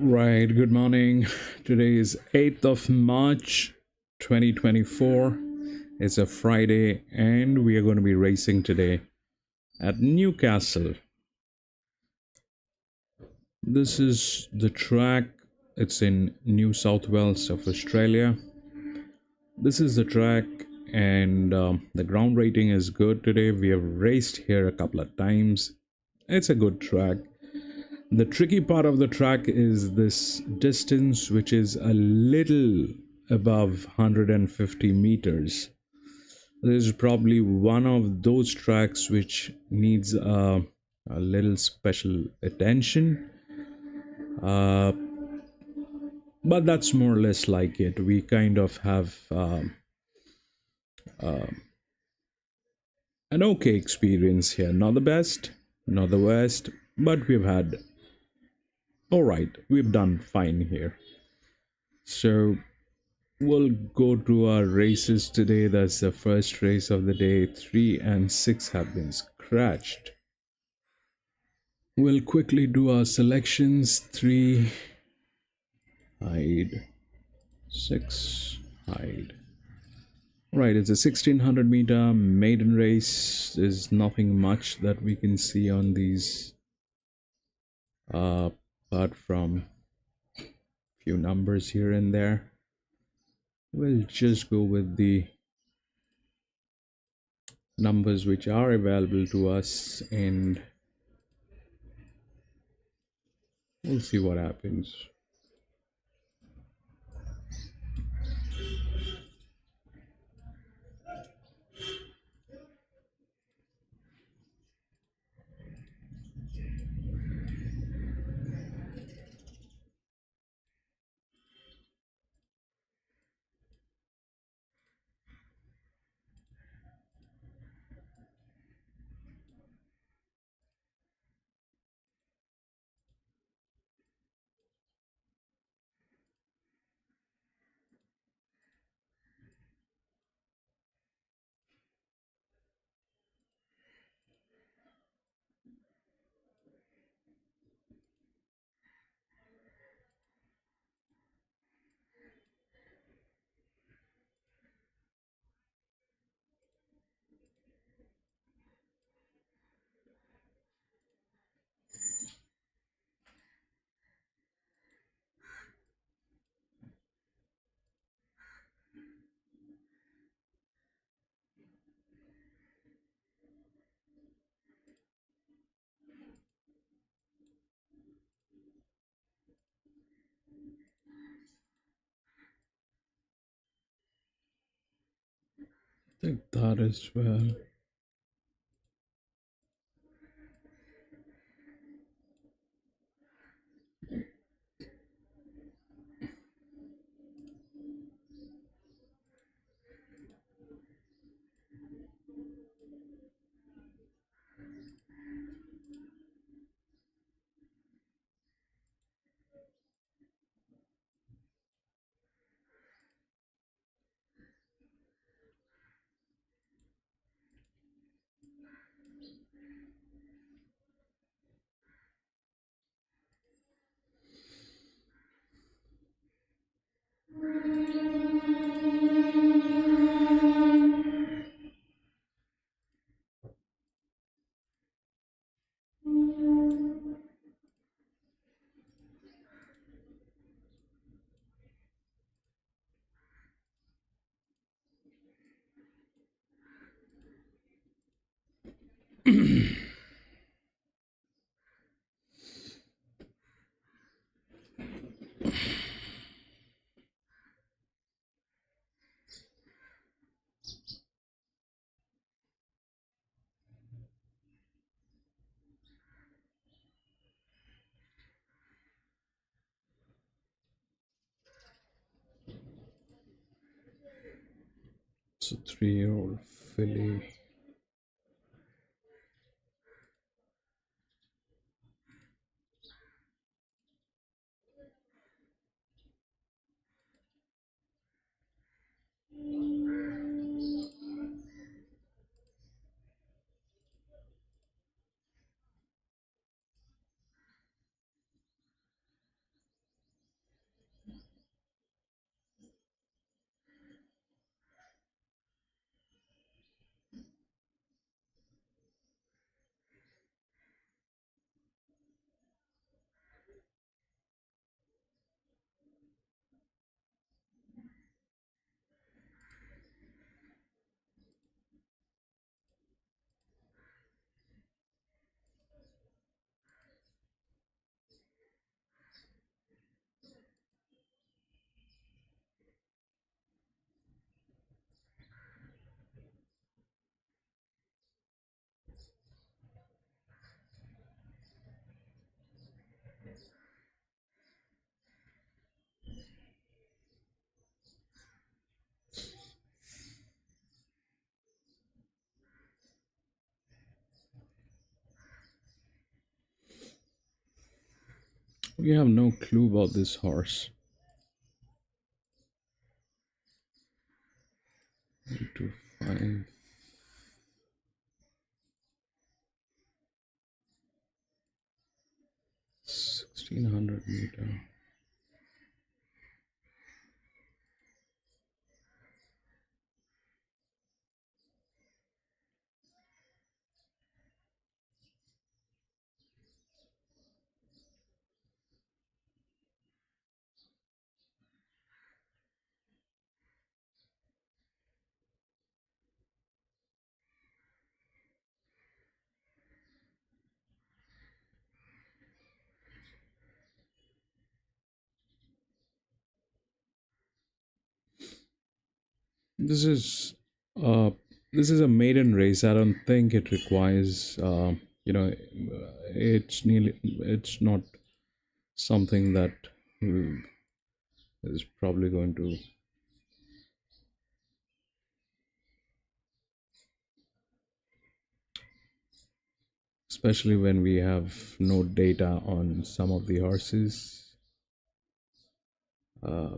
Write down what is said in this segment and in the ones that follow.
Right, good morning. Today is 8th of March 2024. It's a Friday and we are going to be racing today at Newcastle. This is the track. It's in New South Wales of Australia. This is the track and the ground rating is good today. We have raced here a couple of times. It's a good track. The tricky part of the track is this distance, which is a little above 150 meters. This is probably one of those tracks which needs a little special attention. Uh, but that's more or less like it. We kind of have uh, an okay experience here. Not the best, not the worst, but we've had all right. We've done fine here. So we'll go to our races today. That's the first race of the day. 3 and 6 have been scratched. We'll quickly do our selections. 3, hide. 6, hide. Right, it's a 1600-meter maiden race. There's nothing much that we can see on these, apart from few numbers here and there. We'll just go with the numbers which are available to us and we'll see what happens. I think that as well. It's a 3-year-old filly. We have no clue about this horse. 125. 1600 meter. This is uh this is a maiden race. I don't think it requires it's not something that uh, is probably going to, especially when we have no data on some of the horses. Uh,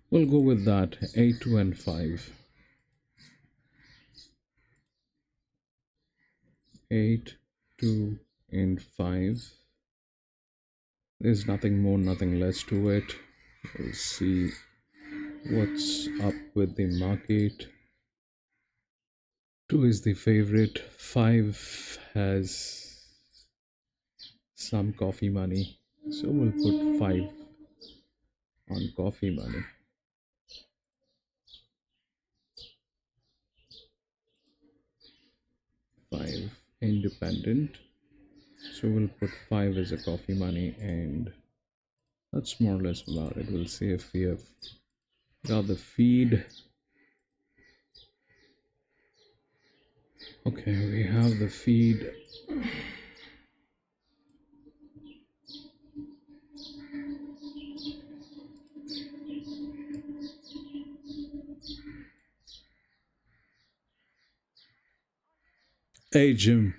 we'll go with that 8, 2, and 5. 8, 2, and 5. There's nothing more, nothing less to it. We'll see what's up with the market. 2 is the favorite. 5 has some coffee money. So we'll put 5 on coffee money. 5 independent. So we'll put 5 as a coffee money, and that's more or less about it. We'll see if we have got the feed. Okay, we have the feed. Hey, Jim.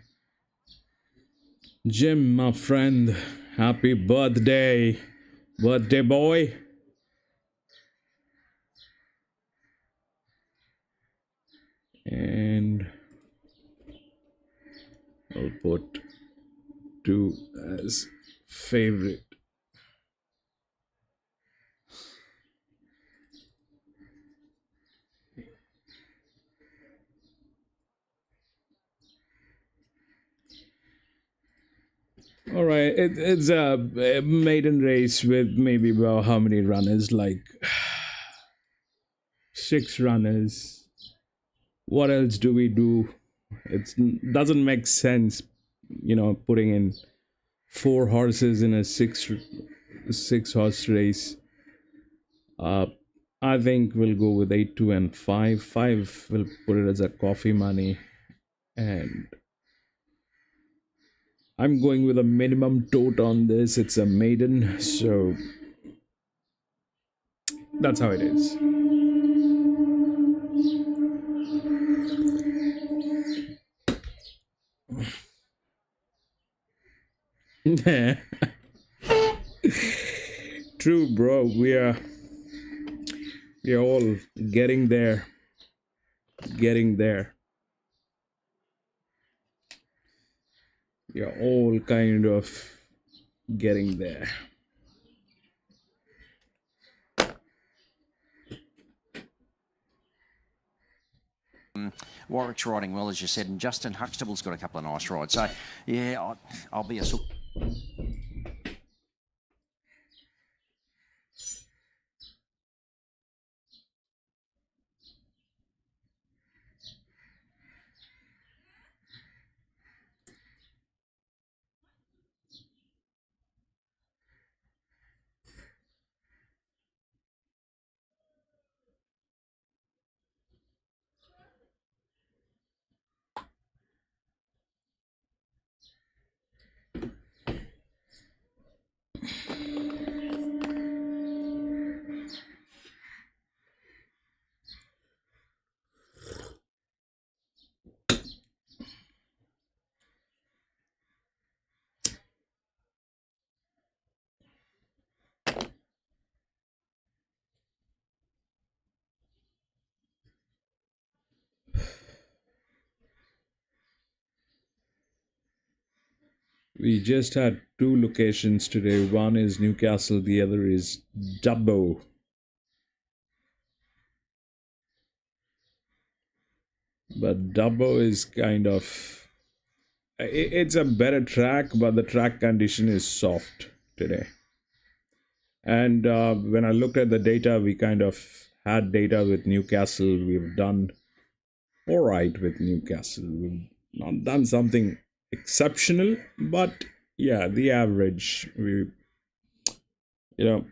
Jim, my friend, happy birthday. Birthday boy. And I'll put 2 as favorite. All right, it's a maiden race with maybe about how many runners? Like 6 runners. What else do we do? It doesn't make sense, putting in 4 horses in a six horse race. Uh, I think we'll go with 8, 2, and 5. 5 will put it as a coffee money, and I'm going with a minimum tote on this. It's a maiden, so that's how it is. True, bro. We are all getting there, getting there. We are all kind of getting there. Warwick's riding well, as you said, and Justin Huxtable's got a couple of nice rides. So, yeah, I'll be a We just had two locations today. One is Newcastle, the other is Dubbo. But Dubbo is kind of it's a better track, but the track condition is soft today. And when I looked at the data, we kind of had data with Newcastle. We've done all right with Newcastle. We've not done something exceptional, but yeah, the average. You know,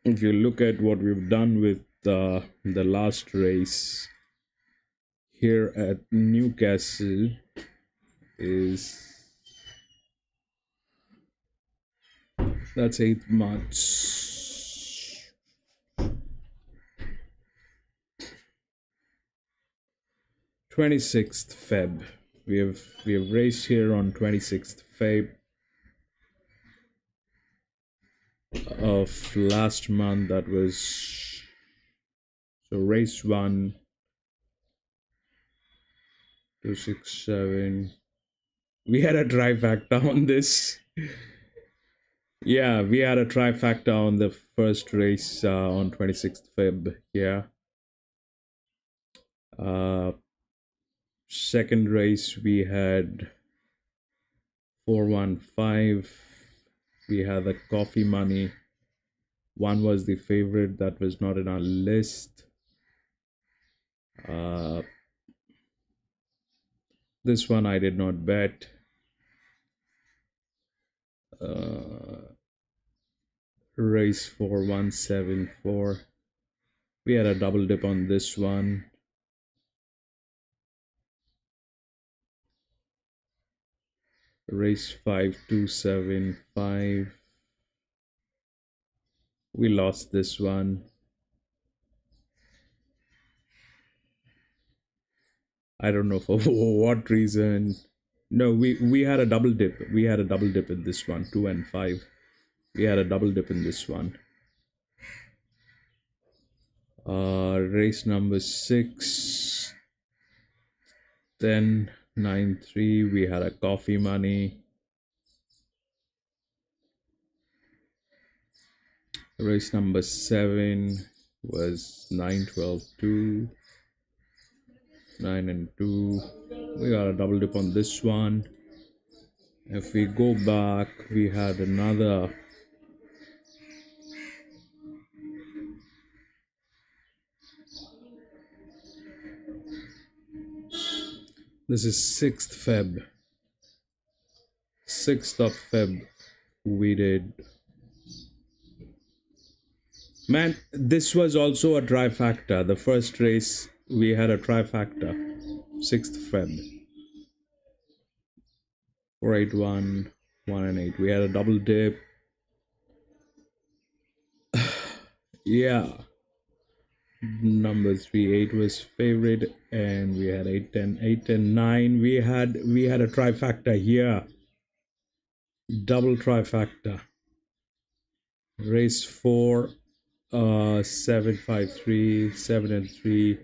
if you look at what we've done with the last race here at Newcastle, is that's 8th March. 26th Feb. We have raced here on 26th Feb of last month. That was so race 1 267. We had a trifecta on this. Yeah, we had a trifecta on the first race on 26th Feb. Yeah. Uh, Second race we had 415. We had the coffee money. One was the favorite that was not in our list. This one I did not bet. Race 4174. We had a double dip on this one. Race 5275. We lost this one. I don't know for what reason. No, we had a double dip. We had a double dip in this one, 2 and 5. We had a double dip in this one. Race number 6, 10, 9, 3. We had a coffee money. Race number 7 was 9, 12, 2. 9 and 2. We got a double dip on this one. If we go back, we had another. This is 6th Feb. 6th of Feb. We did. Man, this was also a trifecta. The first race, we had a trifecta. 6th Feb. 481, 1 and 8. We had a double dip. Yeah. Number 3, 8 was favorite, and we had 8, 10, 8 and 9. We had a trifecta here. Double trifecta. Race 4, 753, 7 and 3.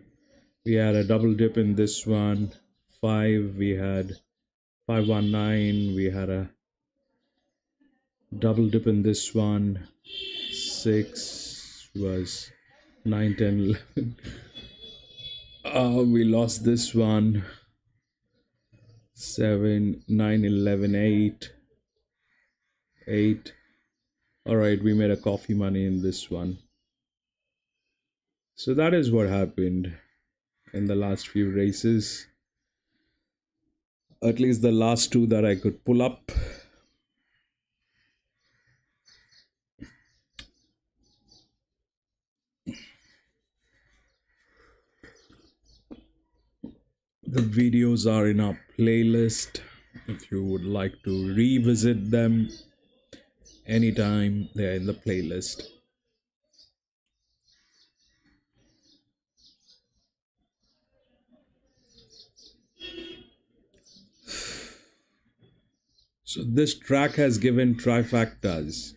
We had a double dip in this one. 5, we had 519. We had a double dip in this one. 6 was 9, 10, 11. We lost this one. 7, 9, 11, 8. 8. All right, we made a coffee money in this one. So that is what happened in the last few races. At least the last two that I could pull up. The videos are in our playlist. If you would like to revisit them anytime, they're in the playlist. So this track has given trifectas,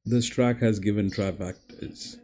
This track has given trifectas.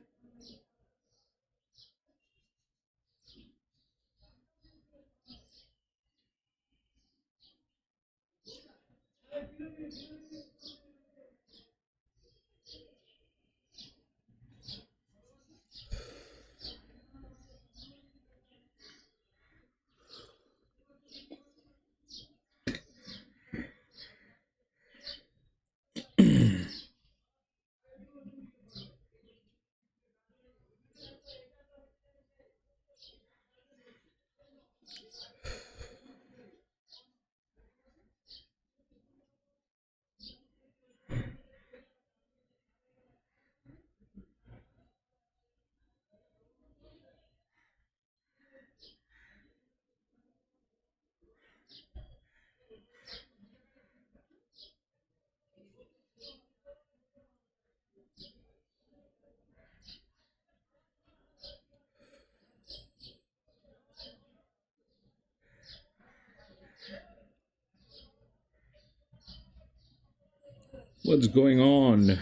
What's going on?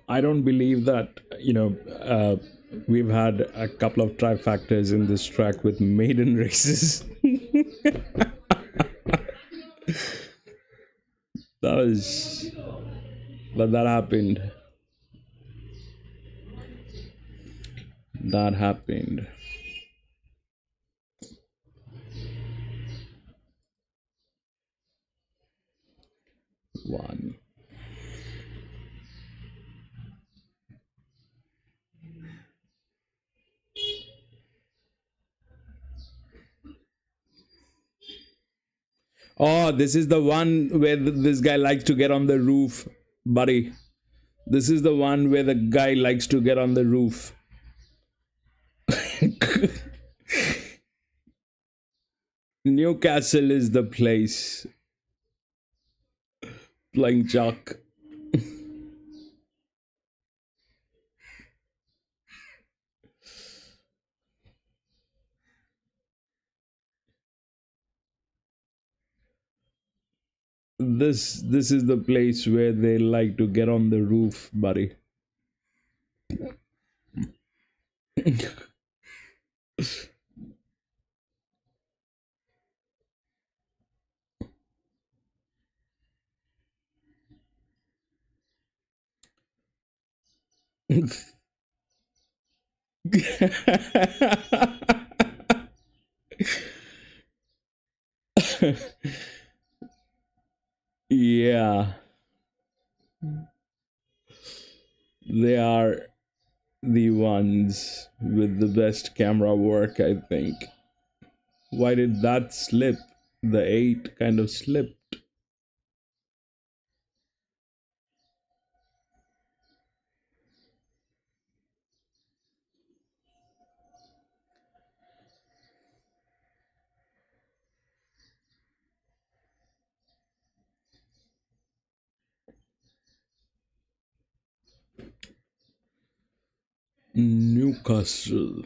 I don't believe that, we've had a couple of trifactors in this track with maiden races. That was, but that happened. That happened. One. Oh, this is the one where this guy likes to get on the roof, buddy. This is the one where the guy likes to get on the roof. Newcastle is the place. Playing Chuck. This is the place where they like to get on the roof, buddy. Yeah, they are the ones with the best camera work, I think. Why did that slip? The 8 kind of slipped. Newcastle.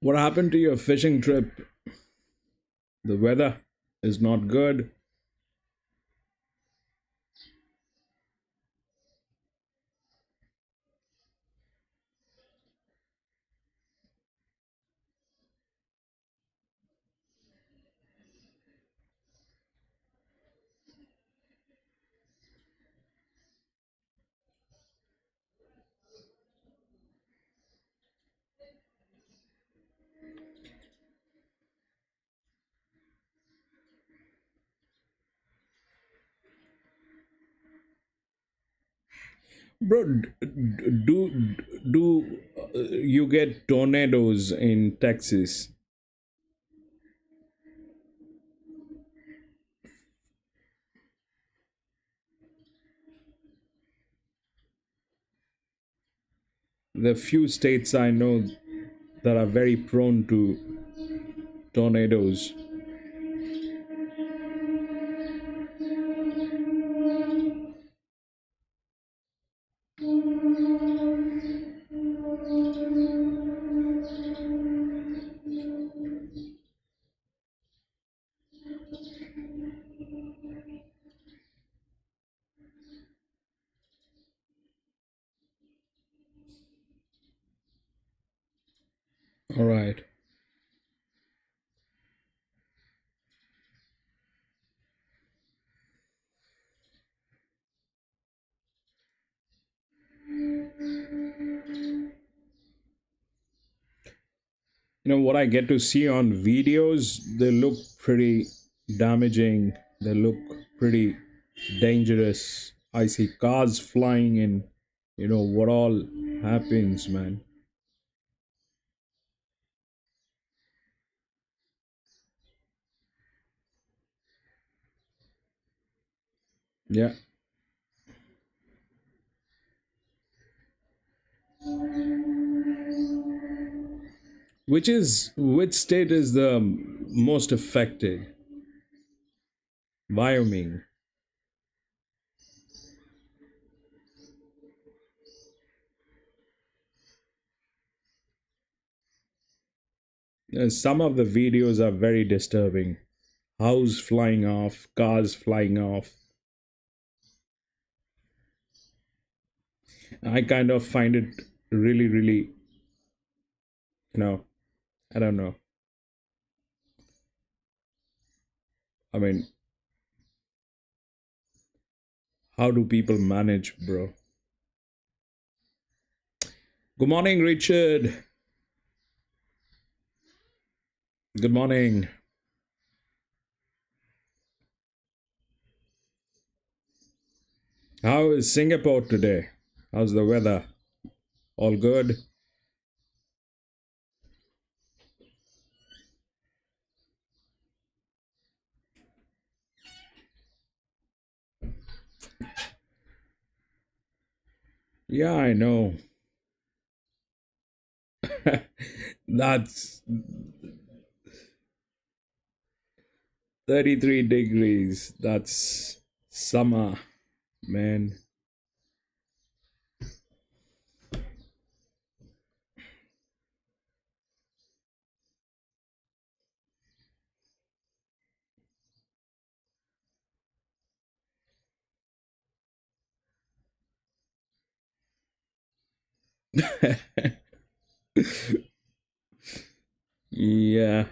What happened to your fishing trip? The weather is not good. Bro, do you get tornadoes in Texas? The few states I know that are very prone to tornadoes. All right. You know what I get to see on videos, they look pretty damaging, they look pretty dangerous. I see cars flying and what all happens, man. Yeah. Which state is the most affected? Wyoming. Some of the videos are very disturbing. House flying off, cars flying off. I kind of find it really, really, you know, I don't know. I mean, how do people manage, bro? Good morning, Richard. Good morning. How is Singapore today? How's the weather? All good? Yeah, I know. That's 33 degrees. That's summer, man. Yeah.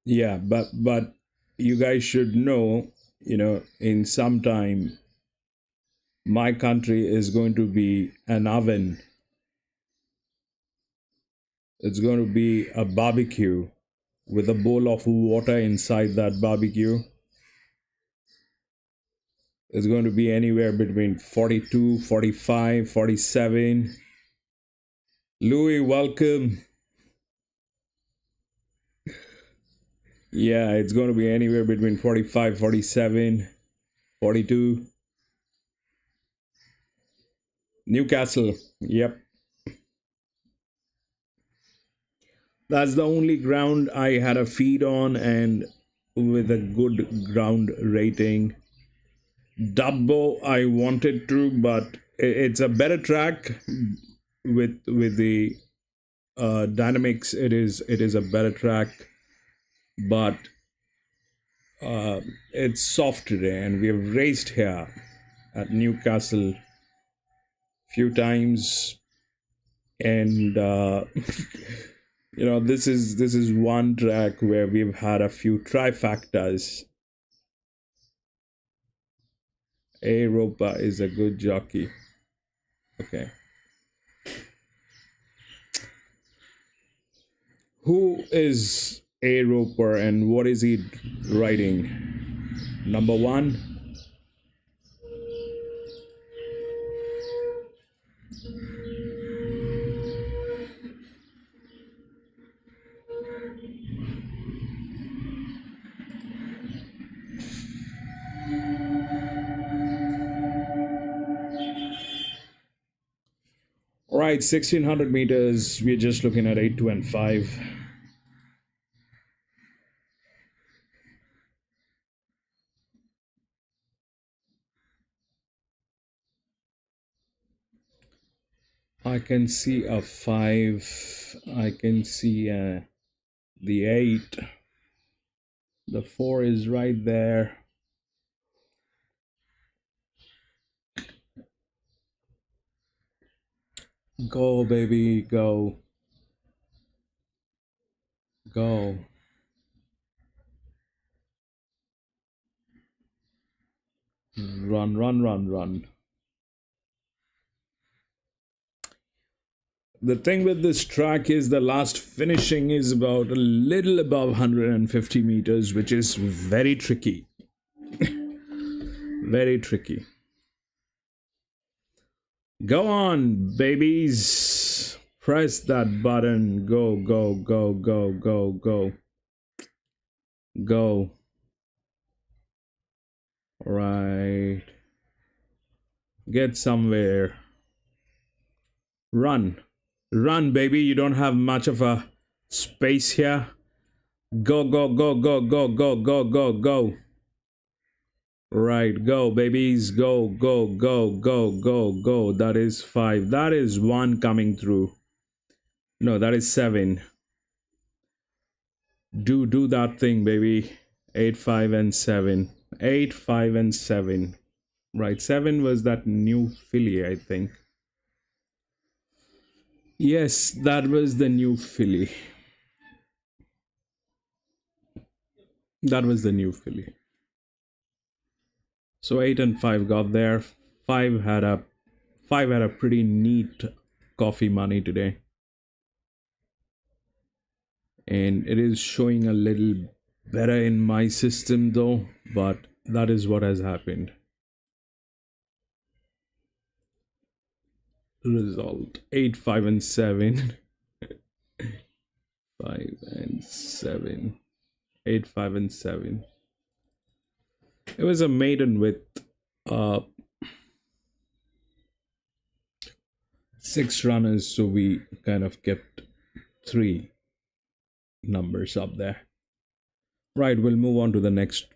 Yeah, but you guys should know, in some time my country is going to be an oven. It's going to be a barbecue with a bowl of water inside that barbecue. It's going to be anywhere between 42, 45, 47. Louis, welcome. Yeah, it's going to be anywhere between 45, 47, 42. Newcastle. Yep. That's the only ground I had a feed on and with a good ground rating. Dubbo, I wanted to, but it's a better track with the dynamics. It is a better track, but uh, it's soft today, and we have raced here at Newcastle few times, and this is one track where we've had a few trifectas. Europa is a good jockey. Okay. Who is A Roper and what is he riding? Number one. All right, 1600 meters. We're just looking at 8, 2, and 5. I can see a 5. I can see the 8. The 4 is right there. Go, baby, go. Go. Run, run, run, run. The thing with this track is the last finishing is about a little above 150 meters, which is very tricky. Very tricky. Go on, babies. Press that button. Go, go, go, go, go, go. Go. Right. Get somewhere. Run. Run, baby. You don't have much of a space here. Go, go, go, go, go, go, go, go, go. Right, go, babies. Go, go, go, go, go, go. That is 5. That is 1 coming through. No, that is 7. Do that thing, baby. 8, 5, and 7. 8, 5, and 7. Right, 7 was that new filly, I think. Yes, that was the new filly. That was the new filly. So 8 and 5 got there. 5 had a 5 had a pretty neat coffee money today. And it is showing a little better in my system though, but that is what has happened. Result 8, 5, and 7. 5 and 7. 8, 5, and 7. It was a maiden with uh 6 runners, so we kind of kept 3 numbers up there. Right, we'll move on to the next.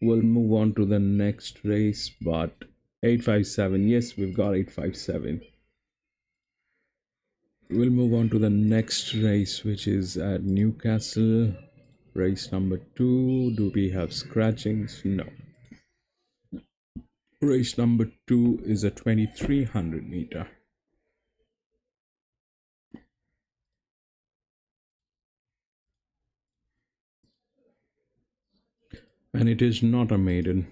We'll move on to the next race, but 857. Yes, we've got 857. We'll move on to the next race, which is at Newcastle. Race number 2. Do we have scratchings? No. Race number 2 is a 2300 meter. And it is not a maiden.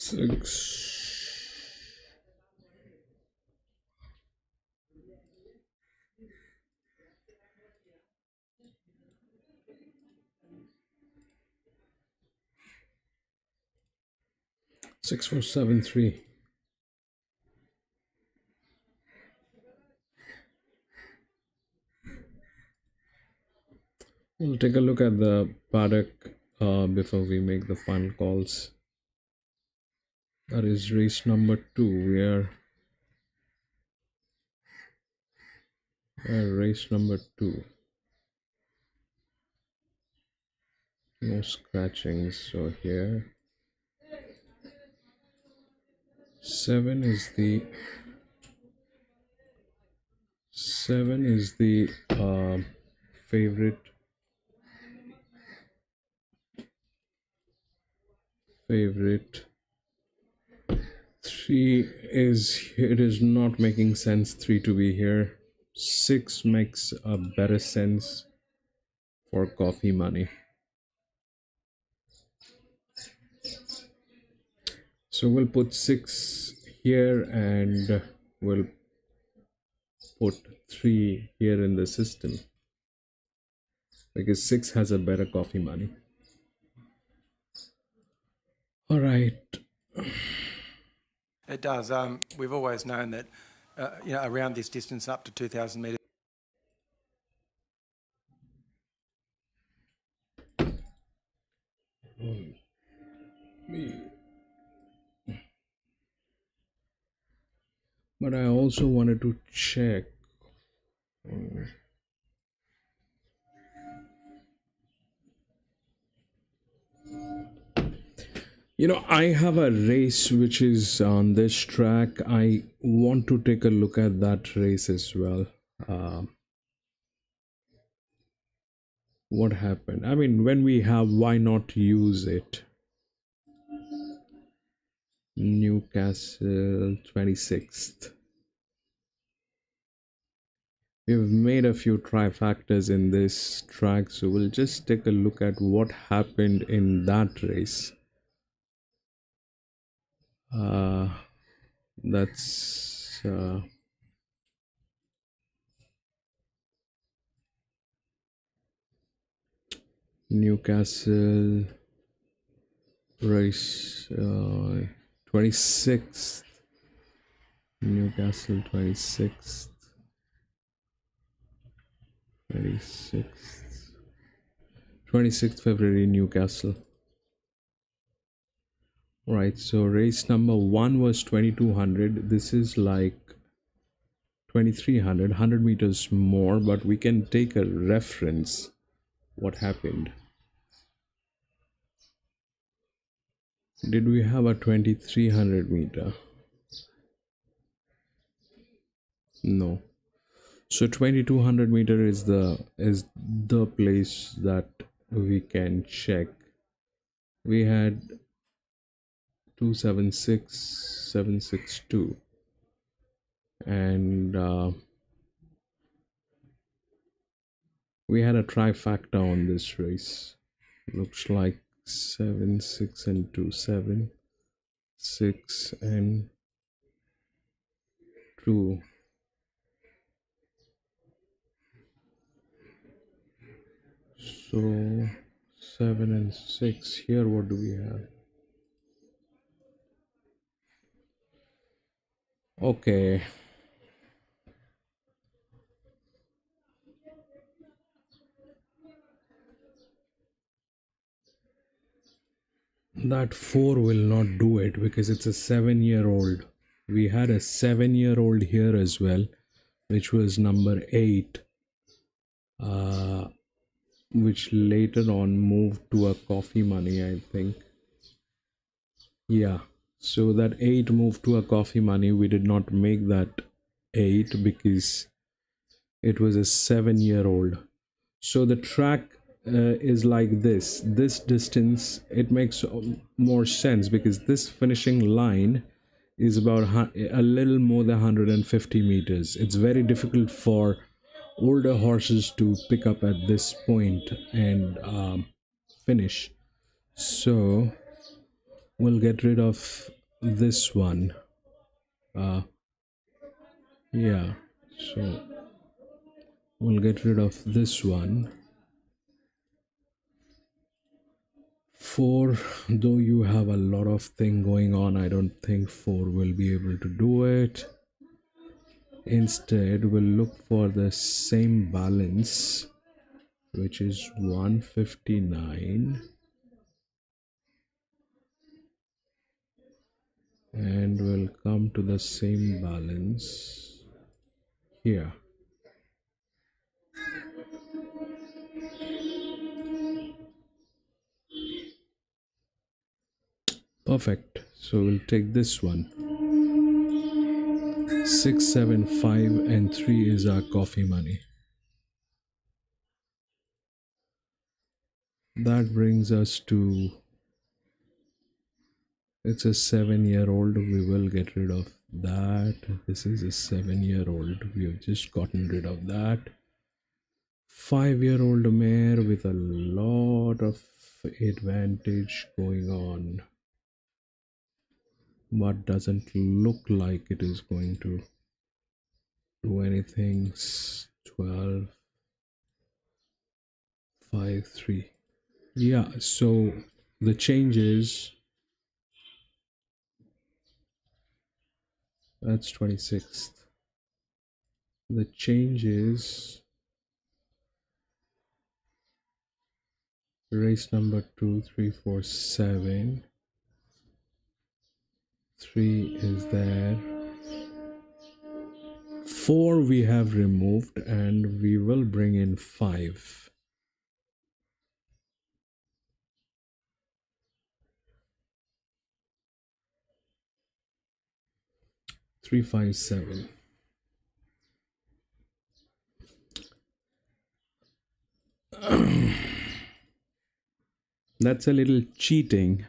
Six. 6473. We'll take a look at the paddock before we make the final calls. That is race number 2. We are race number 2. No scratchings. So here 7 is the favorite. 3 is, it is not making sense 3 to be here. 6 makes a better sense for coffee money. So we'll put 6 here and we'll put 3 here in the system because 6 has a better coffee money. All right. It does. We've always known that, around this distance up to 2,000 metres. But I also wanted to check. I have a race which is on this track. I want to take a look at that race as well. What happened? I mean, when we have, why not use it? Newcastle 26th. We've made a few trifactors in this track, so we'll just take a look at what happened in that race. That's Newcastle race 26th. Newcastle 26th. 26th February, Newcastle. Right, so race number 1 was 2200. This is like 2300, 100 meters more, but we can take a reference. What happened? Did we have a 2300 meter? No. So 2200 meter is the place that we can check. We had 276762 and we had a trifactor on this race. Looks like 7 6 and 2 7 6 and 2. So 7 and 6. Here what do we have? Okay, that 4 will not do it because it's a 7-year-old. We had a 7-year-old here as well, which was number 8, which later on moved to a coffee money, I think. Yeah, so that 8 moved to a coffee money. We did not make that 8 because it was a 7-year-old. So the track is like this distance. It makes more sense because this finishing line is about a little more than 150 meters. It's very difficult for older horses to pick up at this point and finish. So We'll get rid of this one. Uh, yeah, so we'll get rid of this one. 4, though you have a lot of thing going on, I don't think 4 will be able to do it. Instead, we'll look for the same balance, which is 159, and we'll come to the same balance here. Perfect. So we'll take this one. 6, 7, 5, and 3 is our coffee money. That brings us to, it's a 7-year-old. We will get rid of that. This is a 7-year-old. We have just gotten rid of that. 5-year-old mare with a lot of advantage going on, but doesn't look like it is going to do anything. 12, 5, 3. Yeah, so the change is, that's 26th. The change is race number 2, 3, 4, 7. 3 is there. 4 we have removed, and we will bring in 5. 3, 5, 7. That's a little cheating.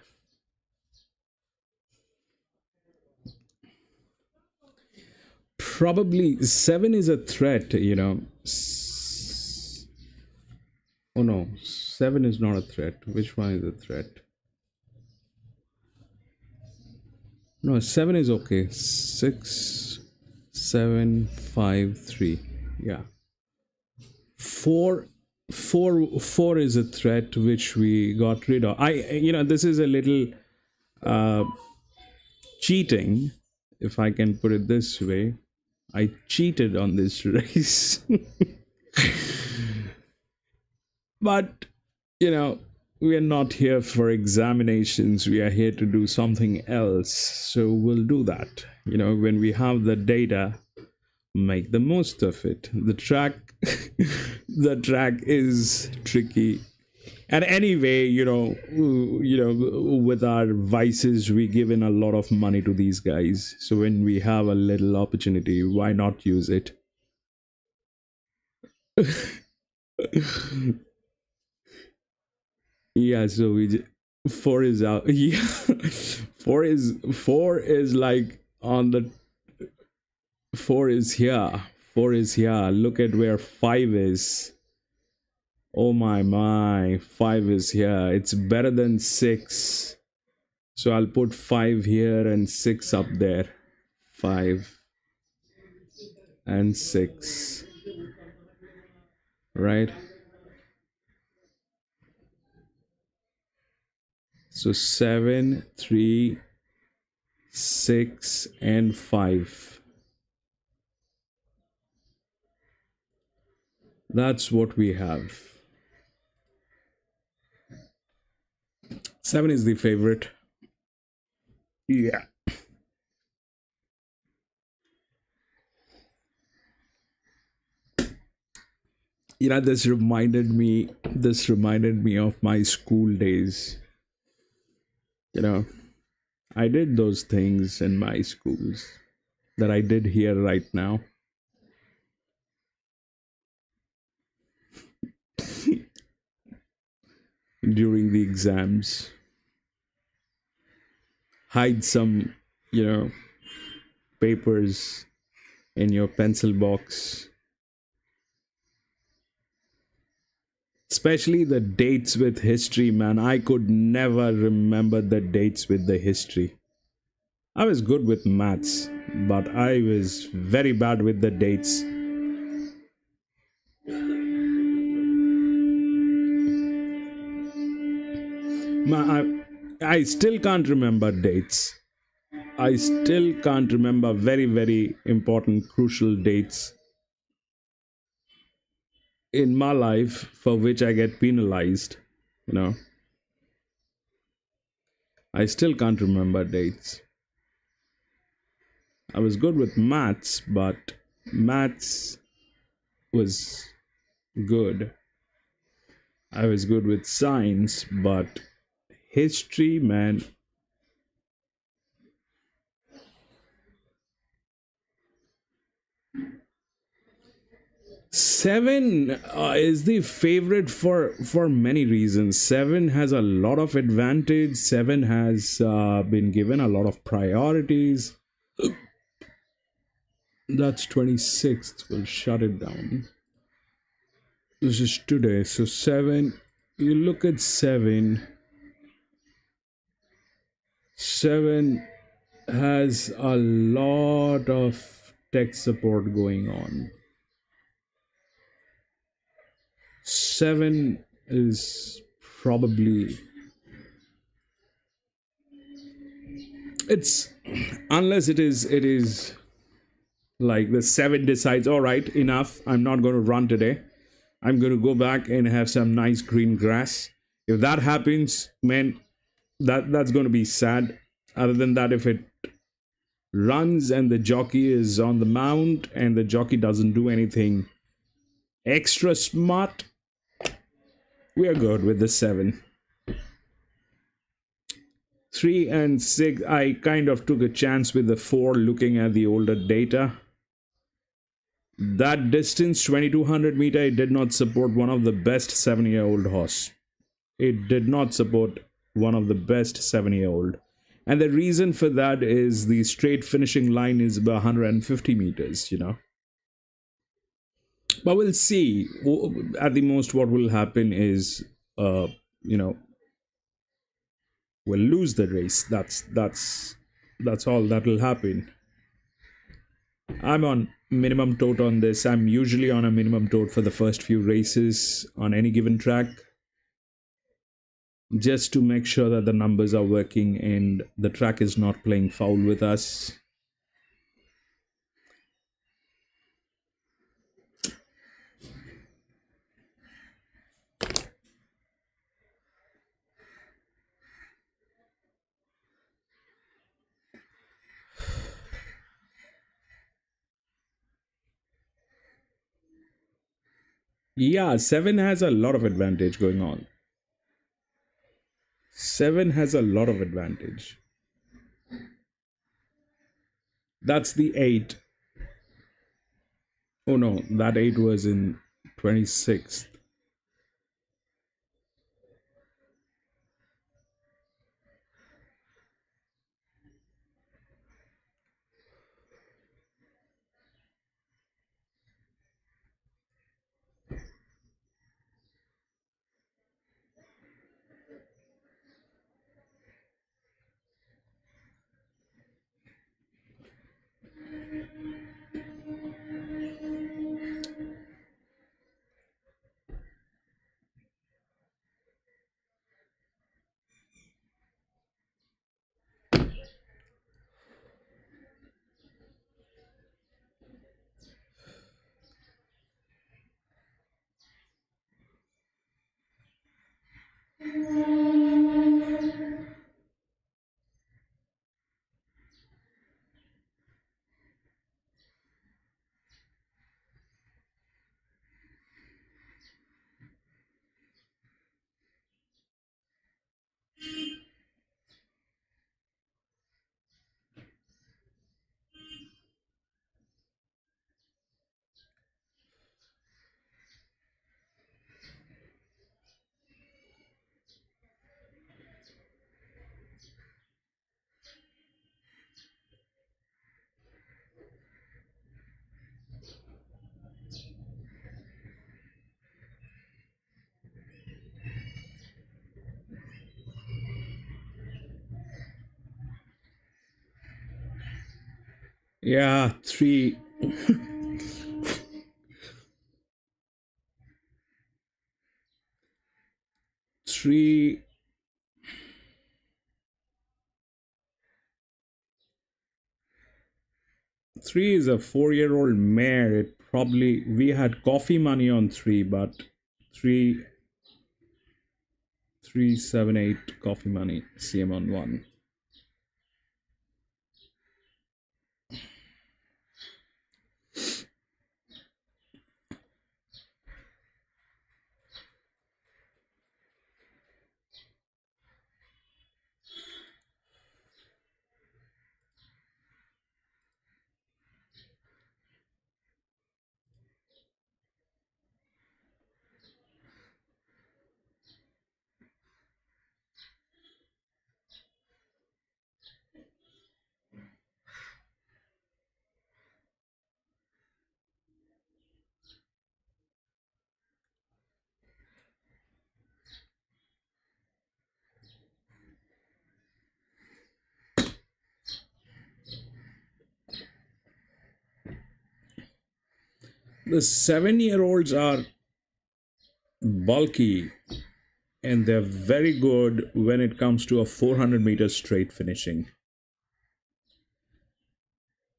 Probably 7 is a threat, you know. Oh no, 7 is not a threat. Which one is a threat? No, 7 is okay. 6, 7, 5, 3. Yeah. 4, 4 is a threat which we got rid of. This is a little cheating, if I can put it this way. I cheated on this race. But, we are not here for examinations. We are here to do something else. So we'll do that. When we have the data, make the most of it. The track the track is tricky. And anyway, with our vices, we give in a lot of money to these guys. So when we have a little opportunity, why not use it? Yeah, so 4 is out. Yeah, 4 is like on the 4 is here. 4 is here. Look at where 5 is. Oh my, 5 is here. It's better than 6. So I'll put 5 here and 6 up there. 5 and 6. Right? So 7, 3, 6, and 5. That's what we have. 7 is the favorite. Yeah. This reminded me of my school days. I did those things in my schools that I did here right now. During the exams, hide some, papers in your pencil box. Especially the dates with history, man. I could never remember the dates with the history. I was good with maths, but I was very bad with the dates. I still can't remember dates. I still can't remember very, very important, crucial dates in my life for which I get penalized. You know, I still can't remember dates. I was good with maths, but maths was good. I was good with science, but history, man. Seven is the favorite for many reasons. Seven has a lot of advantage. Seven has been given a lot of priorities. That's 26th. We'll shut it down. This is today. So seven. You look at seven. Seven has a lot of tech support going on. Seven is probably it's unless it is like the seven decides, all right, enough, I'm not going to run today, I'm going to go back and have some nice green grass. If that happens, man, that's going to be sad. Other than that, if it runs and the jockey is on the mount and the jockey doesn't do anything extra smart, we are good with the seven. 3 and 6, I kind of took a chance with the 4 looking at the older data. That distance, 2200 meter, it did not support one of the best 7-year-old horse. It did not support one of the best 7-year-old. And the reason for that is the straight finishing line is about 150 meters, But we'll see. At the most, what will happen is, uh, you know, we'll lose the race. That's all that will happen. I'm on minimum tote on this. I'm usually on a minimum tote for the first few races on any given track, just to make sure that the numbers are working and the track is not playing foul with us. Yeah, 7 has a lot of advantage going on. 7 has a lot of advantage. That's the 8. Oh no, that 8 was in 26th. Yeah, three, three is a 4-year-old mare. It probably we had coffee money on three, but three, 378 coffee money. CM on one. The 7-year-olds are bulky and they're very good when it comes to a 400 meter straight finishing.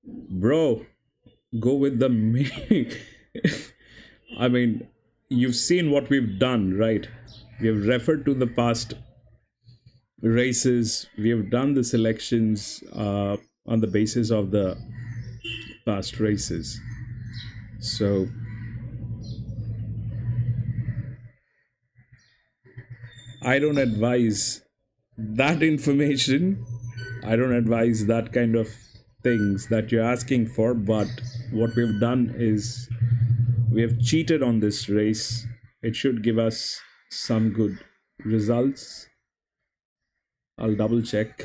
Bro, go with the I mean, you've seen what we've done, right? We have referred to the past races, we have done the selections on the basis of the past races. So I don't advise that information. I don't advise that kind of things that you're asking for, but what we've done is we have cheated on this race. It should give us some good results. I'll double check.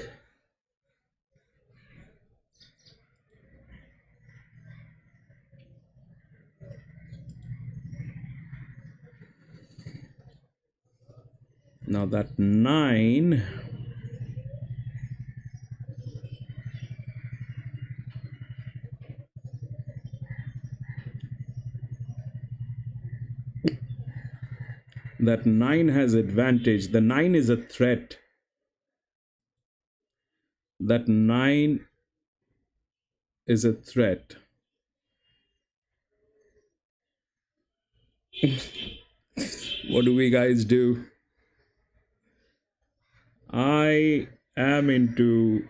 Now that 9, that 9 has advantage. The 9 is a threat. That 9 is a threat. What do we guys do? I am into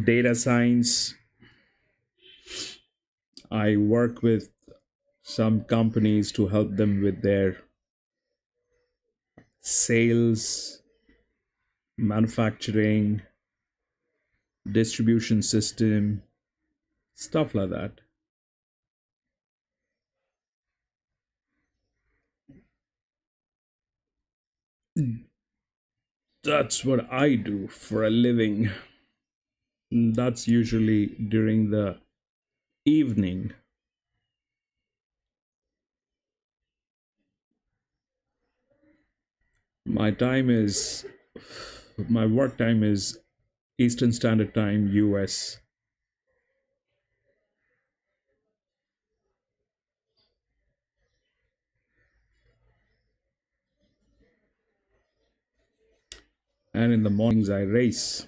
data science. I work with some companies to help them with their sales, manufacturing, distribution system, stuff like that. That's what I do for a living. That's usually during the evening. My time is, my work time is Eastern Standard Time, US. And in the mornings, I race.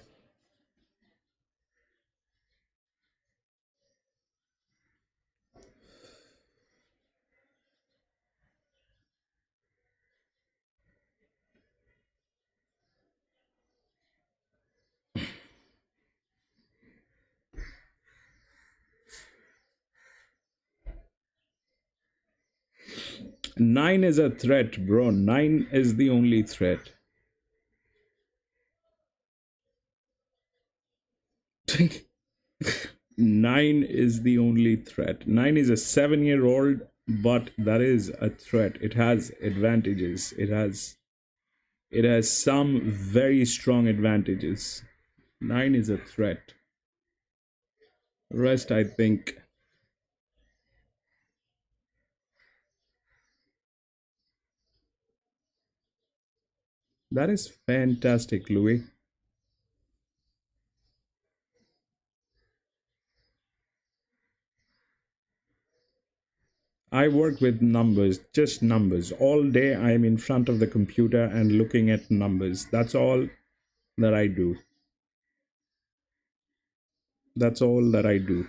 Nine is a threat, bro. Nine is the only threat. Nine is the only threat. Nine is a 7-year-old, but that is a threat. It has advantages. It has some very strong advantages. Nine is a threat. Rest, I think. That is fantastic, Louis. I work with numbers, just numbers. All day I'm in front of the computer and looking at numbers. That's all that I do. That's all that I do.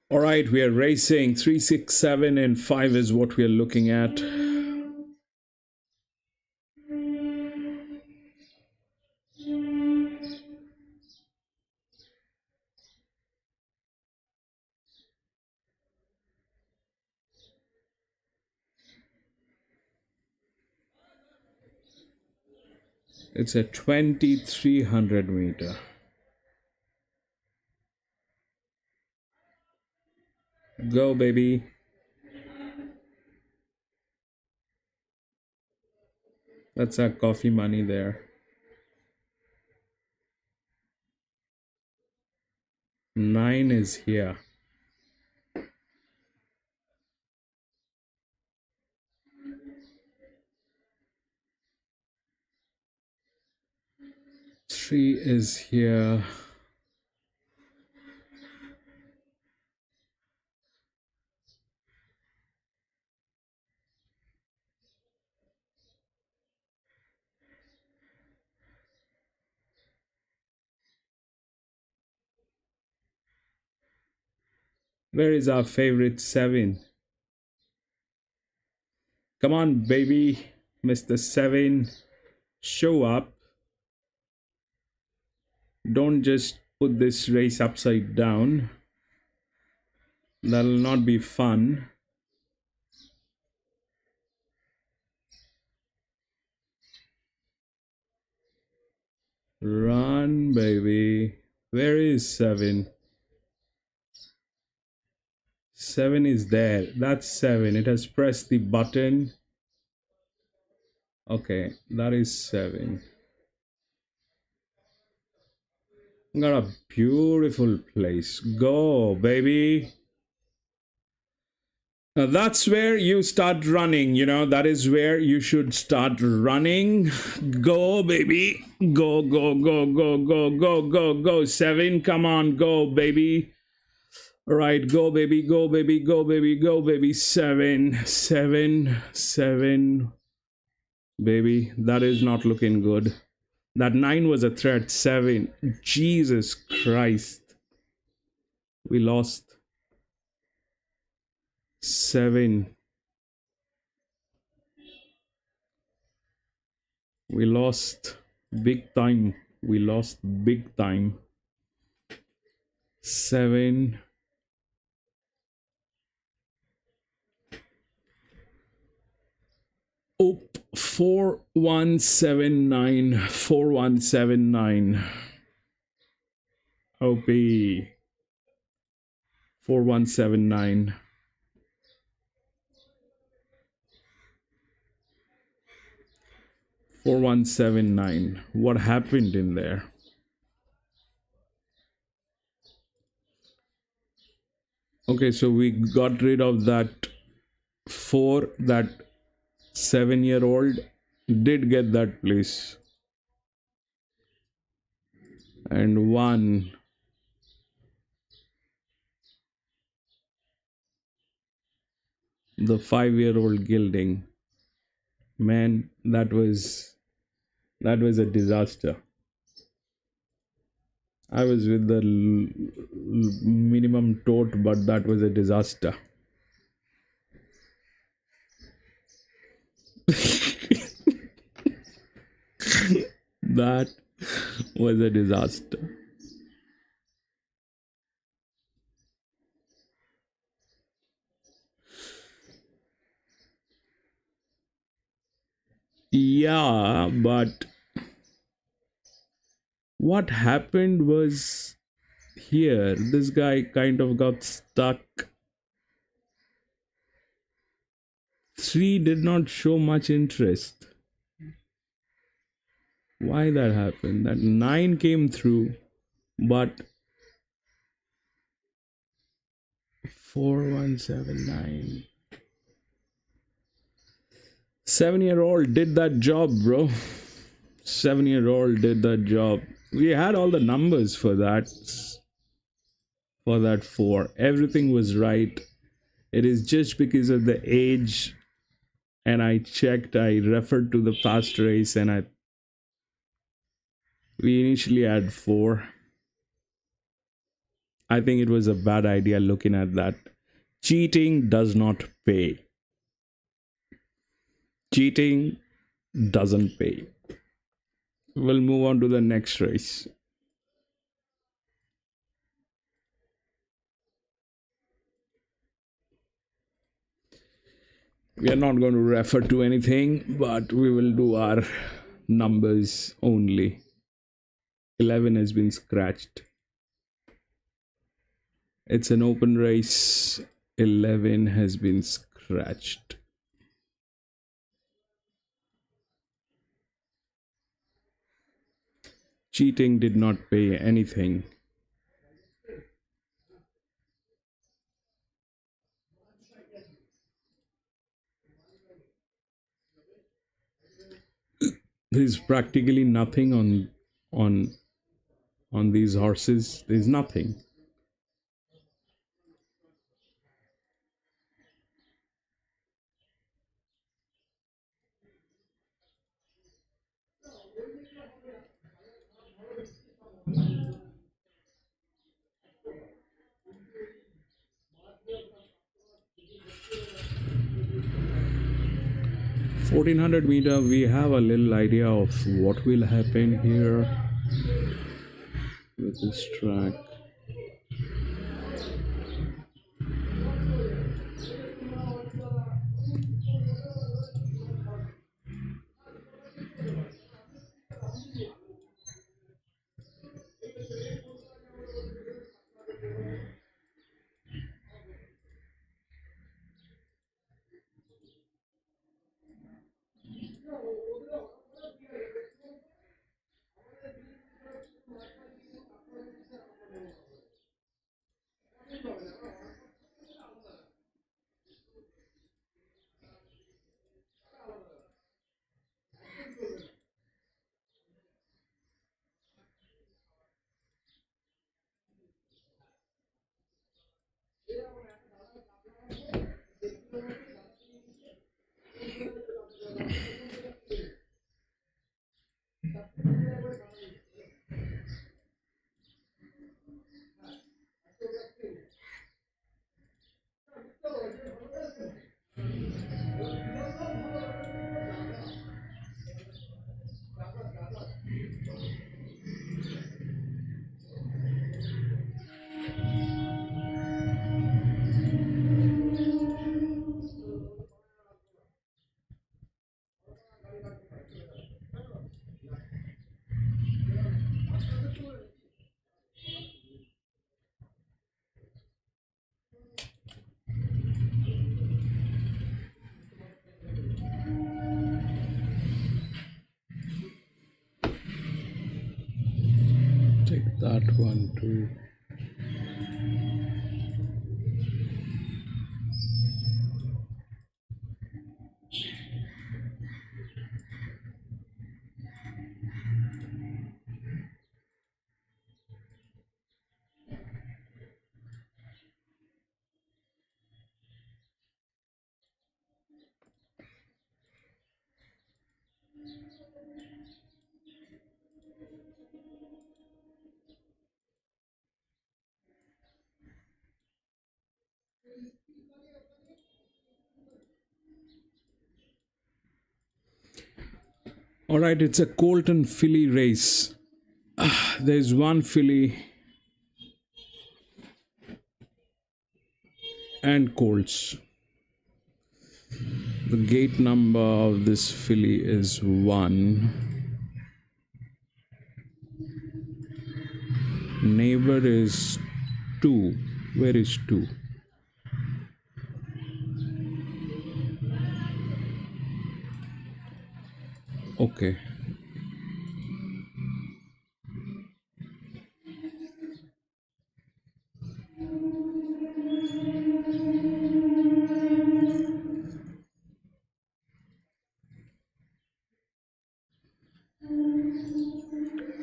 All right, we are racing. 3, 6, 7, and 5 is what we are looking at. It's a 2300 meter. Go, baby. That's our coffee money there. 9 is here. Three is here. Where is our favorite 7? Come on, baby. Mr. 7. Show up. Don't just put this race upside down. That'll not be fun. Run, baby. Where is 7? 7 is there. That's 7. It has pressed the button. Okay, that is 7. Got a beautiful place. Go, baby. Now that's where you start running, that is where you should start running. Go, baby. Go, go, go, go, go, go, go, go. 7, come on, go, baby. All right, go, baby, go, baby, go, baby, go, baby. 7, 7, 7. Baby, that is not looking good. That 9 was a threat. 7. Jesus Christ. We lost. 7. We lost big time. We lost big time. 7. Oh, 4179. 4179. OP. 4179. What happened in there? Okay, so we got rid of that 4. That 7-year-old did get that place. And 1. The 5-year-old gilding. Man, that was a disaster. I was with the minimum tote, but that was a disaster. That was a disaster. Yeah, but what happened was here, this guy kind of got stuck 3 did not show much interest. Why that happened? That 9 came through, but 4179. 7-year-old did that job, bro. 7-year-old did that job. We had all the numbers for that. For that 4. Everything was right. It is just because of the age, and I checked, I referred to the past race, and we initially had 4. I think it was a bad idea looking at that. Cheating does not pay. Cheating doesn't pay. We'll move on to the next race. We are not going to refer to anything, but we will do our numbers only. 11 has been scratched. It's an open race. 11 has been scratched. Cheating did not pay anything. There's practically nothing on these horses. There's nothing. (1400 meter), we have a little idea of what will happen here with this track. Take that one too. All right, it's a Colton filly race. There's one filly and colts. The gate number of this filly is 1. Neighbor is 2. Where is 2? Okay.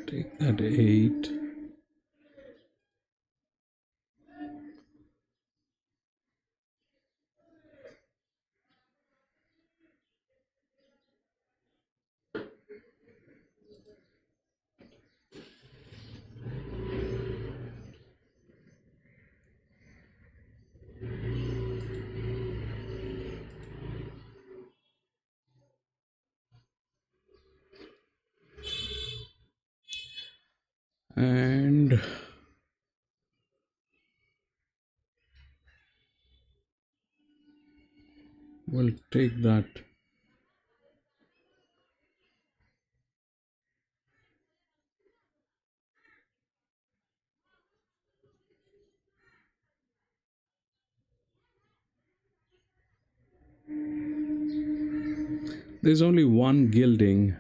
Take that 8. And we'll take that. There's only one gilding.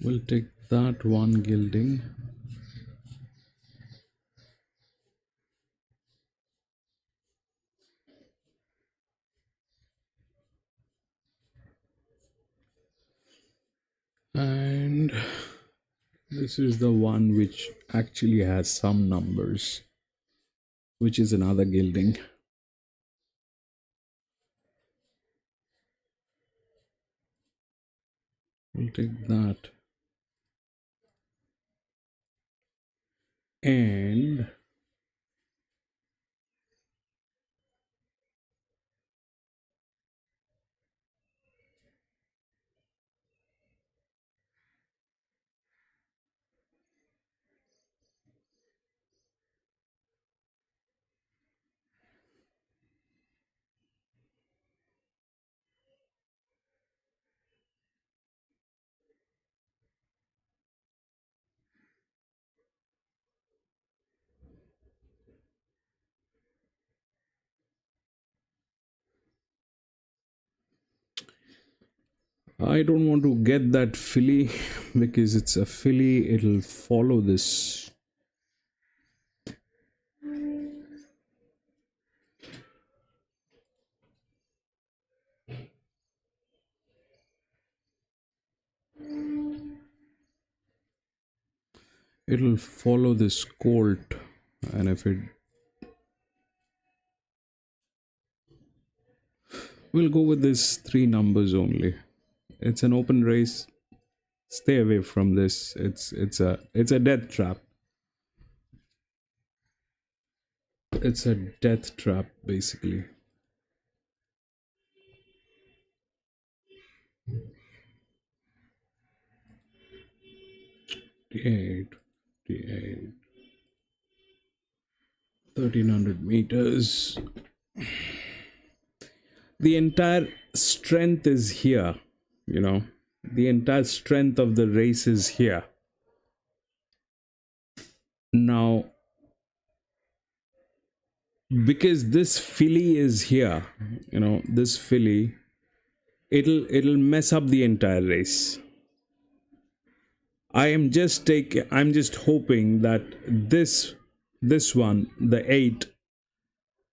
We'll take that one gilding. And this is the one which actually has some numbers, which is another gilding. We'll take that. And I don't want to get that filly because it's a filly, it'll follow this. It'll follow this colt, and if it, we'll go with this 3 numbers only. It's an open race. Stay away from this. It's a death trap. It's a death trap basically. 88, 88, 1300 meters. The entire strength is here, you know. The entire strength of the race is here. Now, because this filly is here, you know, this filly, it'll mess up the entire race. I'm just hoping that this one, the 8,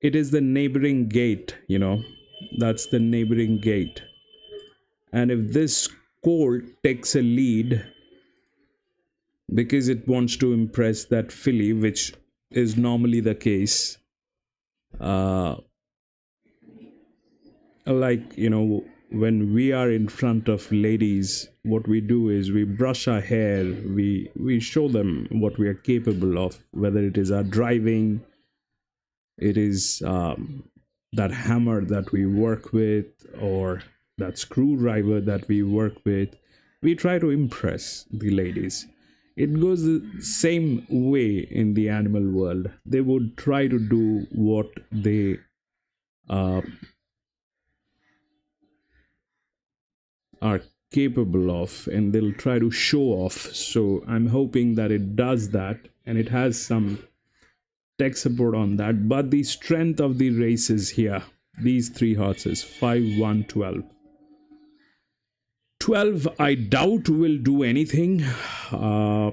it is the neighboring gate, you know. That's the neighboring gate. And if this colt takes a lead because it wants to impress that filly, which is normally the case, uh, like, you know, when we are in front of ladies, what we do is we brush our hair, we show them what we are capable of, whether it is our driving, it is that hammer that we work with, or that screwdriver that we work with. We try to impress the ladies. It goes the same way in the animal world. They would try to do what they are capable of, and they'll try to show off. So I'm hoping that it does that, and it has some tech support on that. But the strength of the race is here. These three horses, 5, 1, 12. 12, I doubt will do anything. Uh,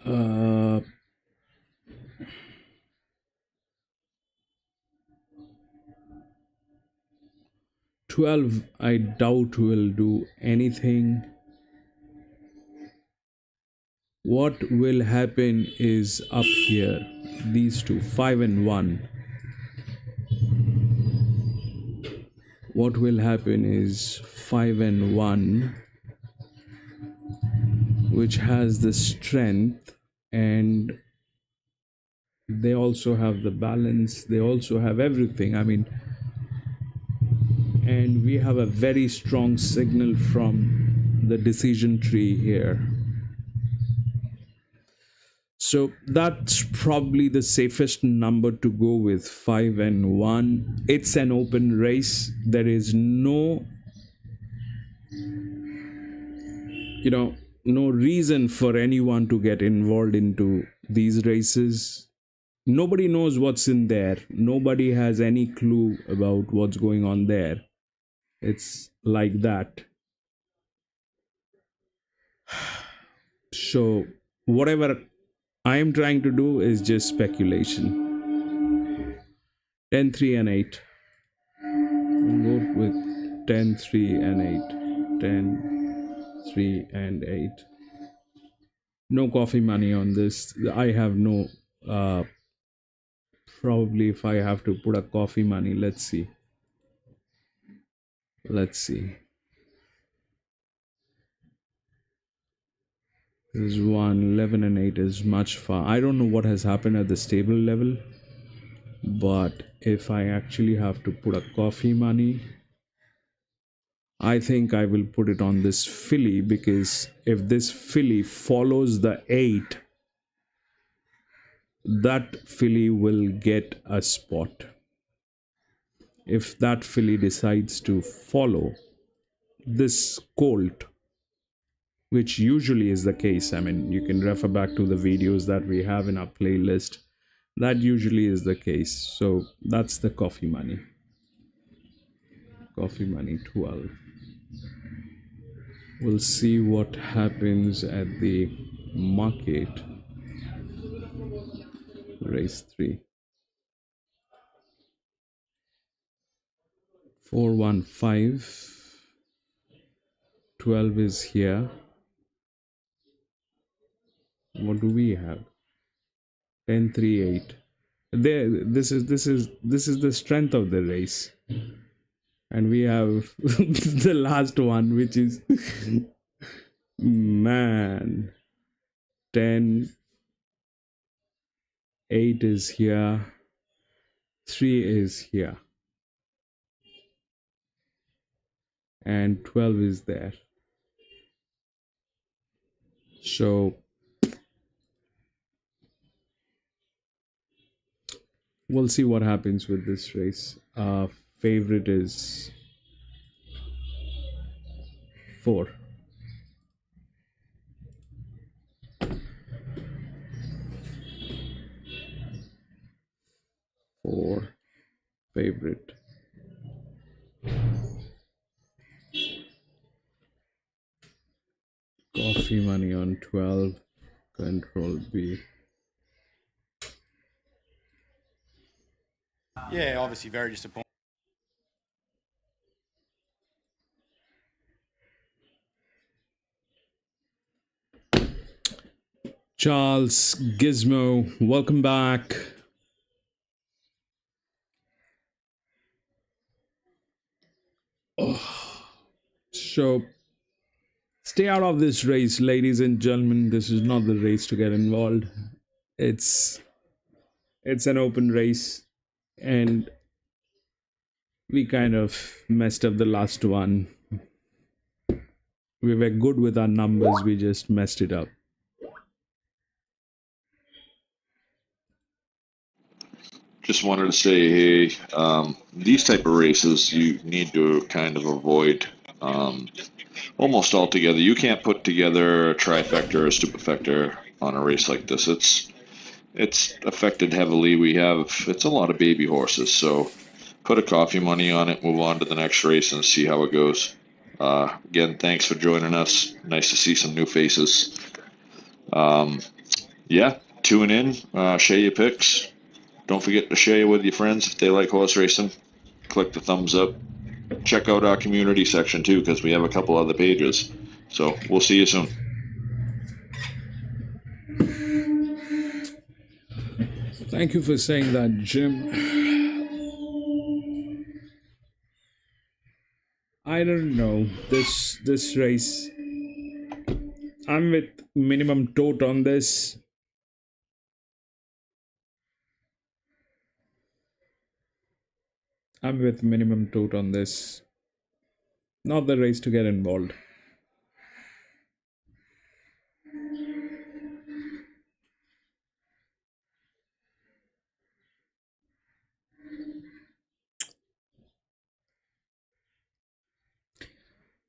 uh, 12, I doubt will do anything. What will happen is up here, these two, 5 and 1. What will happen is 5 and 1, which has the strength, and they also have the balance, they also have everything. I mean, and we have a very strong signal from the decision tree here. So that's probably the safest number to go with, 5 and 1. It's an open race. There is no, no reason for anyone to get involved into these races. Nobody knows what's in there. Nobody has any clue about what's going on there. It's like that. So whatever I am trying to do is just speculation. 10, 3, and 8. We'll go with 10, 3, and 8. 10, 3, and 8. No coffee money on this. I have no. Probably if I have to put a coffee money, let's see. Let's see. This is 1, 11, and 8 is much far. I don't know what has happened at the stable level, but if I actually have to put a coffee money, I think I will put it on this filly, because if this filly follows the 8, that filly will get a spot. If that filly decides to follow this colt, which usually is the case, I mean, you can refer back to the videos that we have in our playlist. That usually is the case. So that's the coffee money. Coffee money 12. We'll see what happens at the market. Race 3. 4, 1, 5. 12 is here. What do we have? 10, 3, 8. There, this is the strength of the race. And we have the last one, which is man, 10, 8 is here, 3 is here, and 12 is there. So we'll see what happens with this race. Favorite is 4. 4 favorite. Coffee money on 12. Control B. Yeah, obviously very disappointing. Charles Gizmo, welcome back. So stay out of this race, ladies and gentlemen. This is not the race to get involved. It's an open race, and we kind of messed up the last one. We were good with our numbers, we just messed it up. just wanted to say, hey, these type of races you need to kind of avoid almost altogether. You can't put together a trifecta or a stupefactor on a race like this. It's affected heavily. It's a lot of baby horses, so put a coffee money on it, move on to the next race, and see how it goes. Again, thanks for joining us. Nice to see some new faces. Yeah, tune in, share your picks. Don't forget to share with your friends if they like horse racing. Click the thumbs up. Check out our community section too, because we have a couple other pages. So we'll see you soon. Thank you for saying that, Jim. I don't know this race. I'm with minimum tote on this. I'm with minimum tote on this. Not the race to get involved.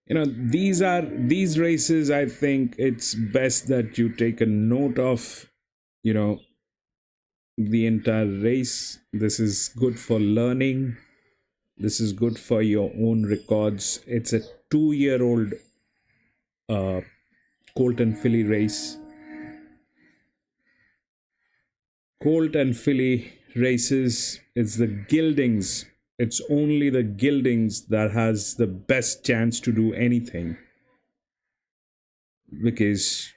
These races, I think it's best that you take a note of, you know, the entire race. This is good for learning. This is good for your own records. It's a 2-year-old colt and filly race. Colt and filly races, it's the geldings. It's only the geldings that has the best chance to do anything, because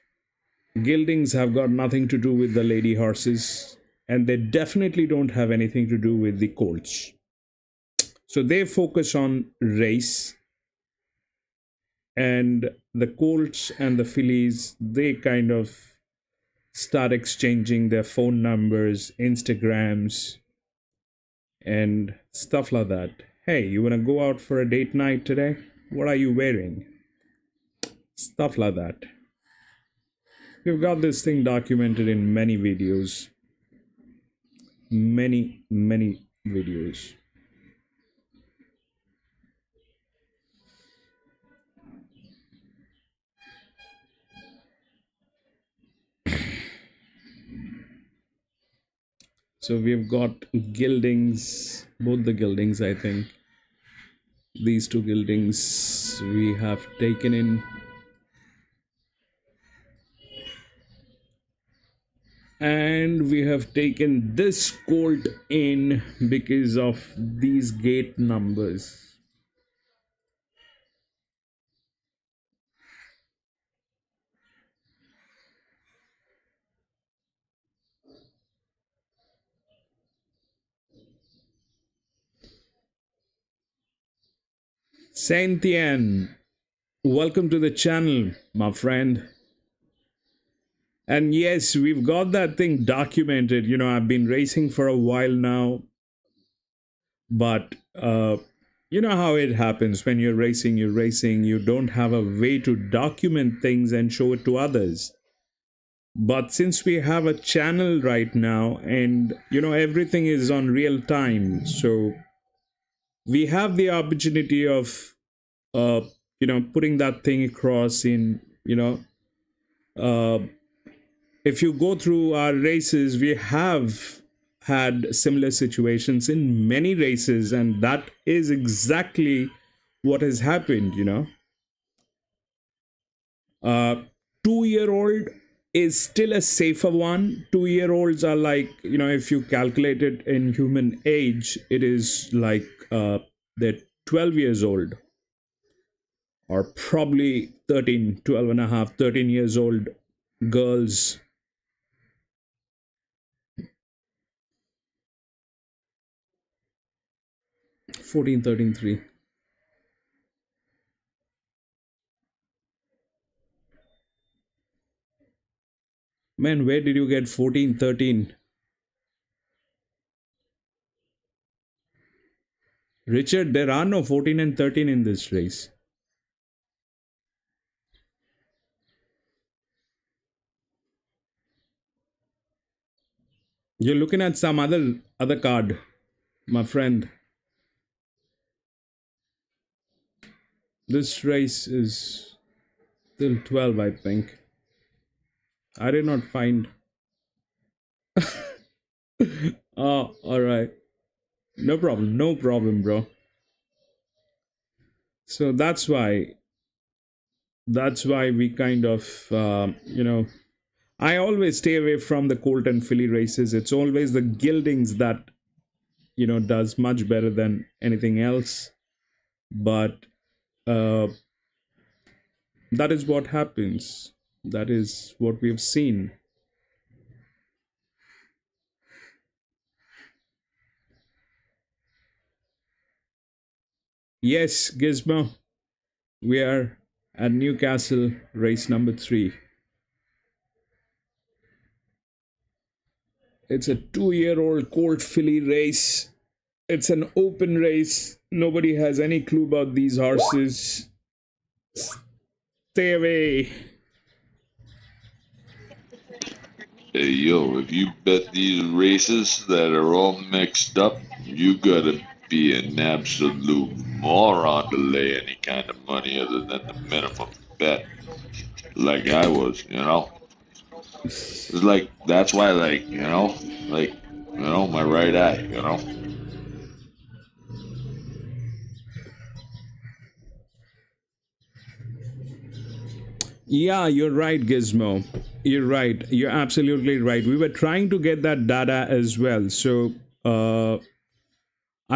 geldings have got nothing to do with the lady horses, and they definitely don't have anything to do with the colts. So they focus on race, and the colts and the fillies, they kind of start exchanging their phone numbers, Instagrams, and stuff like that. Hey, you wanna go out for a date night today? What are you wearing? Stuff like that. We've got this thing documented in many videos. Many videos. So we've got gildings, both the gildings, I think. These two gildings we have taken in. And we have taken this colt in because of these gate numbers. Saint-Tien, welcome to the channel, my friend. And yes, we've got that thing documented. I've been racing for a while now, but you know how it happens when you're racing, you don't have a way to document things and show it to others. But since we have a channel right now, and everything is on real time, so we have the opportunity of uh, putting that thing across in, uh, if you go through our races, we have had similar situations in many races, and that is exactly what has happened. uh 2-year-old is still a safer one. 2-year-olds are like, if you calculate it in human age, it is like they're 12 years old, or probably 13, 12 and a half, 13 years old girls. 14, 13, 3. Man, where did you get 14, 13? Richard, there are no 14 and 13 in this race. You're looking at some other card, my friend. This race is till 12, I think. I did not find. Oh, all right. No problem. No problem, bro. So that's why we kind of I always stay away from the colt and filly races. It's always the gildings that does much better than anything else. But uh, that is what happens. That is what we've seen. Yes, Gizmo, we are at Newcastle, race number 3. It's a 2-year-old colt filly race. It's an open race. Nobody has any clue about these horses. Stay away. Hey, yo, if you bet these races that are all mixed up, you gotta be an absolute moron to lay any kind of money other than the minimum bet, like I was, you know? It's like, that's why, my right eye, Yeah, you're right, Gizmo. You're right. You're absolutely right. We were trying to get that data as well. So I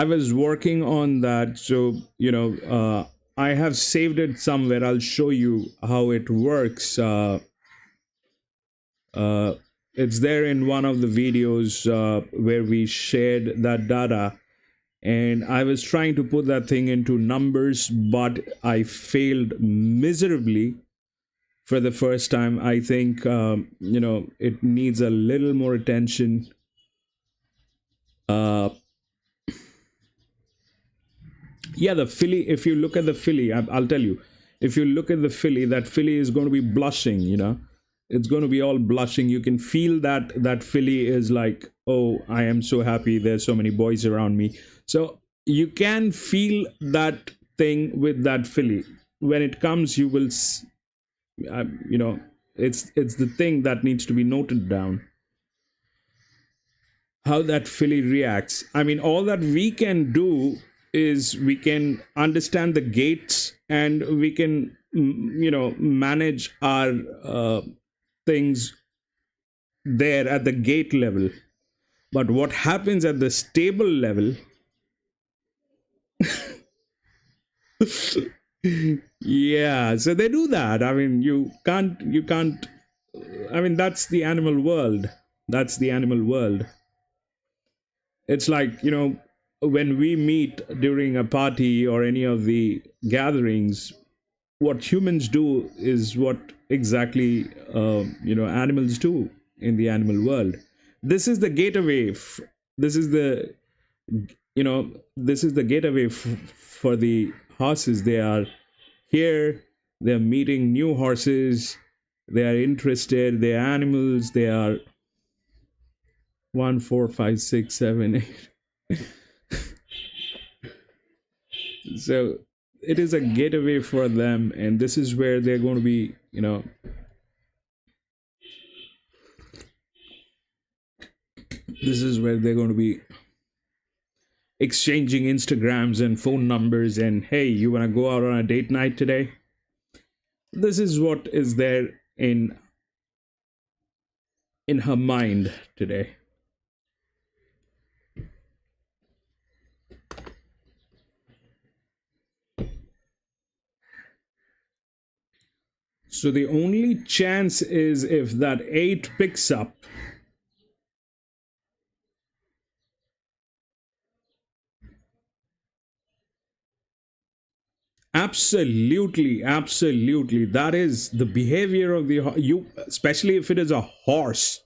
was working on that. So, I have saved it somewhere. I'll show you how it works. Uh, it's there in one of the videos where we shared that data. And I was trying to put that thing into numbers, but I failed miserably for the first time. I think it needs a little more attention. Uh, yeah, the filly. If you look at the filly, I'll tell you. If you look at the filly, that filly is going to be blushing. It's going to be all blushing. You can feel that filly is like, oh, I am so happy. There's so many boys around me. So you can feel that thing with that filly. When it comes, you will it's the thing that needs to be noted down, how that filly reacts. I mean, all that we can do is we can understand the gates, and we can manage our things there at the gate level. But what happens at the stable level? Yeah, so they do that. I mean, you can't. I mean, that's the animal world. That's the animal world. It's like, when we meet during a party or any of the gatherings, what humans do is what exactly animals do in the animal world. This is the gateway. This is the this is the gateway for the horses. They are here. They're meeting new horses. They are interested. They are animals. They are 1, 4, 5, 6, 7, 8. So it is a getaway for them, and this is where they're going to be, this is where they're going to be exchanging Instagrams and phone numbers, and hey, you want to go out on a date night today? This is what is there in her mind today. So the only chance is if that 8 picks up. Absolutely, absolutely. That is the behavior of you, especially if it is a horse.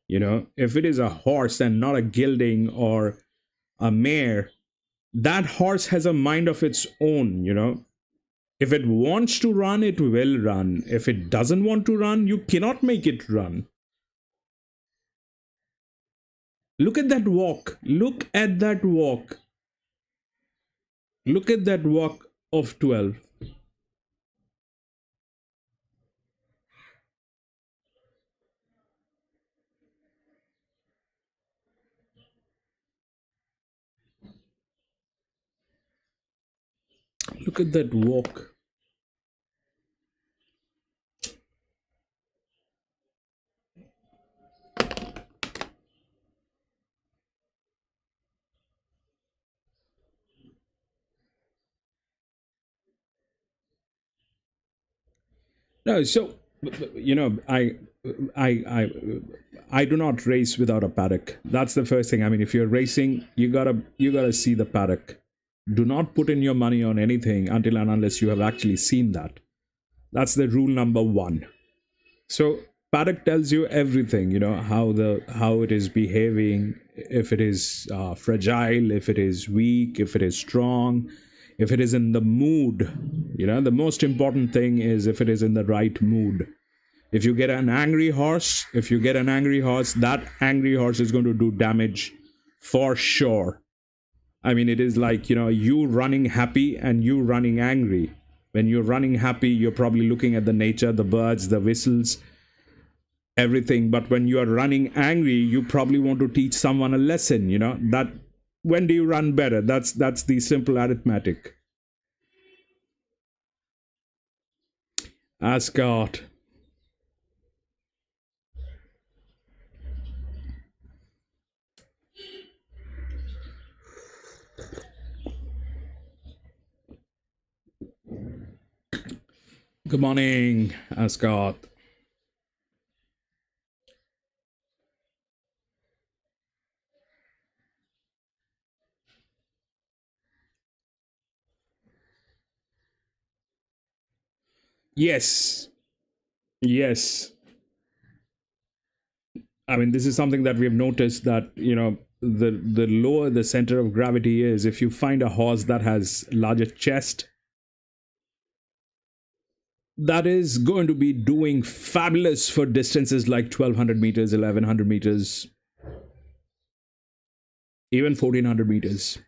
If it is a horse and not a gelding or a mare, that horse has a mind of its own. If it wants to run, it will run. If it doesn't want to run, you cannot make it run. Look at that walk. Look at that walk. Look at that walk of 12. Look at that walk. No, so you know, I, I, I do not race without a paddock. That's the first thing. I mean, if you're racing, you gotta see the paddock. Do not put in your money on anything until and unless you have actually seen that. That's the rule number one. So paddock tells you everything. You know how it is behaving, if it is fragile, if it is weak, if it is strong, if it is in the mood. You know, the most important thing is if it is in the right mood. If you get an angry horse, that angry horse is going to do damage for sure. I mean, it is like, you running happy and you running angry. When you're running happy, you're probably looking at the nature, the birds, the whistles, everything. But when you are running angry, you probably want to teach someone a lesson, that when do you run better? That's the simple arithmetic. Ascot. Good morning, Ascot. Yes. Yes. I mean, this is something that we have noticed that, the lower the center of gravity is, if you find a horse that has larger chest, that is going to be doing fabulous for distances like 1200 meters, 1100 meters, even 1400 meters.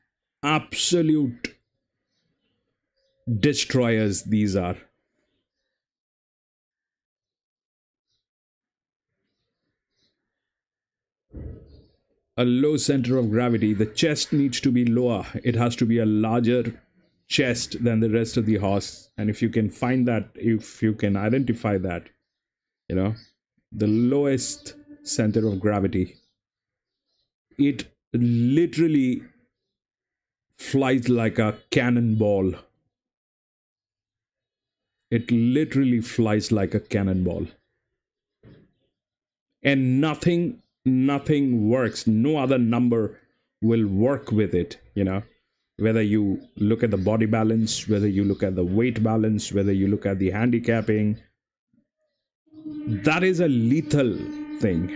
Absolute destroyers these are. A low center of gravity, the chest needs to be lower. It has to be a larger chest than the rest of the horse. And if you can find that, if you can identify that, the lowest center of gravity, it literally flies like a cannonball. It literally flies like a cannonball. And nothing works. No other number will work with it, whether you look at the body balance, whether you look at the weight balance, whether you look at the handicapping. That is a lethal thing.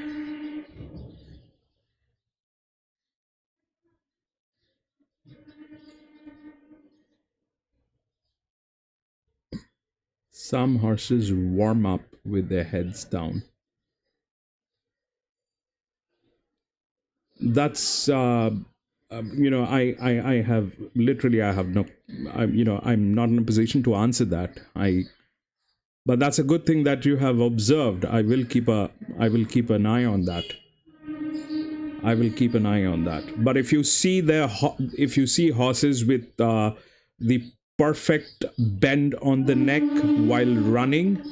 Some horses warm up with their heads down. That's I have literally, I have no, I'm not in a position to answer that. But that's a good thing that you have observed. I will keep an eye on that. I will keep an eye on that. But if you see if you see horses with the perfect bend on the neck while running,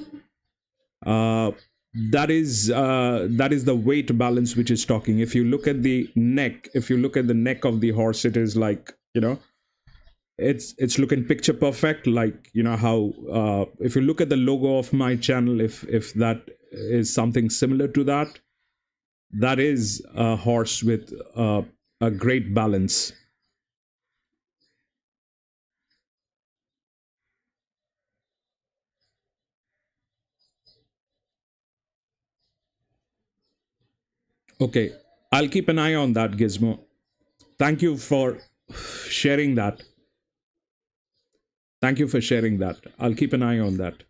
that is the weight balance which is talking. If you look at the neck, of the horse, it is like, it's looking picture perfect, like, how if you look at the logo of my channel, if that is something similar to that, that is a horse with a great balance. Okay, I'll keep an eye on that, Gizmo. Thank you for sharing that. I'll keep an eye on that.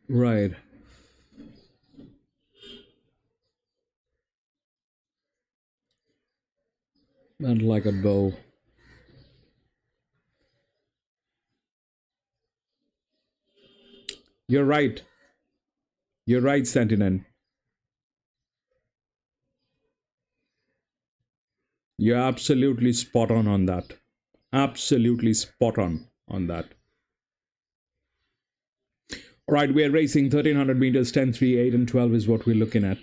Right. And like a bow. You're right. You're right, Sentinel. You're absolutely spot on that. Absolutely spot on that. All right, we're racing 1300 meters, 10, 3, 8, and 12 is what we're looking at.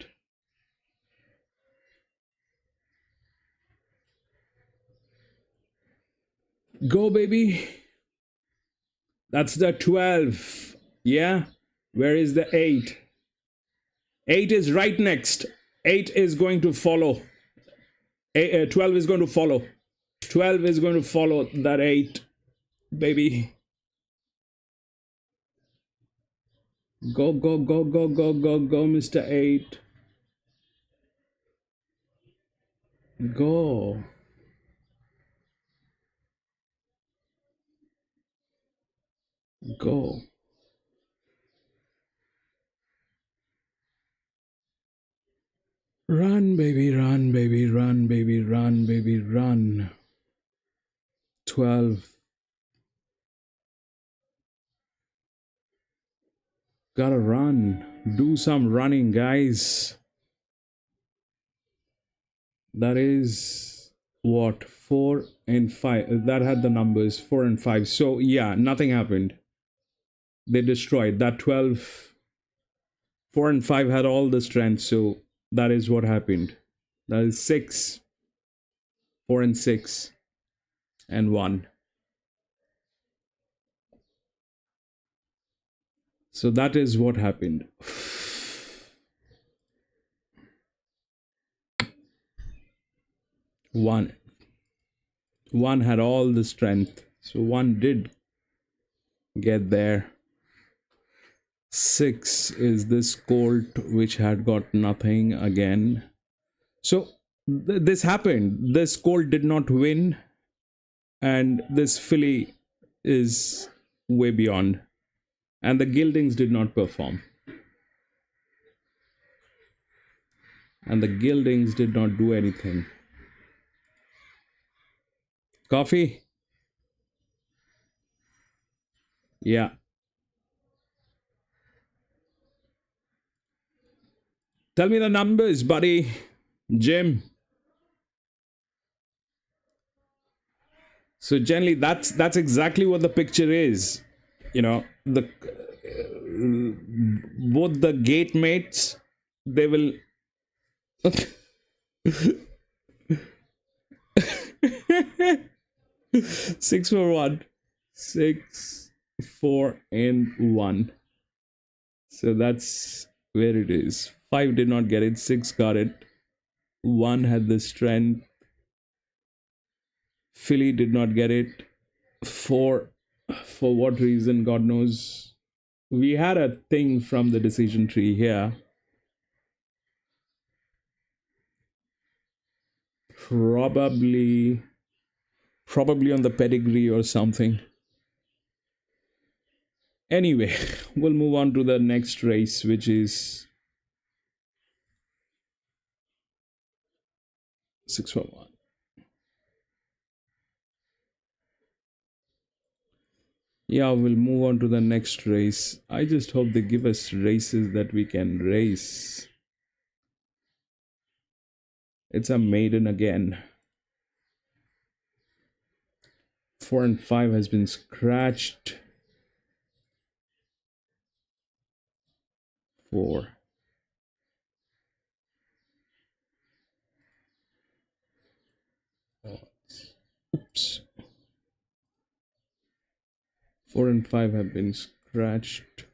Go, baby. That's the 12. Yeah. Where is the 8? 8 is right next. 8 is going to follow. 12 is going to follow. 12 is going to follow that 8, baby. Go, go, go, go, go, go, go, Mr. 8. Go. Go. Run, baby, run, baby, run, baby, run, baby, run. 12. Gotta run. Do some running, guys. That is what? 4 and 5. That had the numbers 4 and 5. So, yeah, nothing happened. They destroyed. That 12. 4 and 5 had all the strength. So, that is what happened. That is 6. 4 and 6. And 1. So, that is what happened. One had all the strength, so one did get there. 6 is this colt which had got nothing again. So this happened. This colt did not win, and this filly is way beyond, and the gildings did not perform, and the gildings did not do anything. Coffee? Yeah. Tell me the numbers, buddy. Jim. So generally, that's exactly what the picture is. You know, the both the gate mates, they will. 6 for 1, 6, 4, and 1. So that's where it is. 5 did not get it. 6 got it. 1 had the strength. Philly did not get it. 4, for what reason, God knows. We had a thing from the decision tree here. Probably on the pedigree or something. Anyway, we'll move on to the next race, which is 6 for 1. Yeah, we'll move on to the next race. I just hope they give us races that we can race. It's a maiden again. 4 and 5 has been scratched. 4. Oops. 4 and 5 have been scratched.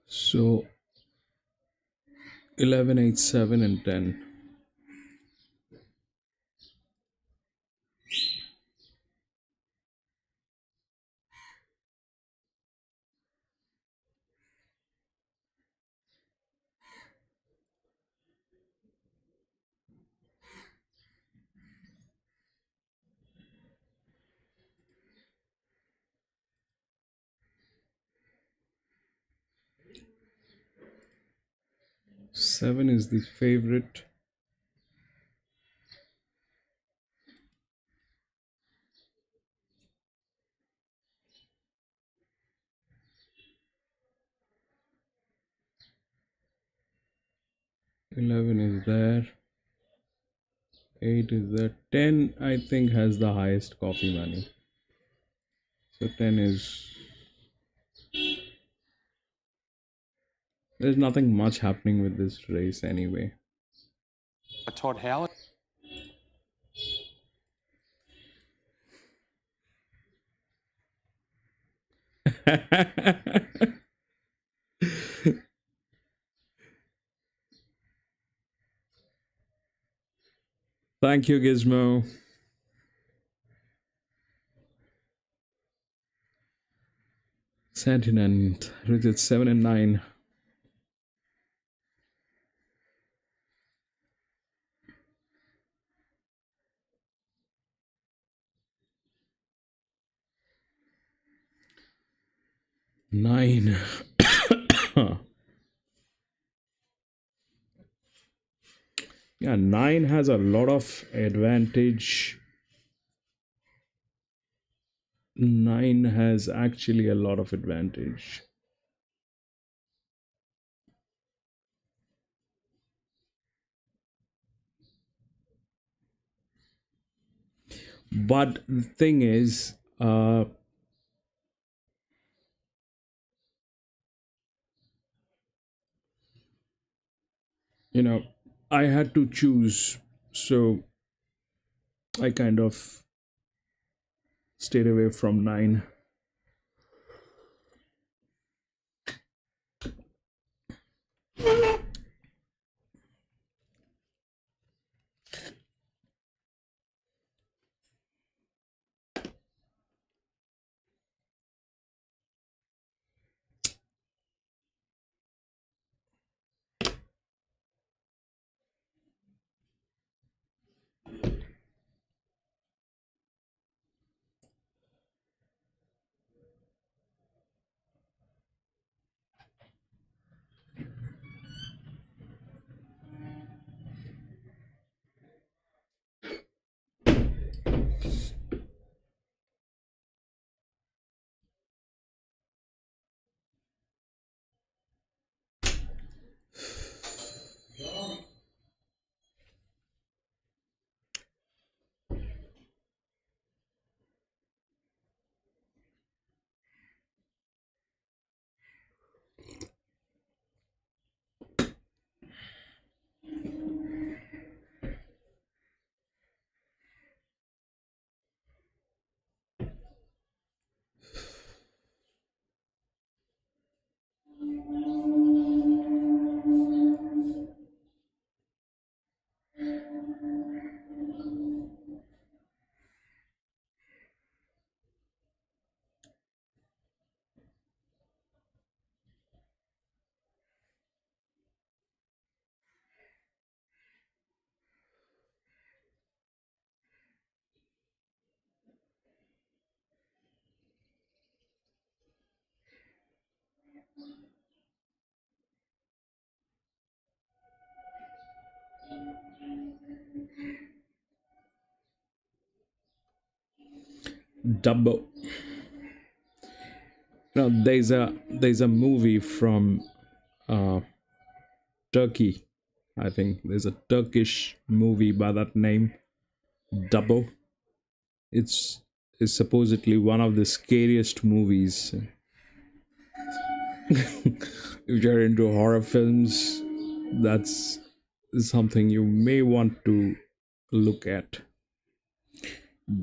So 11, 8, 7, and 10. 7 is the favorite. 11 is there. 8 is there. 10, I think, has the highest coffee money. So 10 is. There's nothing much happening with this race anyway. Todd Howard. Thank you, Gizmo. Sentient, rated 7 and 9. Nine. Yeah, 9 has a lot of advantage. 9 has actually a lot of advantage. But the thing is, you know, I had to choose, so I kind of stayed away from 9. Double. Now there's a movie from uh, Turkey. I think there's a Turkish movie by that name, Double. It's is supposedly one of the scariest movies. If you're into horror films, that's something you may want to look at.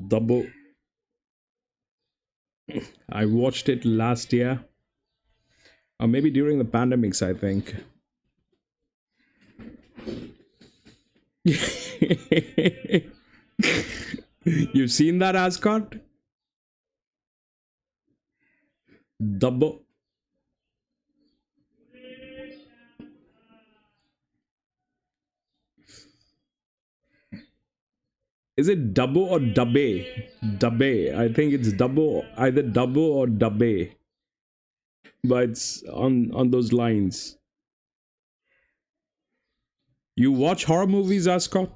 Double. I watched it last year, or maybe during the pandemics, I think. You've seen that, Ascot? Double. Is it double or dubbe? Dubbe. I think it's double, either double or dubbe. But it's on those lines. You watch horror movies, Ascot?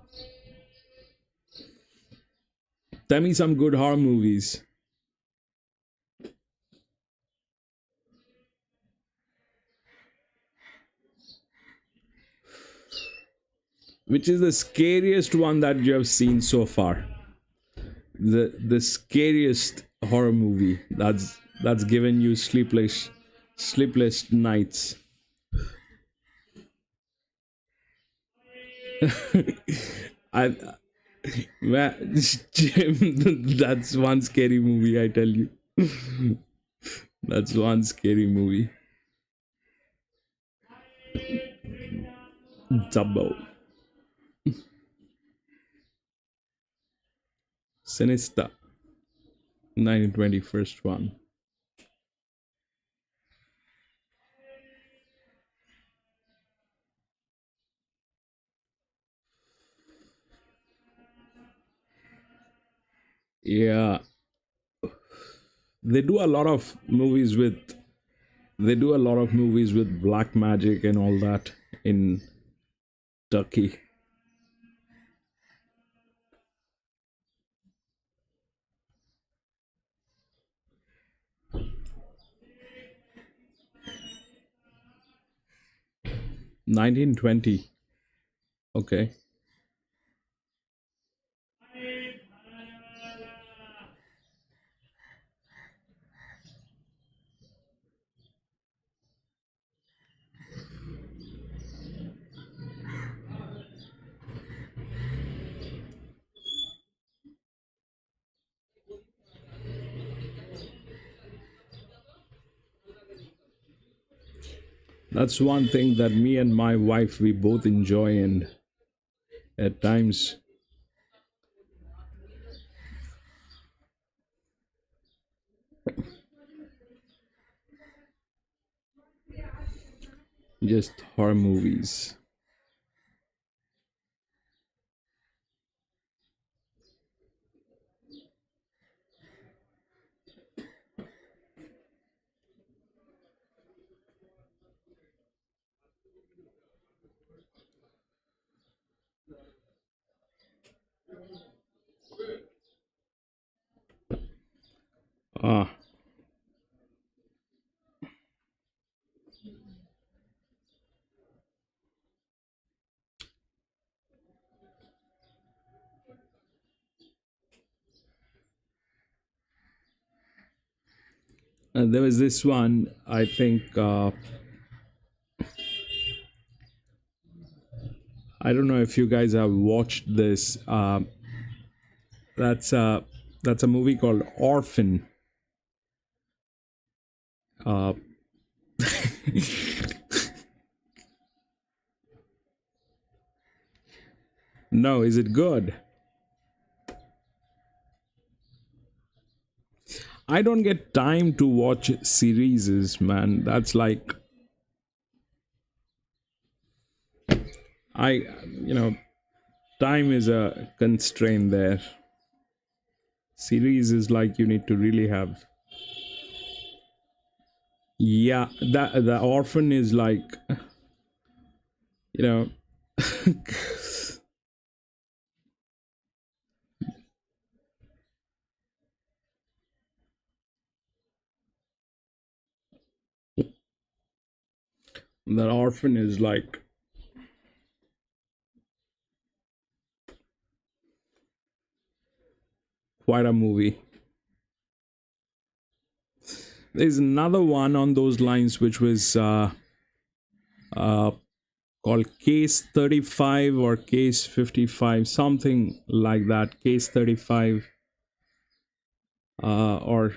Tell me some good horror movies. Which is the scariest one that you have seen so far? The scariest horror movie that's given you sleepless nights. I man, Jim, that's one scary movie, I tell you. That's one scary movie. Double. Sinister. 1921st one. Yeah, they do a lot of movies with they do a lot of movies with black magic and all that in Turkey. 1920. Okay. That's one thing that me and my wife we both enjoy, and at times just horror movies. Ah, and there was this one. I think I don't know if you guys have watched this. That's uh, that's a movie called Orphan. Uh, no, is it good? I don't get time to watch series, man. That's like I, time is a constraint there. Series is like you need to really have. Yeah, that the orphan is like, you know, the orphan is like quite a movie. There's another one on those lines which was uh, called Case 35 or Case 55, something like that. Case 35 or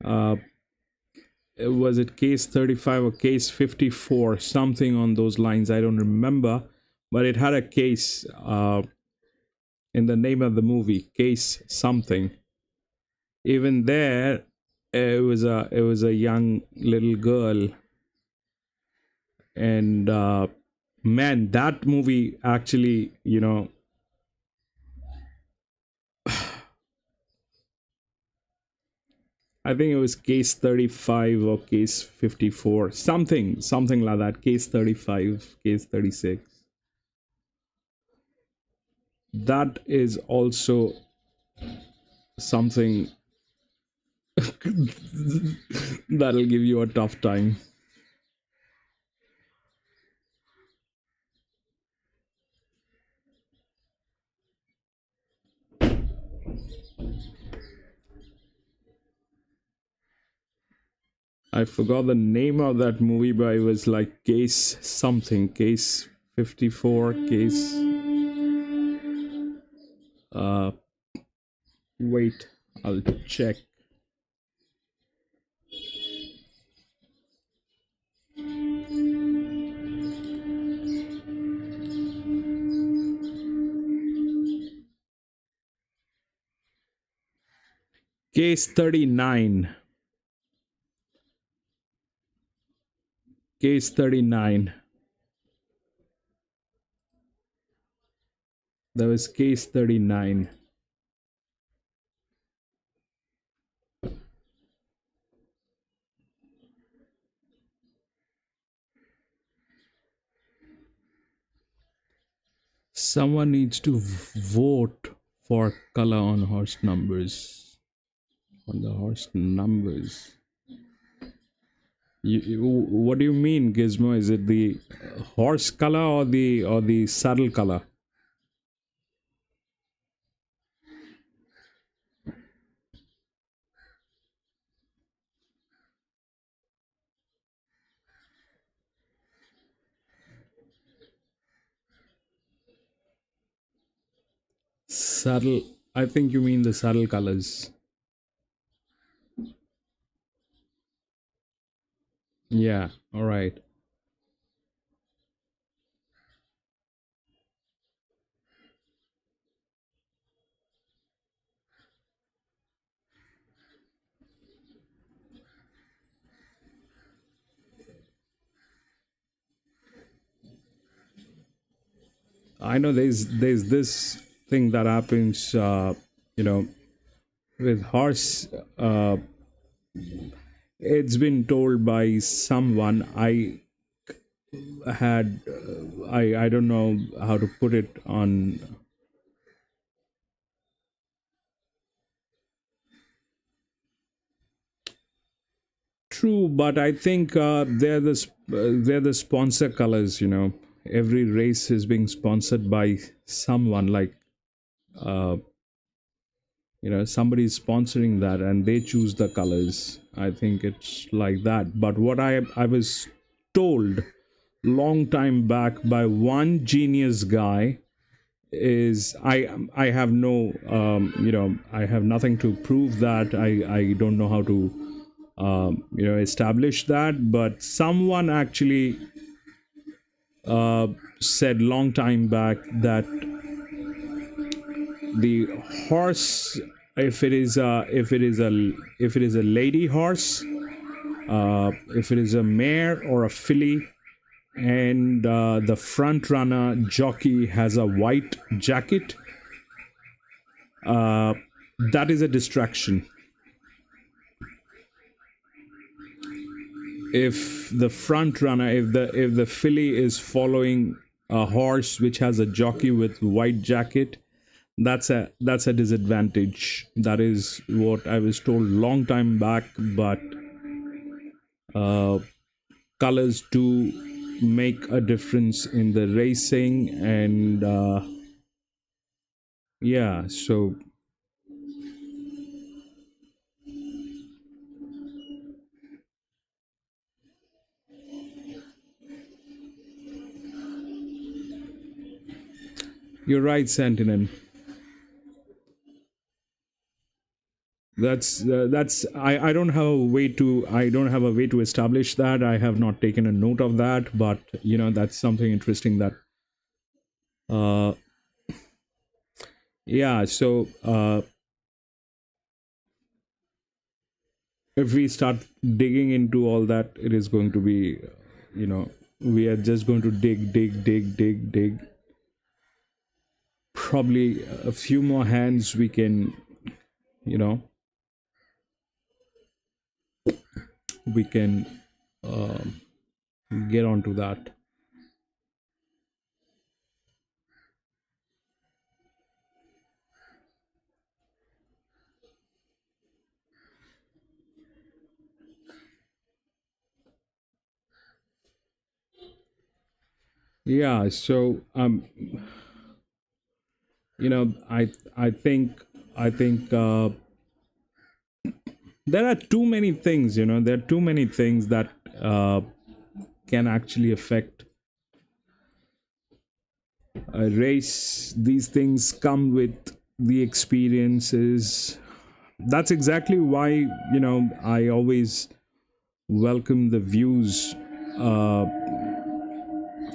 uh, was it Case 35 or Case 54, something on those lines. I don't remember, but it had a case in the name of the movie, Case something. Even there, it was a young little girl, and man, that movie actually, I think it was Case 35 or Case 54, something like that. Case 35, Case 36. That is also something that'll give you a tough time. I forgot the name of that movie, but it was like Case something, Case 54, Case. Uh, Wait, I'll check. Case 39. Case 39. That was Case 39. Someone needs to vote for color on horse numbers. On the horse numbers. What do you mean, Gizmo? Is it the horse color or the saddle color? Saddle. I think you mean the saddle colors. Yeah. All right. I know there's this thing that happens. You know, with horse. It's been told by someone. Had I don't know how to put it on. True, but I think they're the sponsor colors. You know, every race is being sponsored by someone. Like, uh, you know, somebody's sponsoring that, and they choose the colors. I think it's like that. But what I was told long time back by one genius guy is I have no you know, I have nothing to prove that. I don't know how to you know, establish that, but someone actually said long time back that the horse, if it is a lady horse, if it is a mare or a filly, and the front runner jockey has a white jacket, uh, that is a distraction. If the front runner, if the filly is following a horse which has a jockey with white jacket, that's a disadvantage. That is what I was told long time back. But uh, colors do make a difference in the racing, and yeah, so you're right, Sentinel. That's I don't have a way to, I don't have a way to establish that. I have not taken a note of that, but you know, that's something interesting that uh yeah. So if we start digging into all that, it is going to be, you know, we are just going to dig. Probably a few more hands we can, you know, we can um, get onto that. Yeah, so you know, I think There are too many things, there are too many things that can actually affect a race. These things come with the experiences. That's exactly why, I always welcome the views uh,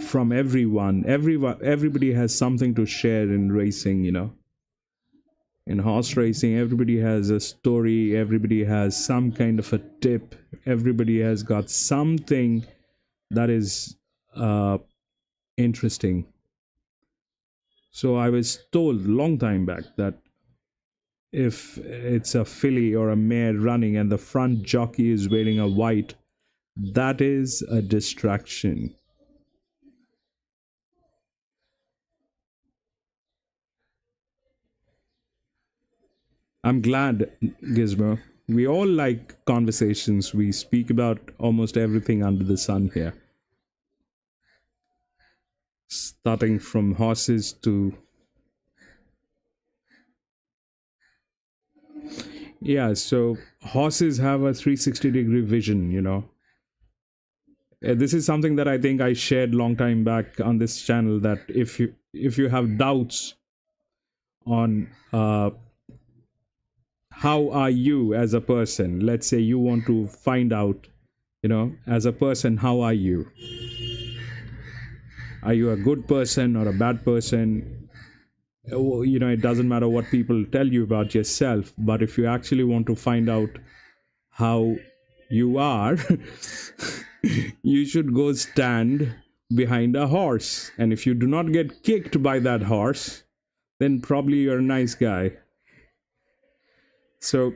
from everybody has something to share in racing. In horse racing, everybody has a story, everybody has some kind of a tip, everybody has got something that is uh, interesting. So I was told long time back that if it's a filly or a mare running and the front jockey is wearing a white, that is a distraction. I'm glad, Gizmo. We all like conversations. We speak about almost everything under the sun here, starting from horses to. Yeah, so horses have a 360-degree vision, This is something that I think I shared long time back on this channel, that if you have doubts on how are you as a person, let's say you want to find out, as a person, how are you a good person or a bad person? It doesn't matter what people tell you about yourself, but if you actually want to find out how you are, you should go stand behind a horse. And if you do not get kicked by that horse, then probably you're a nice guy. So,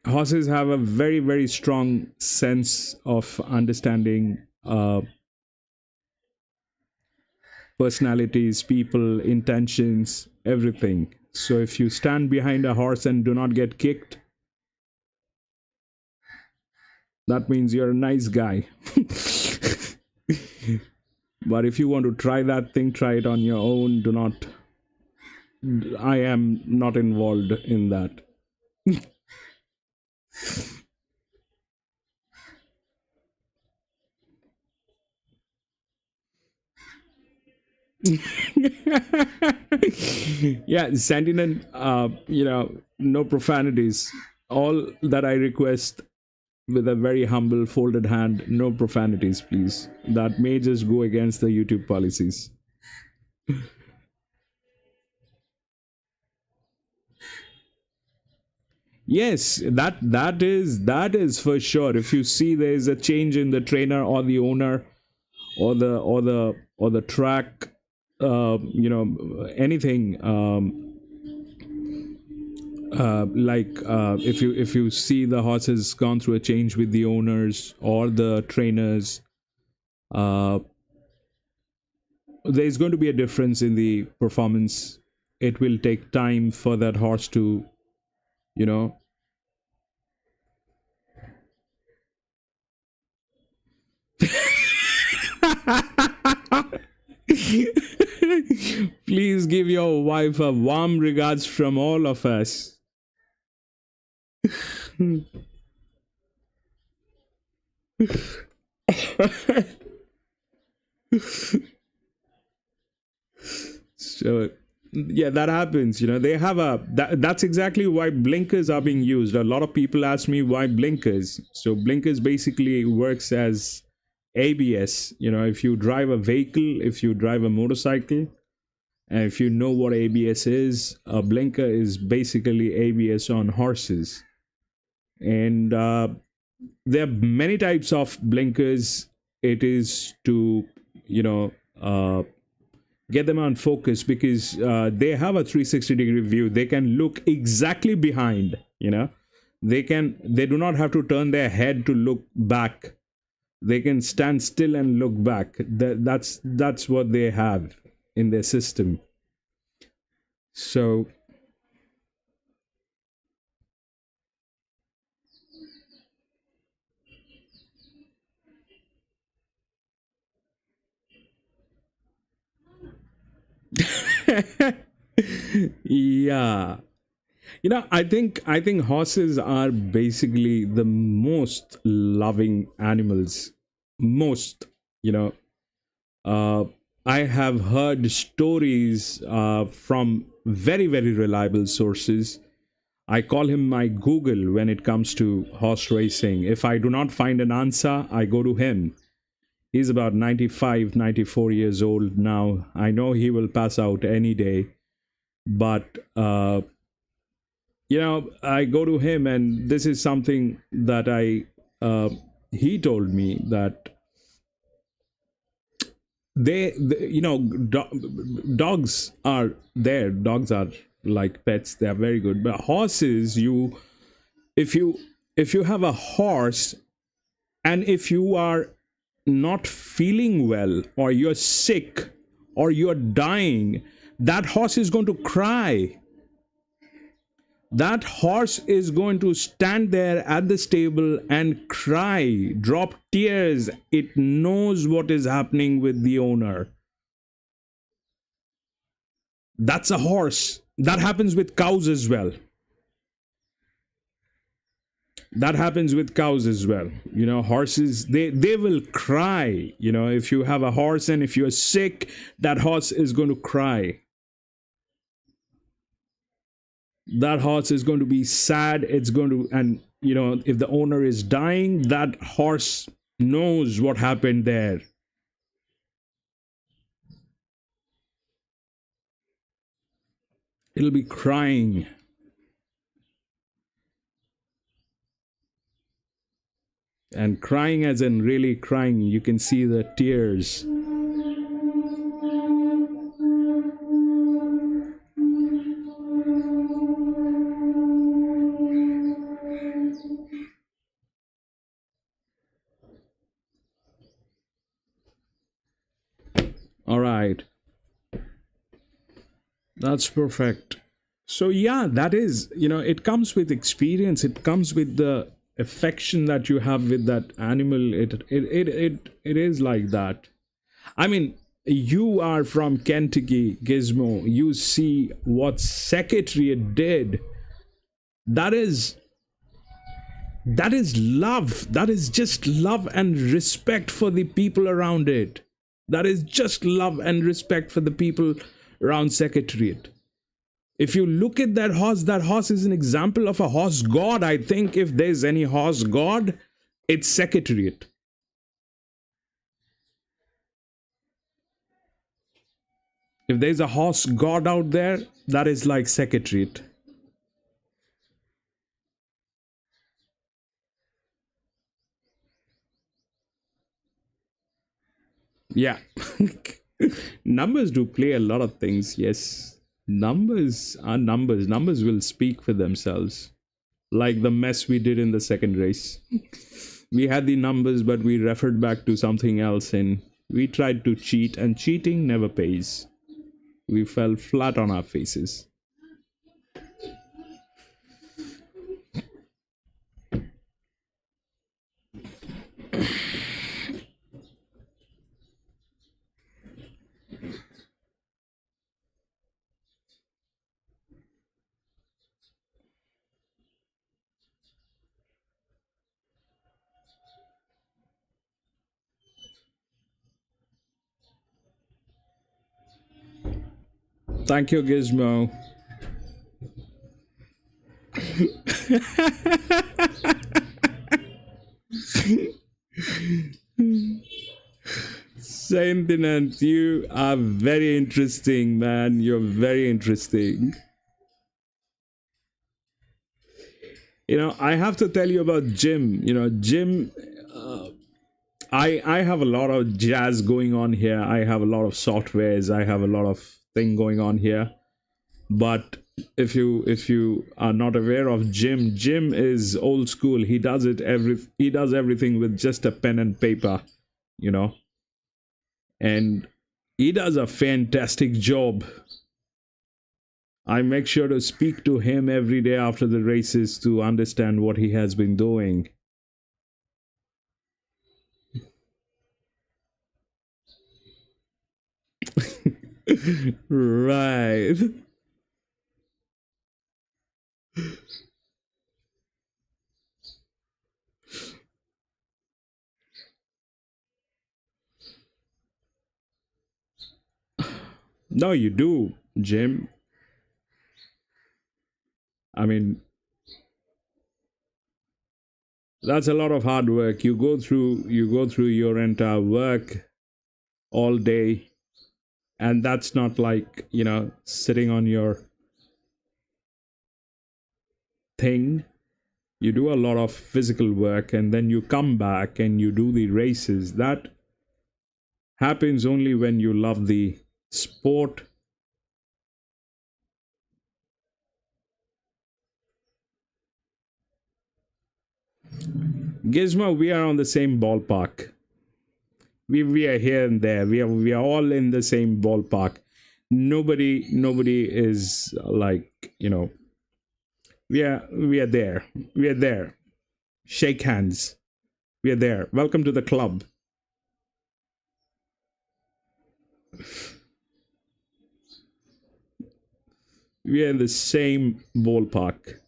horses have a very, very strong sense of understanding personalities, people, intentions, everything. So, if you stand behind a horse and do not get kicked, that means you're a nice guy. But if you want to try that thing, try it on your own. Do not, I am not involved in that. Yeah, sentient, no profanities. All that I request, with a very humble folded hand, no profanities, please. That may just go against the YouTube policies. Yes, that is for sure. If you see there is a change in the trainer or the owner or the track, anything, if you see the horse has gone through a change with the owners or the trainers, uh, there's going to be a difference in the performance. It will take time for that horse to, you know please give your wife a warm regards from all of us. So yeah, that happens. They have that's exactly why blinkers are being used. A lot of people ask me why blinkers. So blinkers basically works as ABS. If you drive a vehicle, if you drive a motorcycle, and if you know what ABS is, a blinker is basically ABS on horses. And there are many types of blinkers. It is to, you know uh, get them on focus, because they have a 360-degree view. They can look exactly behind. They do not have to turn their head to look back. They can stand still and look back. That's what they have in their system. So yeah, I think horses are basically the most loving animals. Most, you know, uh, I have heard stories from very, very reliable sources. I call him my Google when it comes to horse racing. If I do not find an answer, I go to him. He's about 95, 94 years old now. I know he will pass out any day, but I go to him, and this is something that he told me that dogs are there. Dogs are like pets. They are very good. But horses, if you if you have a horse, and if you are not feeling well, or you're sick, or you're dying, that horse is going to cry. That horse is going to stand there at the stable and cry, drop tears. It knows what is happening with the owner. That's a horse. That happens with cows as well. That happens with cows as well. Horses, they will cry. If you have a horse and if you're sick, that horse is going to cry. That horse is going to be sad. It's going to, and if the owner is dying, that horse knows what happened there. It'll be crying. And crying, as in really crying. You can see the tears. All right. That's perfect. So yeah, that is, it comes with experience. It comes with the affection that you have with that animal. It is like that. I mean, you are from Kentucky, Gizmo. You see what Secretariat did. That is love. That is just love and respect for the people around it. That is just love and respect for the people around Secretariat. If you look at that horse is an example of a horse god. I think if there's any horse god, it's Secretariat. If there's a horse god out there, that is like Secretariat. Yeah. Numbers do play a lot of things, yes. Numbers are numbers. Numbers will speak for themselves. Like the mess we did in the second race. We had the numbers, but we referred back to something else, and we tried to cheat, and cheating never pays. We fell flat on our faces. Thank you, Gizmo. Saint Tenant, you are very interesting, man. You're very interesting. I have to tell you about Jim. Jim, I have a lot of jazz going on here. I have a lot of softwares. I have a lot of thing going on here. But if you are not aware of Jim, Jim is old school. He does everything with just a pen and paper, and he does a fantastic job. I make sure to speak to him every day after the races to understand what he has been doing. Right. No, you do, Jim. I mean, that's a lot of hard work. You go through your entire work all day, and that's not like, sitting on your thing. You do a lot of physical work, and then you come back and you do the races. That happens only when you love the sport. Gizmo, we are on the same ballpark. We are here and there. We are all in the same ballpark. Nobody is like, we are there. We are there. Shake hands. We are there. Welcome to the club. We are in the same ballpark.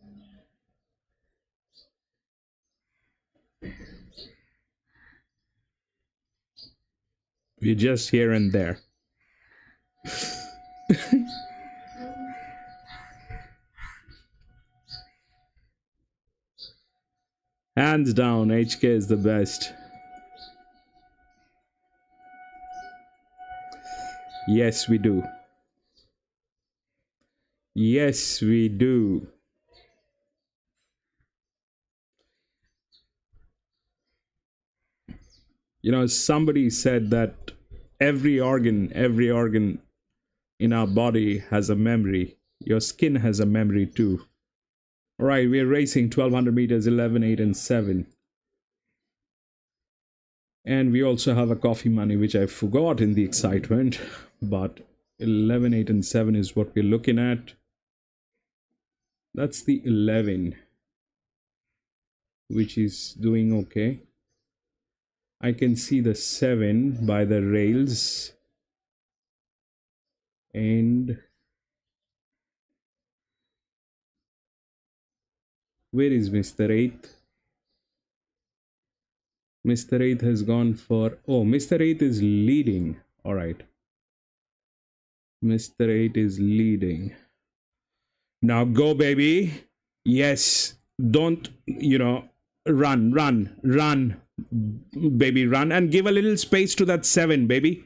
We're just here and there. Hands down, HK is the best. Yes, we do. Yes, we do. Somebody said that every organ in our body has a memory. Your skin has a memory too. All right, we're racing 1200 meters, 11, 8, and 7. And we also have a coffee money, which I forgot in the excitement. But 11, 8, and 7 is what we're looking at. That's the 11, which is doing okay. I can see the 7 by the rails. And where is Mr. 8? Mr. 8 has gone for... Oh, Mr. 8 is leading. All right. Mr. 8 is leading. Now go, baby. Yes. Don't, run. Baby, run. And give a little space to that 7, baby.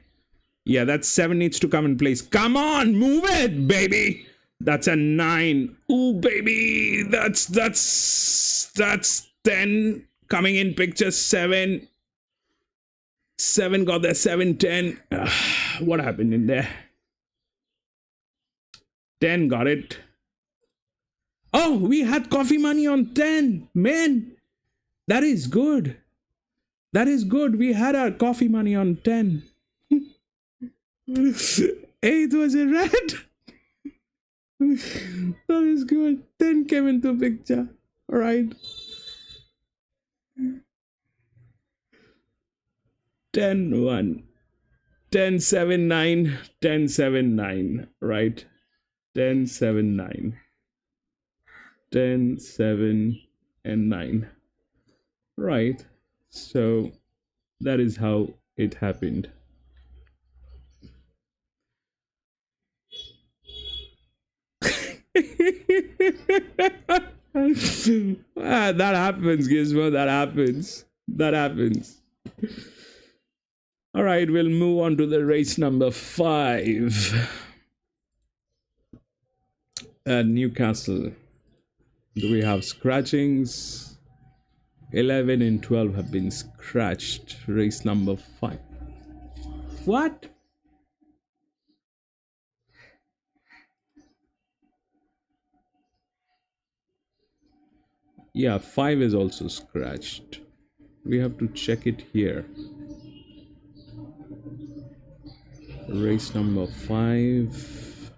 Yeah, that 7 needs to come in place. Come on, move it, baby. That's a 9. Ooh, baby. That's 10 coming in picture. 7 got there. 7, 10. What happened in there? 10 got it. Oh, we had coffee money on 10. Man, that is good. That is good. We had our coffee money on 10. 8 was a red. That is good. 10 came into picture. All right. 10, 1. 10, 7, 9. 10, 7, 9. Right. 10, 7, 9. 10, 7, and 9. Right. So that is how it happened. That happens, Gizmo. That happens. All right, we'll move on to the race number 5 at Newcastle. Do we have scratchings? 11 and 12 have been scratched. Race number 5. What? Yeah, 5 is also scratched. We have to check it here. Race number 5.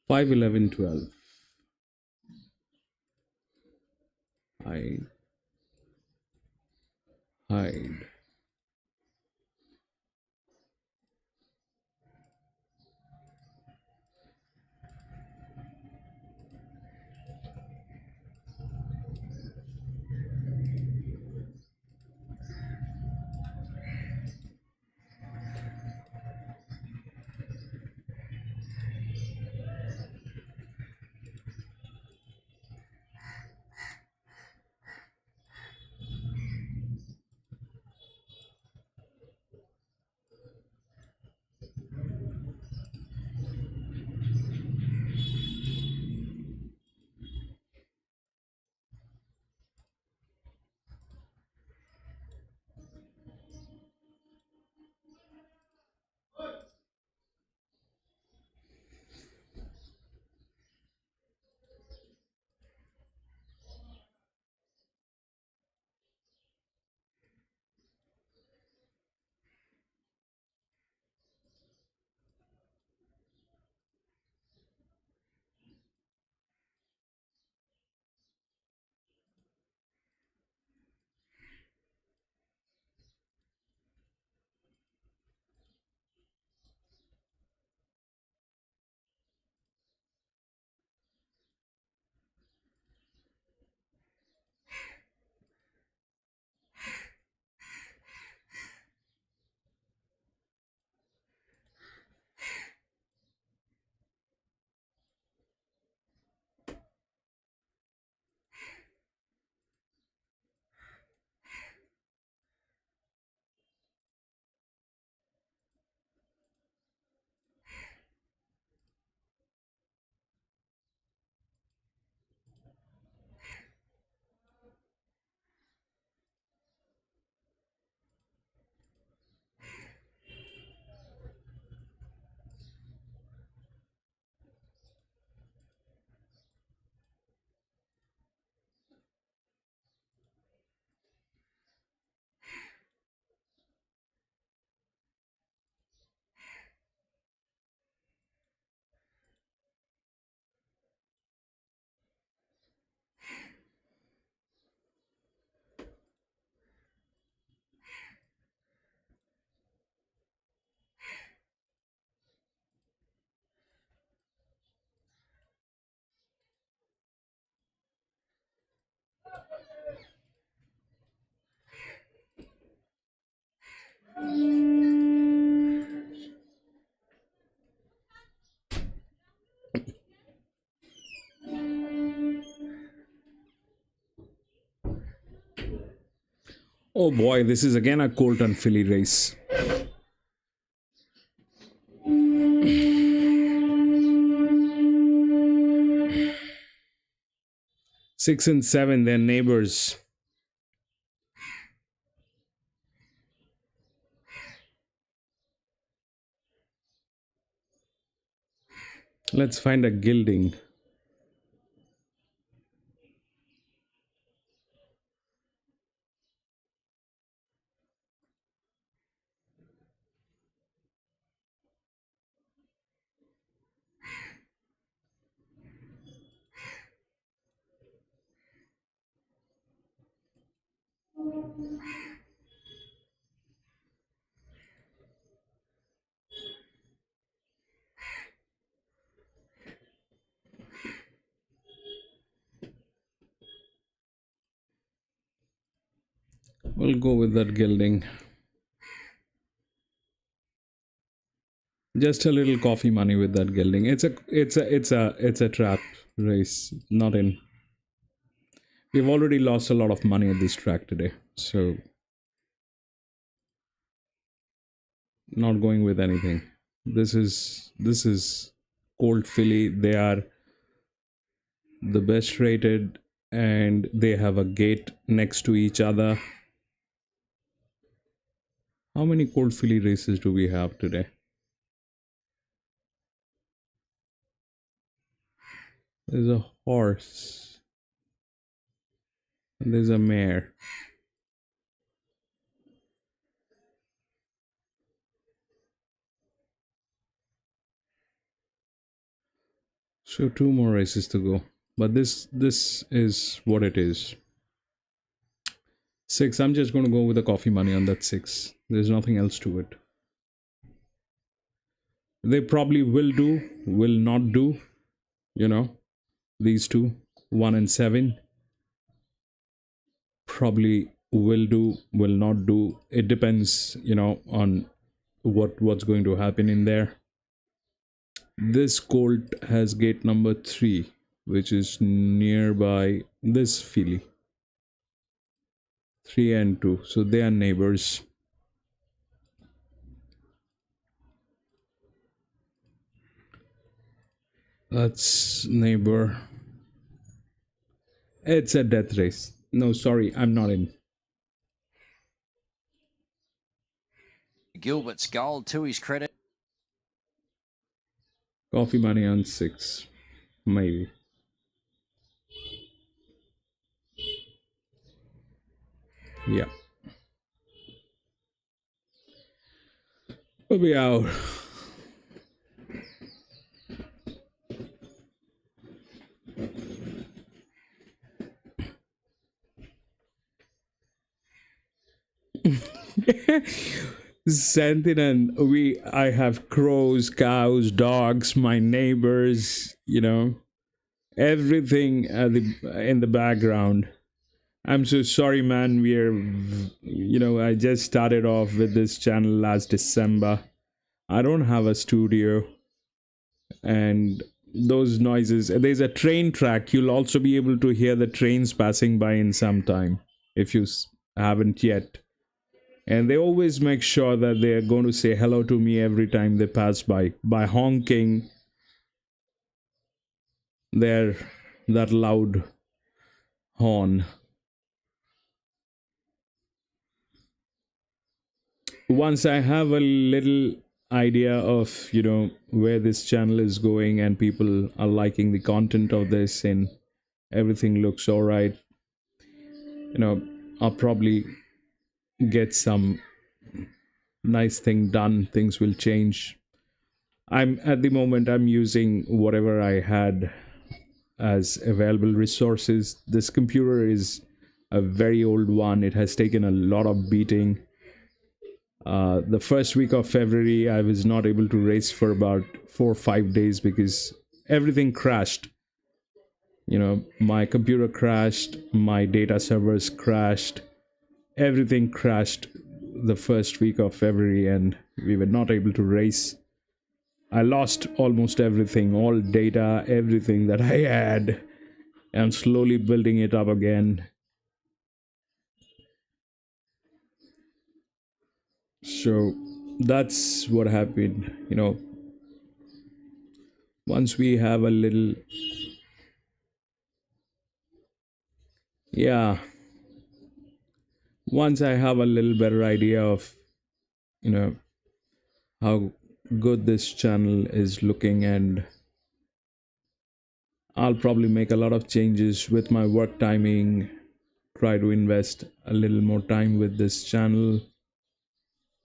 5, 11, 12. Hide. Oh boy, this is again a Colton filly race. 6 and 7, they're neighbors. Let's find a gilding. We'll go with that gilding. Just a little coffee money with that gilding. It's a trap race. Not in. We've already lost a lot of money at this track today, so not going with anything. This is Colt filly. They are the best rated, and they have a gate next to each other. How many Colt filly races do we have today? There's a horse. And there's a mare. So 2 more races to go. But this is what it is. 6. I'm just going to go with the coffee money on that 6. There's nothing else to it. They probably will do, will not do, these two, 1 and 7. Probably will do, will not do. It depends, on what's going to happen in there. This colt has gate number 3, which is nearby this filly. 3 and 2, so they are neighbors. That's neighbor. It's a death race. No, sorry, I'm not in. Gilbert's gold to his credit. Coffee money on 6, maybe. Yeah. We'll be out. Sentiment. I have crows, cows, dogs, my neighbors, everything in the background. I'm so sorry, man. I just started off with this channel last December. I don't have a studio, and those noises. There's a train track. You'll also be able to hear the trains passing by in some time if you haven't yet. And they always make sure that they're going to say hello to me every time they pass by honking that loud horn. Once I have a little idea of where this channel is going and people are liking the content of this and everything looks all right, I'll probably get some nice thing done. Things will change. At the moment I'm using whatever I had as available resources. This computer is a very old one. It has taken a lot of beating. The first week of February I was not able to race for about 4 or 5 days because everything crashed. My computer crashed, my data servers crashed, everything crashed the first week of February and we were not able to race. I lost almost everything, all data, everything that I had. I'm slowly building it up again. So that's what happened, once we have a little, yeah, once I have a little better idea of, how good this channel is looking, and I'll probably make a lot of changes with my work timing, try to invest a little more time with this channel,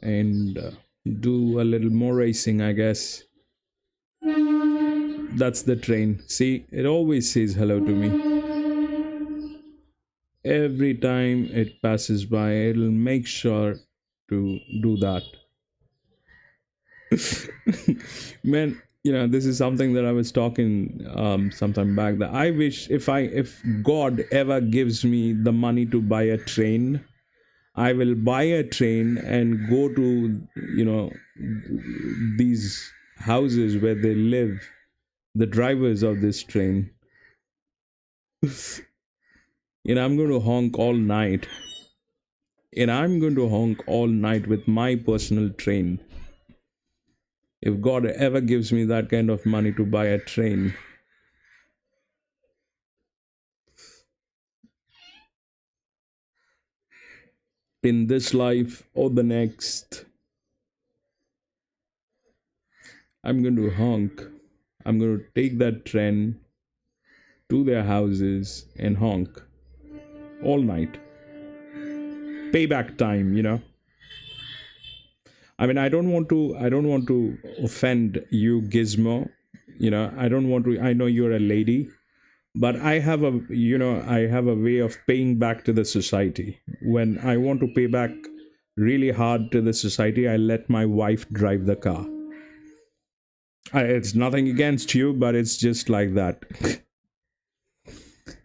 and do a little more racing, I guess. That's the train. See, it always says hello to me. Every time it passes by, it'll make sure to do that. Man, this is something that I was talking sometime back, that I wish if God ever gives me the money to buy a train, I will buy a train and go to these houses where they live, the drivers of this train. I'm going to honk all night, and I'm going to honk all night with my personal train. If God ever gives me that kind of money to buy a train, in this life or the next, I'm going to honk. I'm going to take that train to their houses and honk all night. Payback time, I mean, I don't want to offend you, Gizmo. I know you're a lady, but I have a way of paying back to the society. When I want to pay back really hard to the society, I let my wife drive the car. It's nothing against you, but it's just like that.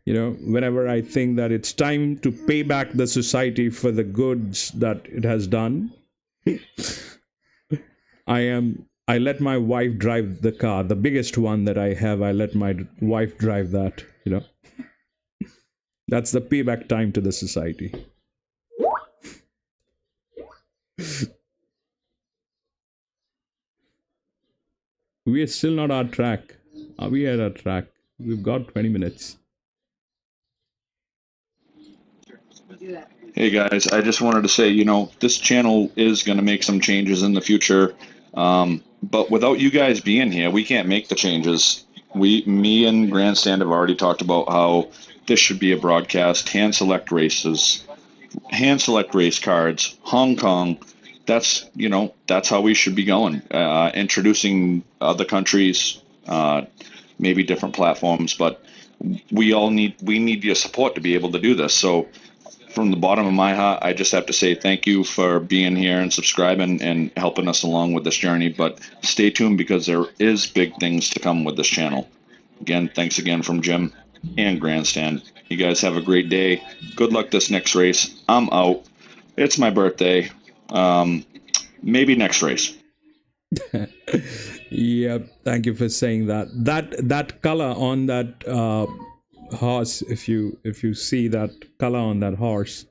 Whenever I think that it's time to pay back the society for the goods that it has done, I let my wife drive the car, the biggest one that I have. I let my wife drive that. That's the payback time to the society. We are still not our track. Are we at our track? We've got 20 minutes. Hey guys, I just wanted to say, this channel is going to make some changes in the future. But without you guys being here, we can't make the changes. Me and Grandstand have already talked about how this should be a broadcast, hand select races, hand select race cards, Hong Kong. That's how we should be going. Introducing other countries, maybe different platforms, but we need your support to be able to do this. So from the bottom of my heart, I just have to say thank you for being here and subscribing and helping us along with this journey. But stay tuned, because there is big things to come with this channel. Again, thanks again from Jim and Grandstand. You guys have a great day. Good luck this next race. I'm out. It's my birthday. Maybe next race. Yeah, thank you for saying that. That color on that horse, if you see that color on that horse,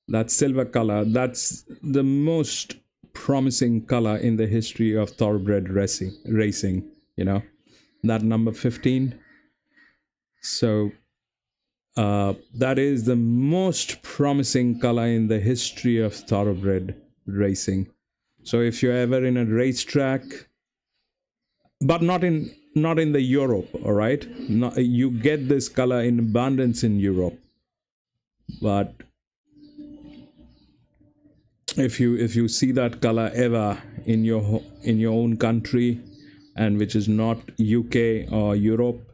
that silver color, that's the most promising color in the history of thoroughbred racing, that number 15. So that is the most promising color in the history of thoroughbred racing. So if you're ever in a racetrack, but not in the Europe, all right? You get this color in abundance in Europe, but if you see that color ever in your own country, and which is not UK or Europe,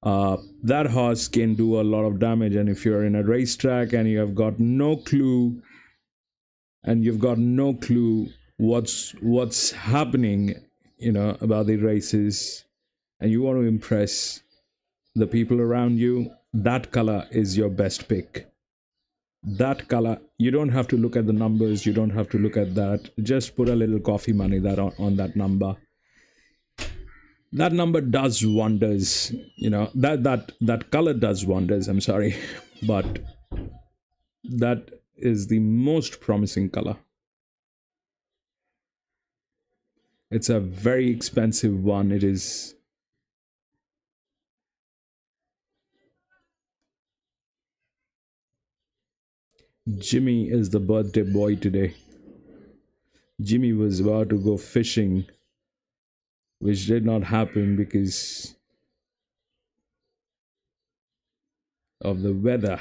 that horse can do a lot of damage. And if you're in a racetrack and you have got no clue, what's happening, about the races, and you want to impress the people around you, that color is your best pick. That color, you don't have to look at the numbers, you don't have to look at that. Just put a little coffee money that on that number. That number does wonders, that color does wonders, I'm sorry. But that is the most promising color. It's a very expensive one. It is. Jimmy is the birthday boy today. Jimmy was about to go fishing, which did not happen because of the weather.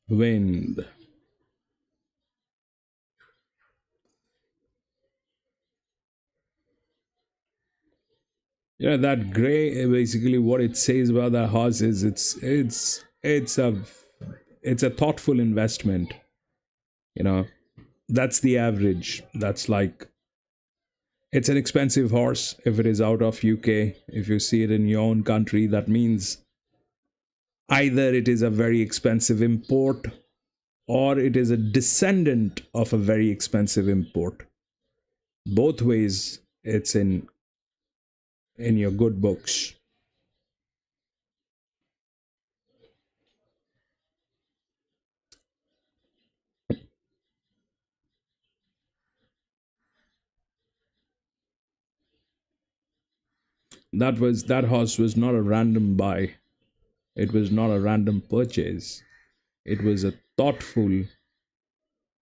Wind. Yeah, that gray, basically what it says about that horse is it's a thoughtful investment. You know, that's the average. That's like, it's an expensive horse if it is out of UK. If you see it in your own country, that means either it is a very expensive import or it is a descendant of a very expensive import. Both ways, it's in your good books. That horse was not a random buy. It was not a random purchase. It was a thoughtful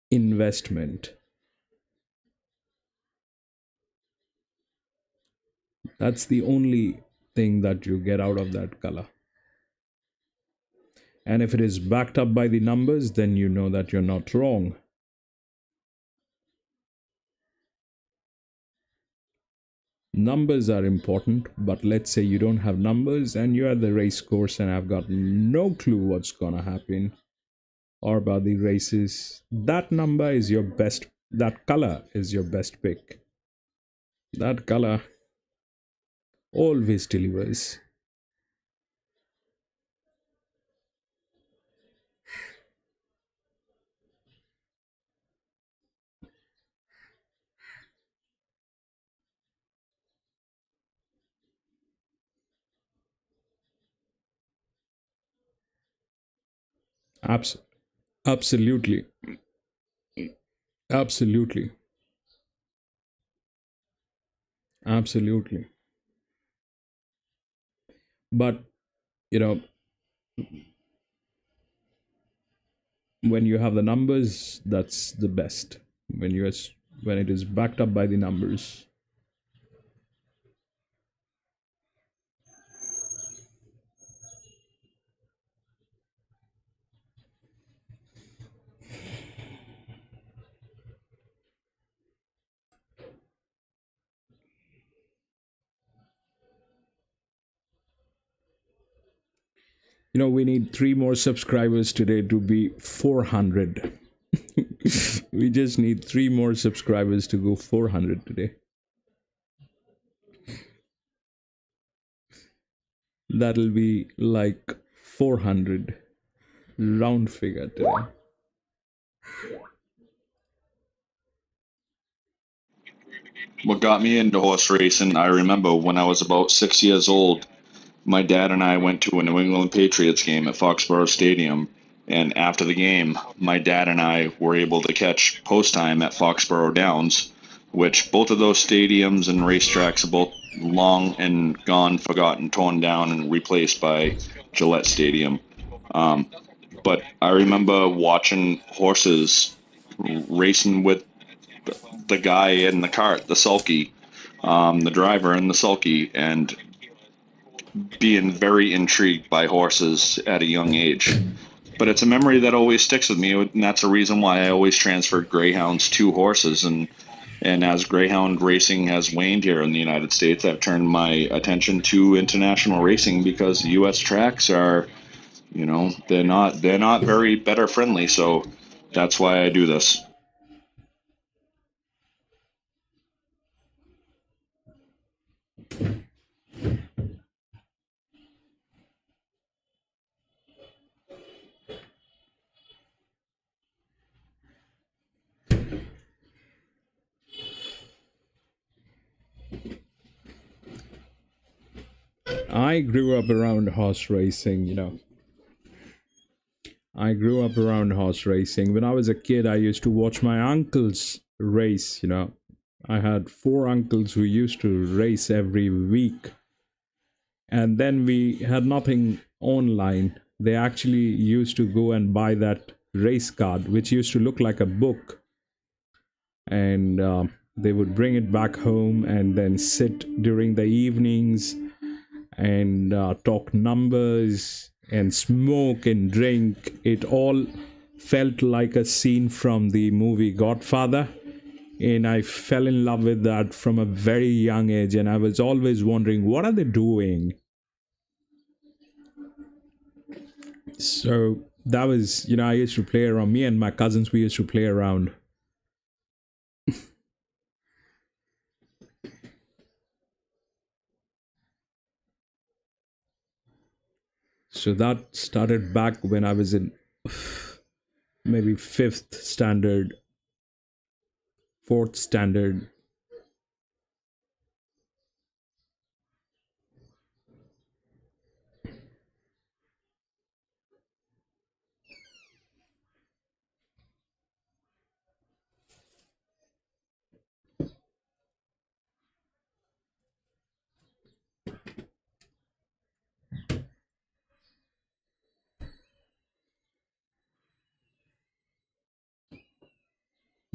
investment. That's the only thing that you get out of that color. And if it is backed up by the numbers, then you know that you're not wrong. Numbers are important, but let's say you don't have numbers and you're at the race course and I've got no clue what's gonna happen or about the races. That number is your best, that color is your best pick. That color always delivers. Abs- Absolutely. Absolutely. Absolutely. But, you know, when you have the numbers, that's the best. When it is backed up by the numbers. We need 3 more subscribers today to be 400. We just need 3 more subscribers to go 400 today. That'll be like 400 round figure today. What got me into horse racing, I remember when I was about 6 years old, my dad and I went to a New England Patriots game at Foxborough Stadium. And after the game, my dad and I were able to catch post time at Foxborough Downs, which both of those stadiums and racetracks are both long and gone, forgotten, torn down, and replaced by Gillette Stadium. Um, but I remember watching horses racing with the guy in the cart, the sulky, the driver in the sulky, and being very intrigued by horses at a young age. But it's a memory that always sticks with me, and that's a reason why I always transferred greyhounds to horses. And as greyhound racing has waned here in the United States, I've turned my attention to international racing because U.S. tracks are, they're not very better friendly. So that's why I do this. I grew up around horse racing, you know. I grew up around horse racing. When I was a kid, I used to watch my uncles race, you know. I had four uncles who used to race every week. And then we had nothing online. They actually used to go and buy that race card, which used to look like a book. And they would bring it back home and then sit during the evenings and talk numbers and smoke and drink. It all felt like a scene from the movie Godfather. And I fell in love with that from a very young age. And I was always wondering, what are they doing? So that was, you know, I used to play around. Me and my cousins, we used to play around. So that started back when I was in maybe fifth standard, fourth standard.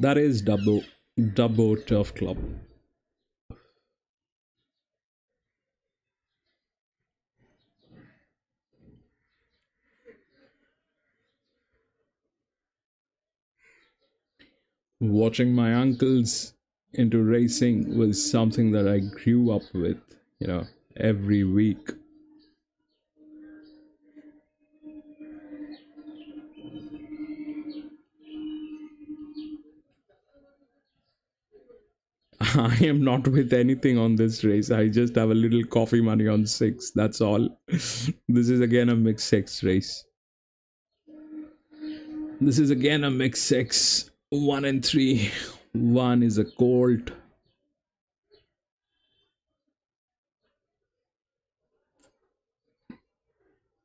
That is Dubbo Turf Club. Watching my uncles into racing was something that I grew up with, you know, every week. I am not with anything on this race. I just have a little coffee money on six. That's all. This is again a mixed sex race. This is again a mixed sex. 1 and 3. One is a colt.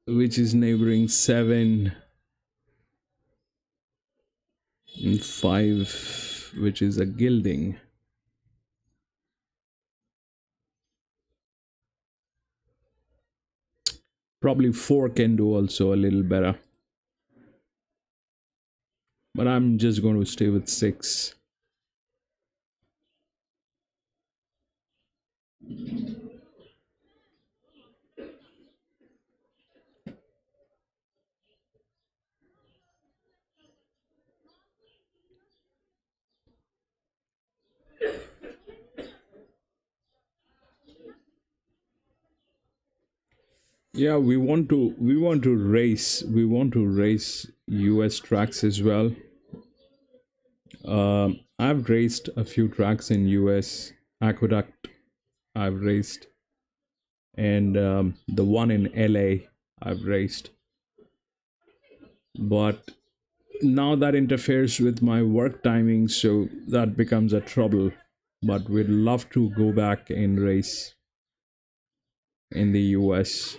Which is neighboring 7 and 5, which is a gilding. Probably 4 can do also a little better. But I'm just going to stay with 6. Yeah, we want to race US tracks as well. I've raced a few tracks in US. Aqueduct I've raced, and the one in LA I've raced. But now that interferes with my work timing, so that becomes a trouble. But we'd love to go back and race in the US.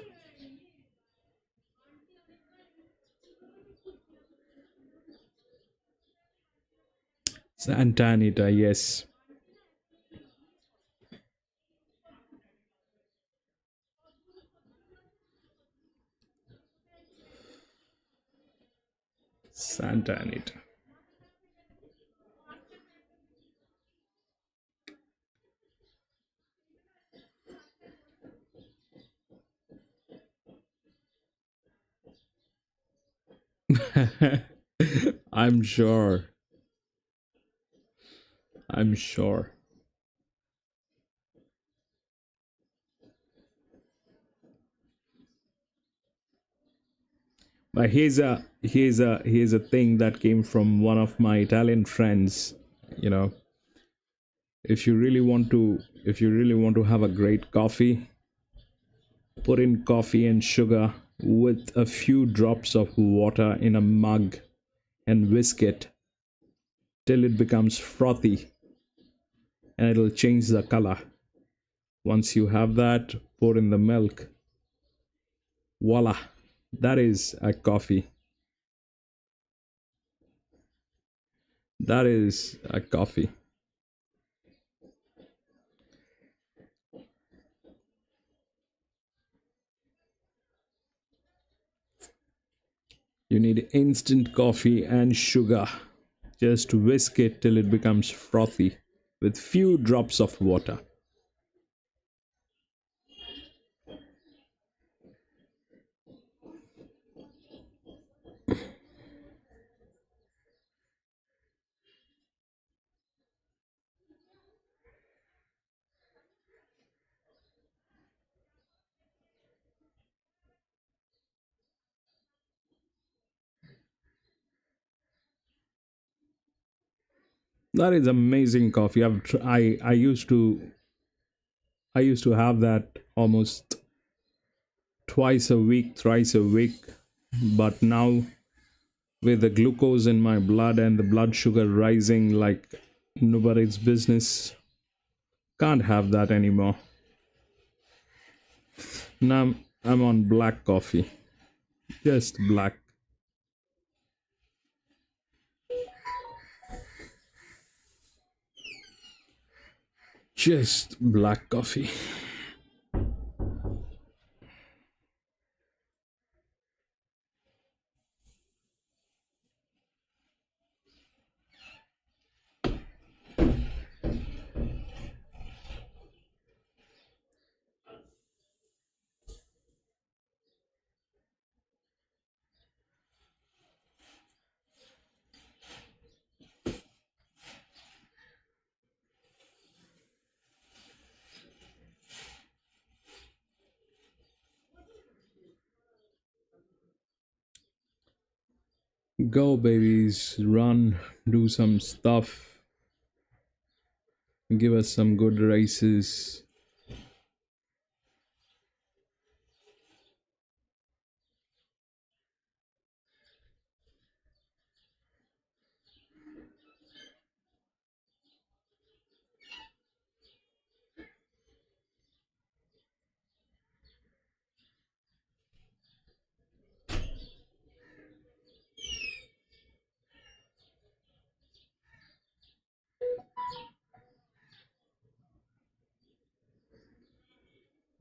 Santa Anita, yes. Santa Anita. I'm sure. I'm sure. But here's a thing that came from one of my Italian friends. You know, if you really want to have a great coffee, put in coffee and sugar with a few drops of water in a mug and whisk it till it becomes frothy, and it'll change the color. Once you have that, pour in the milk Voila, that is a coffee. That is a coffee. You need instant coffee and sugar. Just whisk it till it becomes frothy with few drops of water. That is amazing coffee. I used to have that almost twice a week, thrice a week, but now with the glucose in my blood and the blood sugar rising like nobody's business, can't have that anymore. Now I'm on black coffee, just black. Just black coffee. Go, babies, run, do some stuff, give us some good races.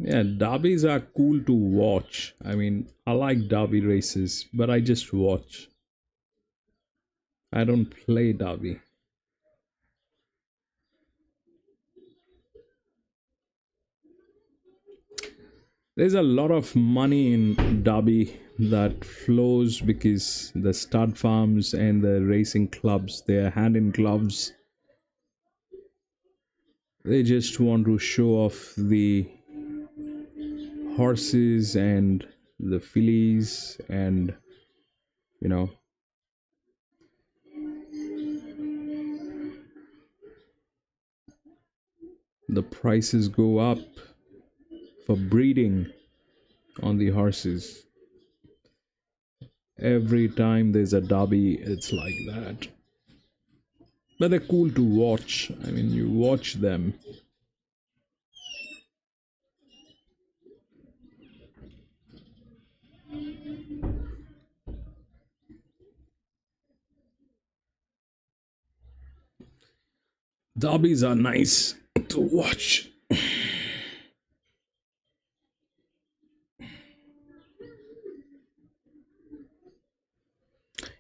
Yeah, derbies are cool to watch. I mean, I like derby races, but I just watch. I don't play derby. There's a lot of money in derby that flows because the stud farms and the racing clubs, they're hand in gloves. They just want to show off the horses and the fillies, and you know, the prices go up for breeding on the horses. Every time there's a derby, it's like that. But they're cool to watch. I mean, you watch them. Derbies are nice to watch.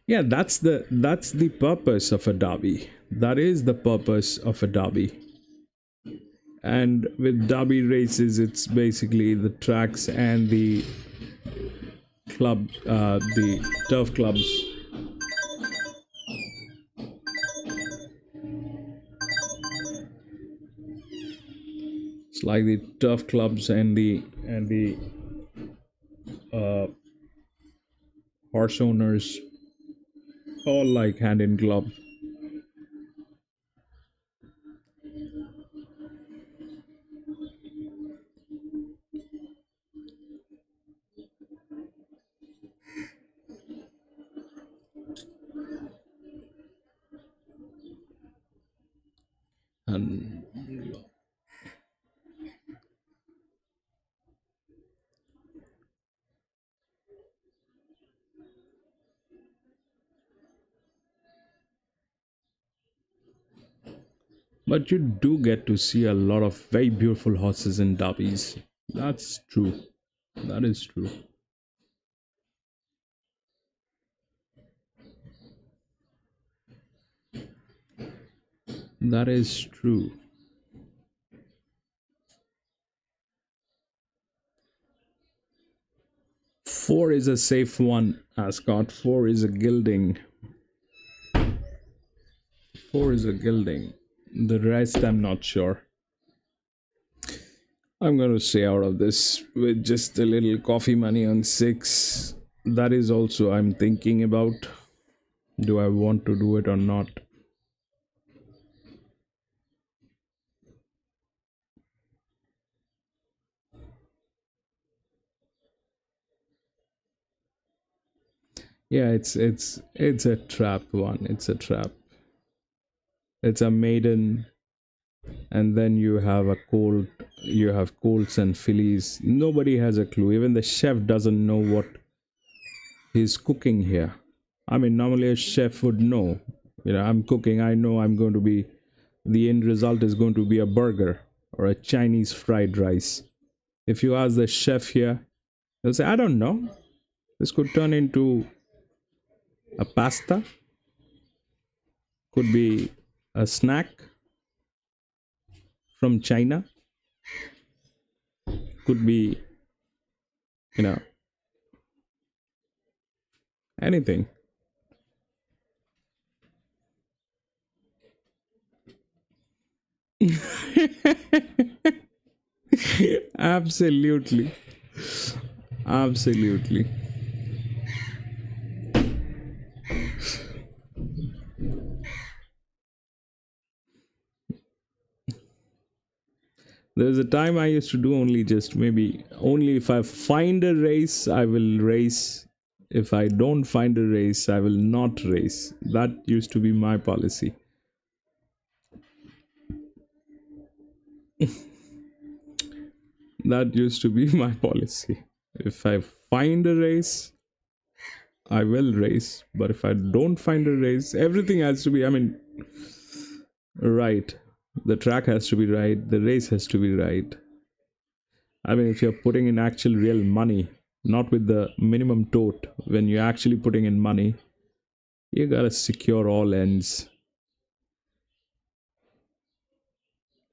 Yeah, that's the purpose of a derby. That is the purpose of a derby. And with derby races, it's basically the tracks and the turf clubs. It's like the turf clubs and the uh, horse owners, all like hand in glove. And But you do get to see a lot of very beautiful horses in derbies. That's true. That is true. That is true. Four is a safe one, Ascot. Four is a gilding. Four is a gilding. The rest, I'm not sure. I'm going to stay out of this with just a little coffee money on six. That is also I'm thinking about. Do I want to do it or not? Yeah, it's a trap one. It's a trap. It's a maiden, and then you have a colt. You have colts and fillies. Nobody has a clue. Even the chef doesn't know what he's cooking here. I mean, normally a chef would know. I'm cooking. I know I'm going to be. The end result is going to be a burger or a Chinese fried rice. If you ask the chef here, they'll say, "I don't know. This could turn into a pasta. Could be a snack from China. Could be, you know, anything." Absolutely. Absolutely. There's a time I used to do only just maybe only if I find a race, I will race. If I don't find a race, I will not race. That used to be my policy. That used to be my policy. If I find a race, I will race. But if I don't find a race, everything has to be, I mean, right. The track has to be right. The race has to be right. I mean, if you're putting in actual real money, not with the minimum tote, when you're actually putting in money, you gotta secure all ends.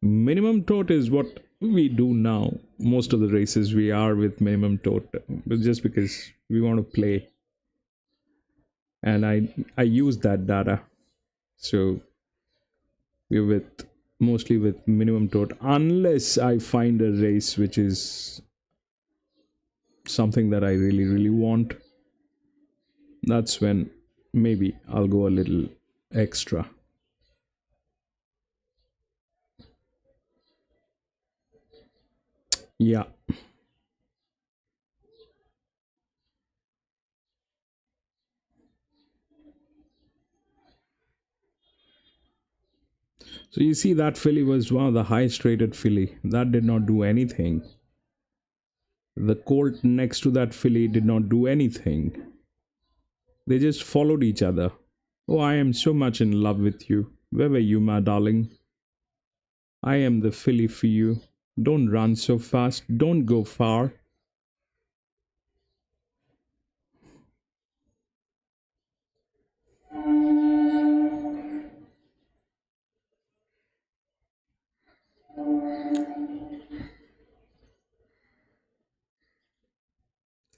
Minimum tote is what we do now. Most of the races we are with minimum tote, but just because we want to play, and I use that data, so we're with mostly with minimum tote, unless I find a race which is something that I really want. That's when maybe I'll go a little extra. Yeah. So you see, that filly was one of the highest rated filly. That did not do anything. The colt next to that filly did not do anything. They just followed each other. Oh, I am so much in love with you. Where were you, my darling? I am the filly for you. Don't run so fast. Don't go far.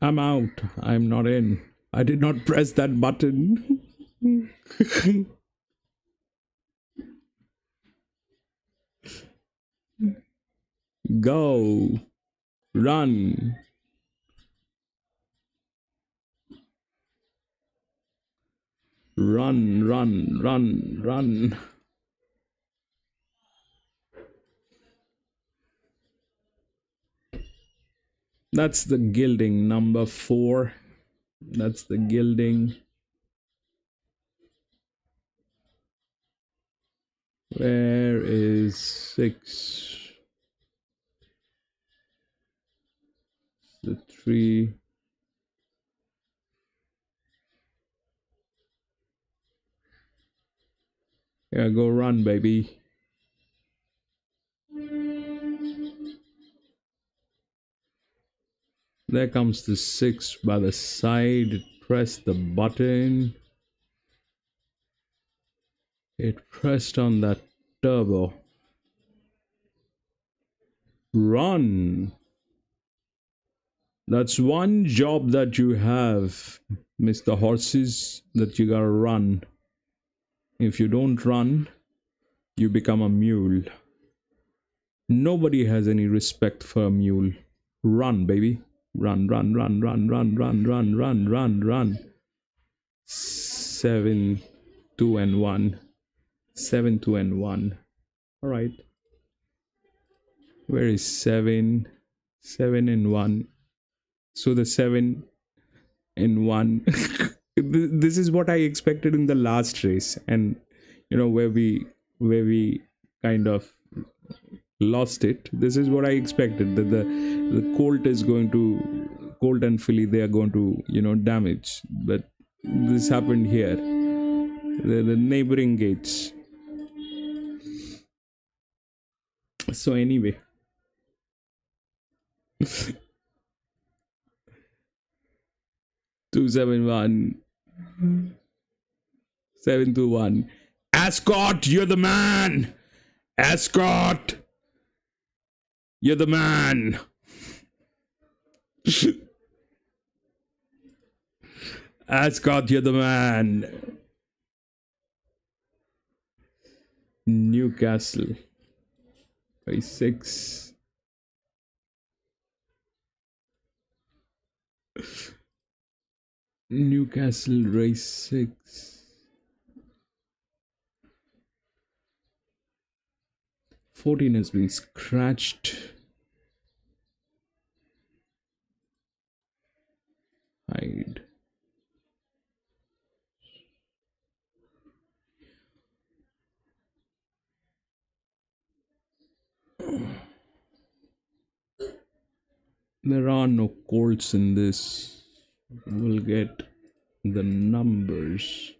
I'm out. I'm not in. I did not press that button. Go. Run. Run, run, run, run. That's the gilding, number 4. That's the gilding. Where is 6? The 3. Yeah, go run, baby. There comes the 6 by the side. Press the button. It pressed on that turbo. Run. That's one job that you have, Mr. Horses, that you gotta run. If you don't run, you become a mule. Nobody has any respect for a mule. Run, baby. Run, run, run, run, run, run, run, run, run, run. 7, 2, and 1. 7, 2, and 1. Alright. Where is 7? 7 and 1. So the 7 and 1. This is what I expected in the last race, and where we kind of lost it. This is what I expected, that the Colt and Philly, they are going to damage, but this happened here. The neighboring gates. So anyway, 271 721. Ascot, you're the man. Ascot, you're the man. Ascot, you're the man. Newcastle by 6. Newcastle race 6. 14 has been scratched. Hide. There are no colts in this. We'll get the numbers.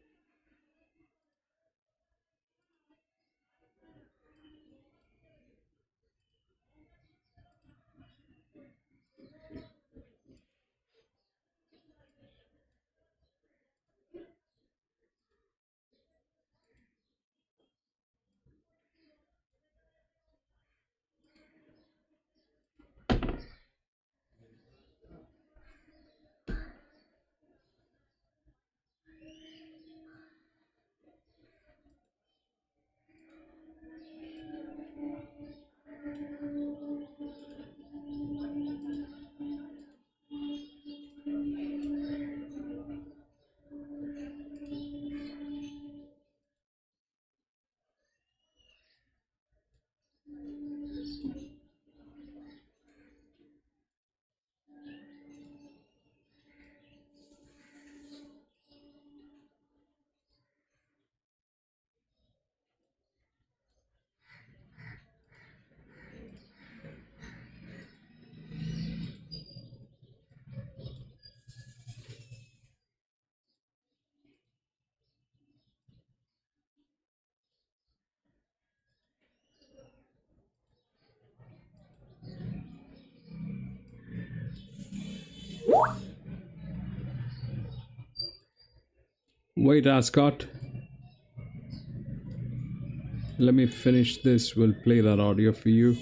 Wait, Ascot. Let me finish this. We'll play that audio for you.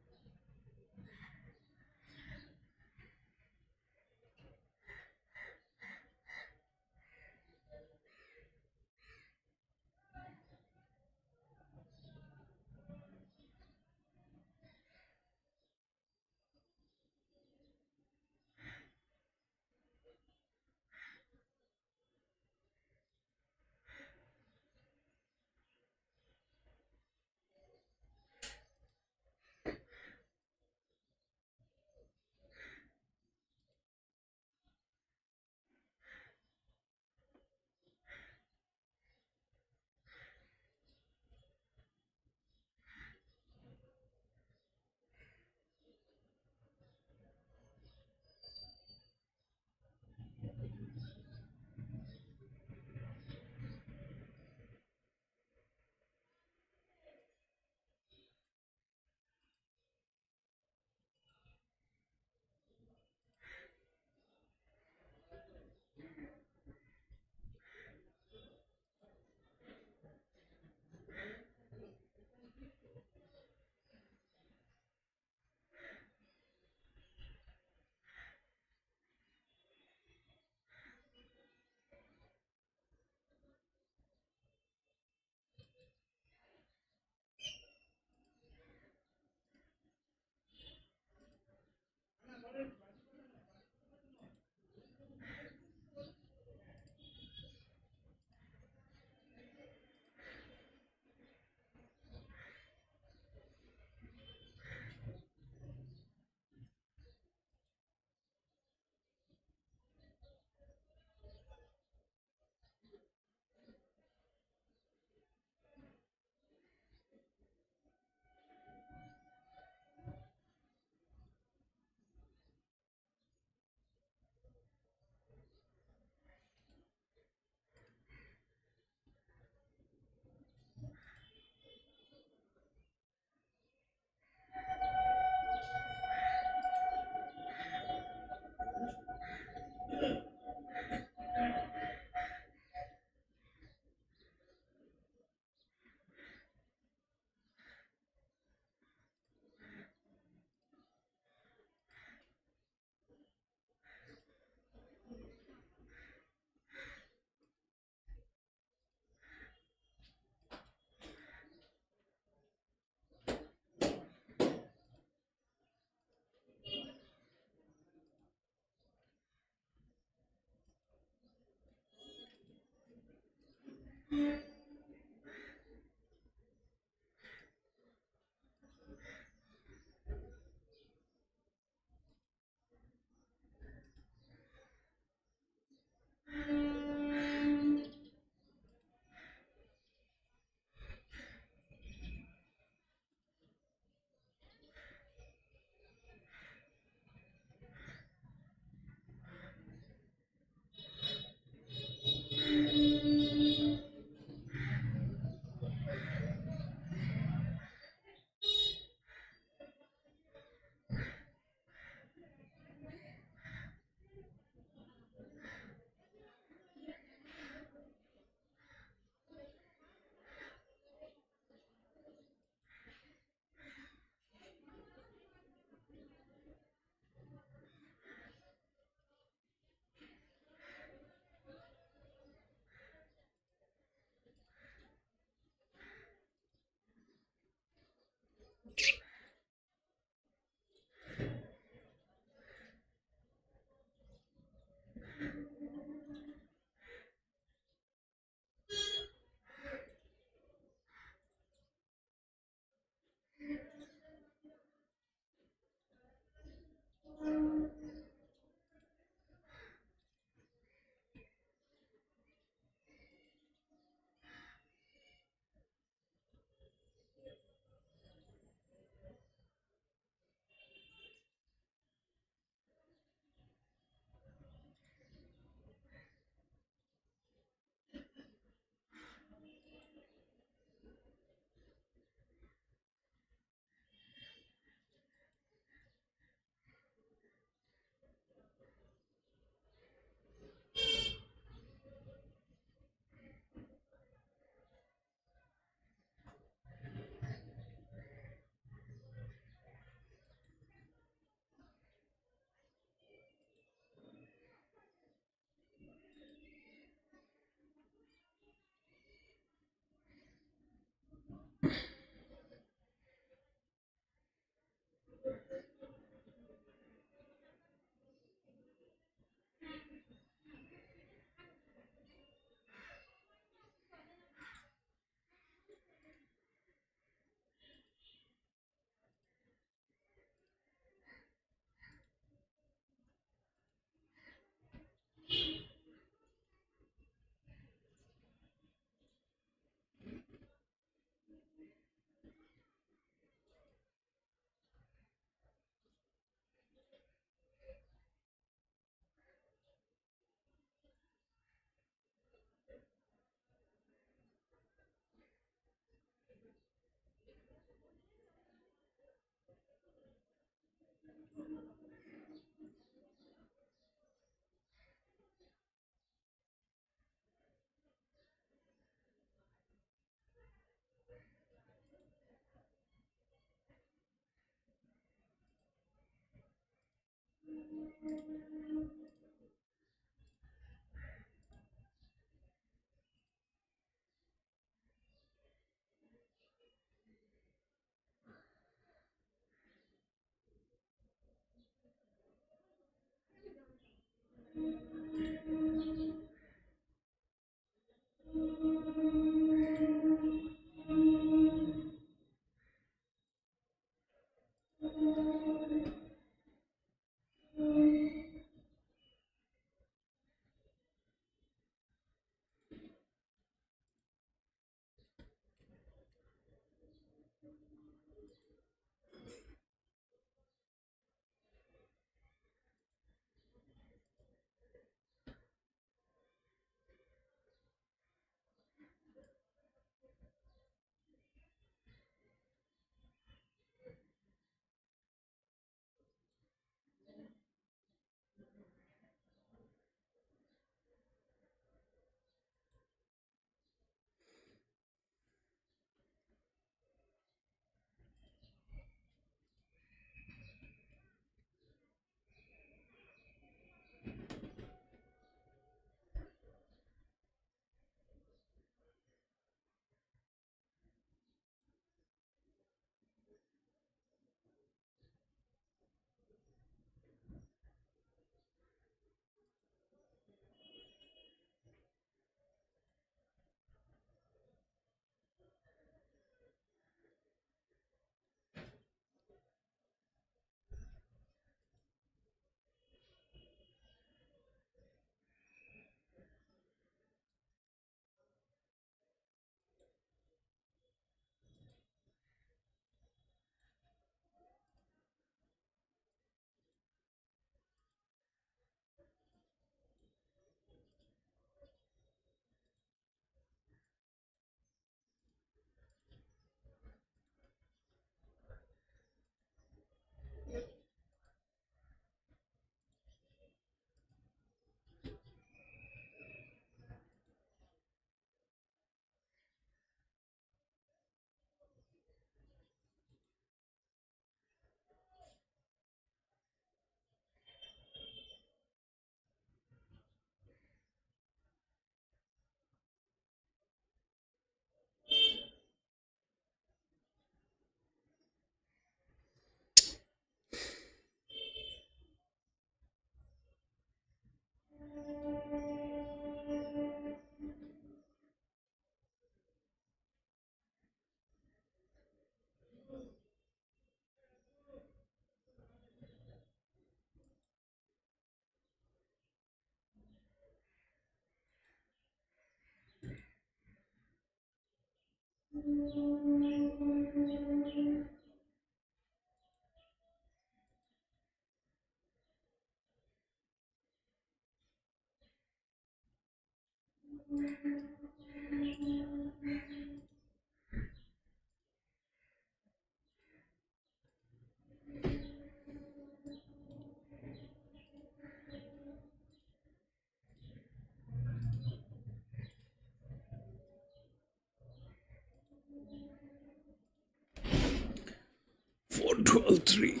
412.3.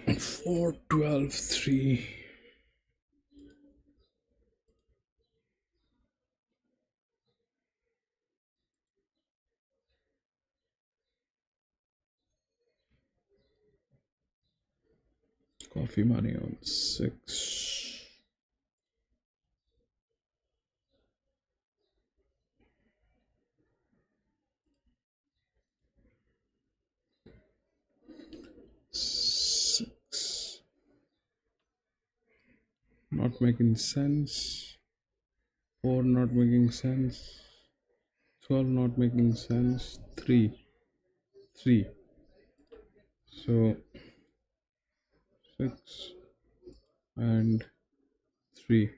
412.3. Coffee money on 6. Six. Not making sense. 4 not making sense. 12 not making sense. 3. 3. So 6 and 3.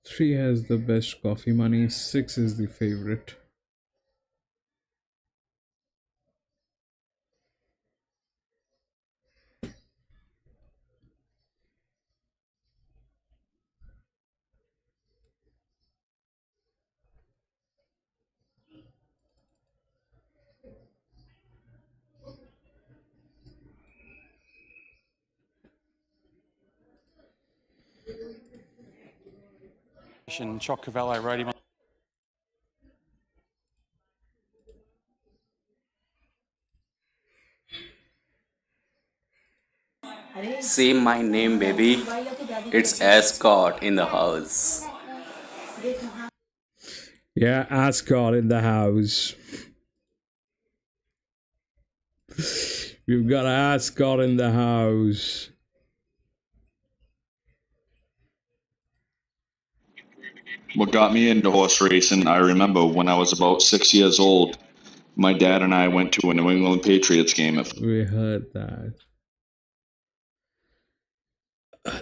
3 has the best coffee money. 6 is the favorite. Choc Cavallo rode him. Say my name, baby. It's Ascot in the house. Yeah, Ascot in the house. We've got Ascot in the house. What got me into horse racing, I remember when I was about 6 years old, my dad and I went to a New England Patriots game. We heard that.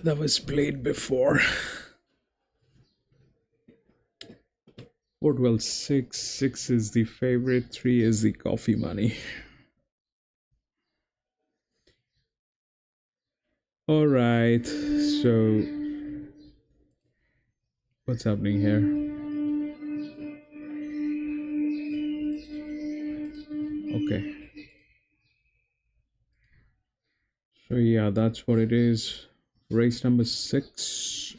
That was played before. 412.6. 6 is the favorite. 3 is the coffee money. All right. So, what's happening here? Okay. So, yeah, that's what it is. Race number 6.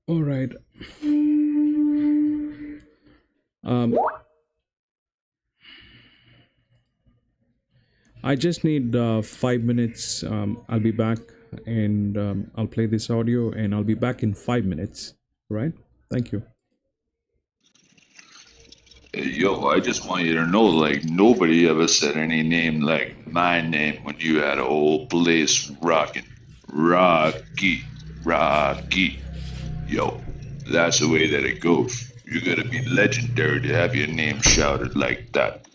All right. Um, I just need 5 minutes. I'll be back and I'll play this audio and I'll be back in 5 minutes. Right? Thank you. Hey, yo, I just want you to know, like, nobody ever said any name like my name when you had a whole place rocking. Rocky, Rocky. Yo, that's the way that it goes. You gotta be legendary to have your name shouted like that.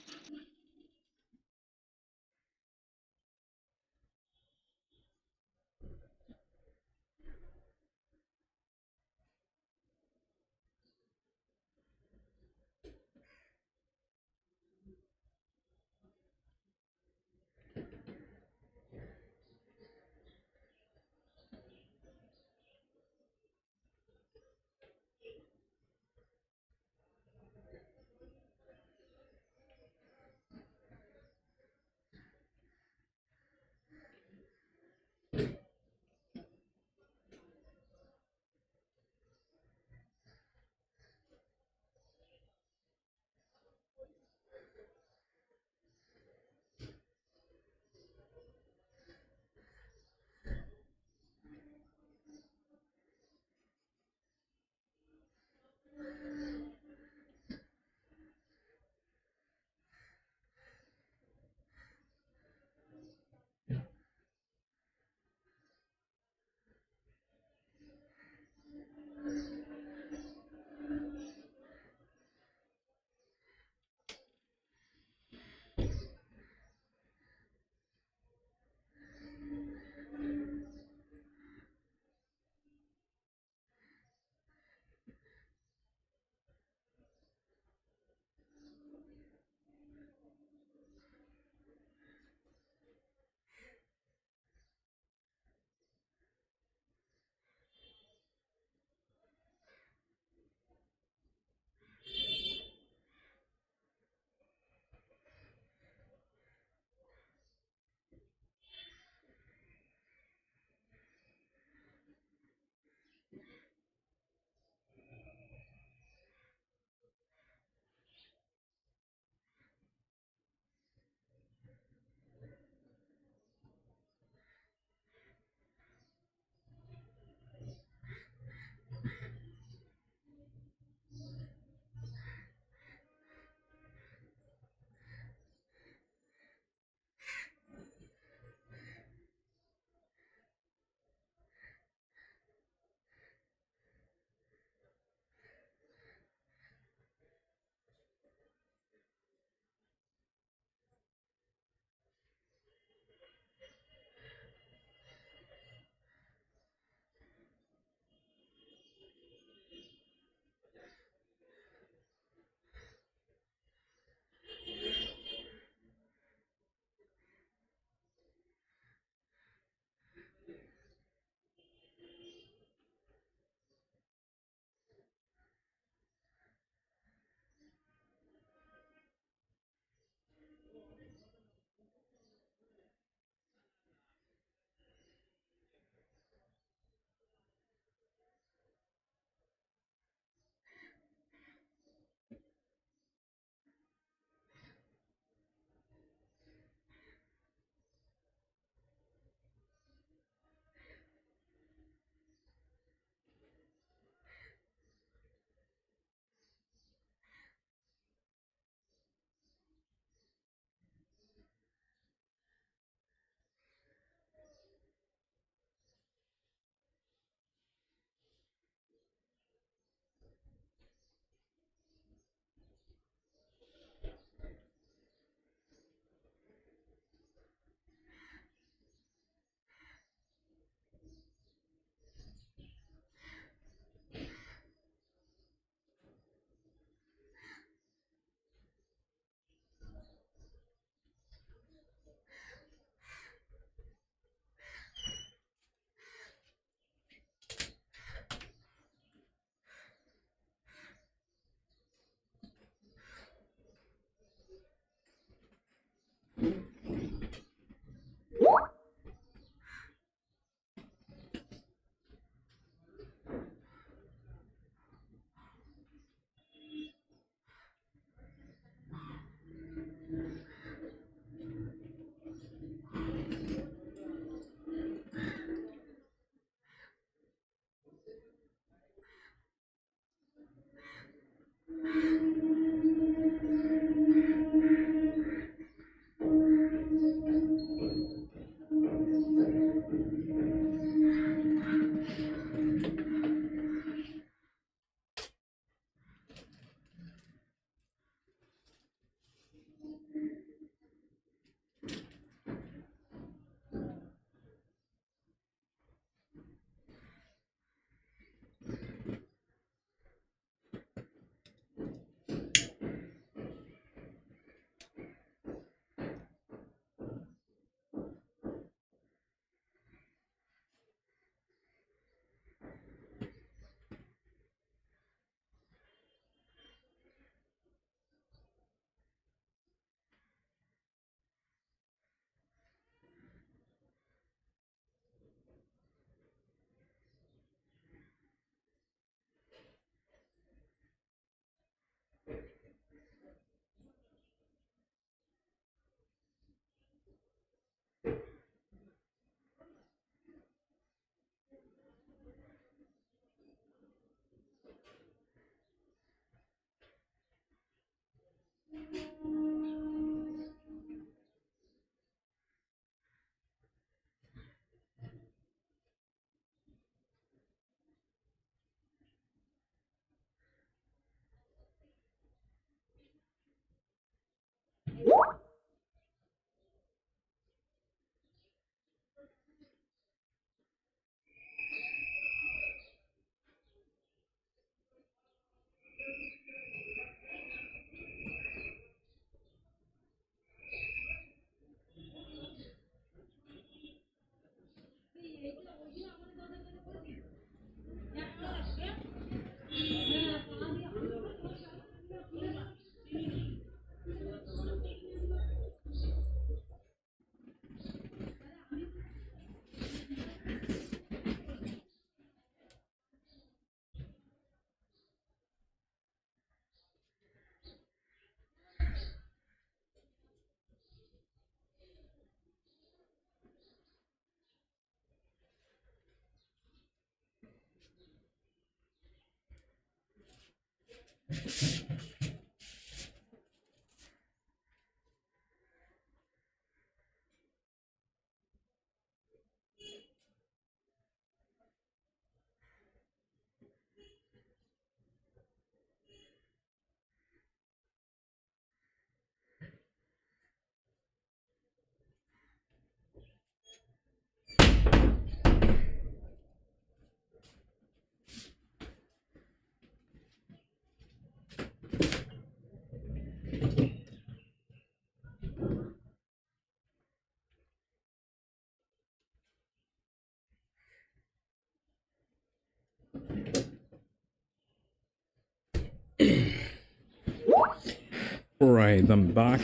Alright, I'm back.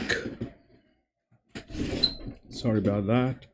Sorry about that.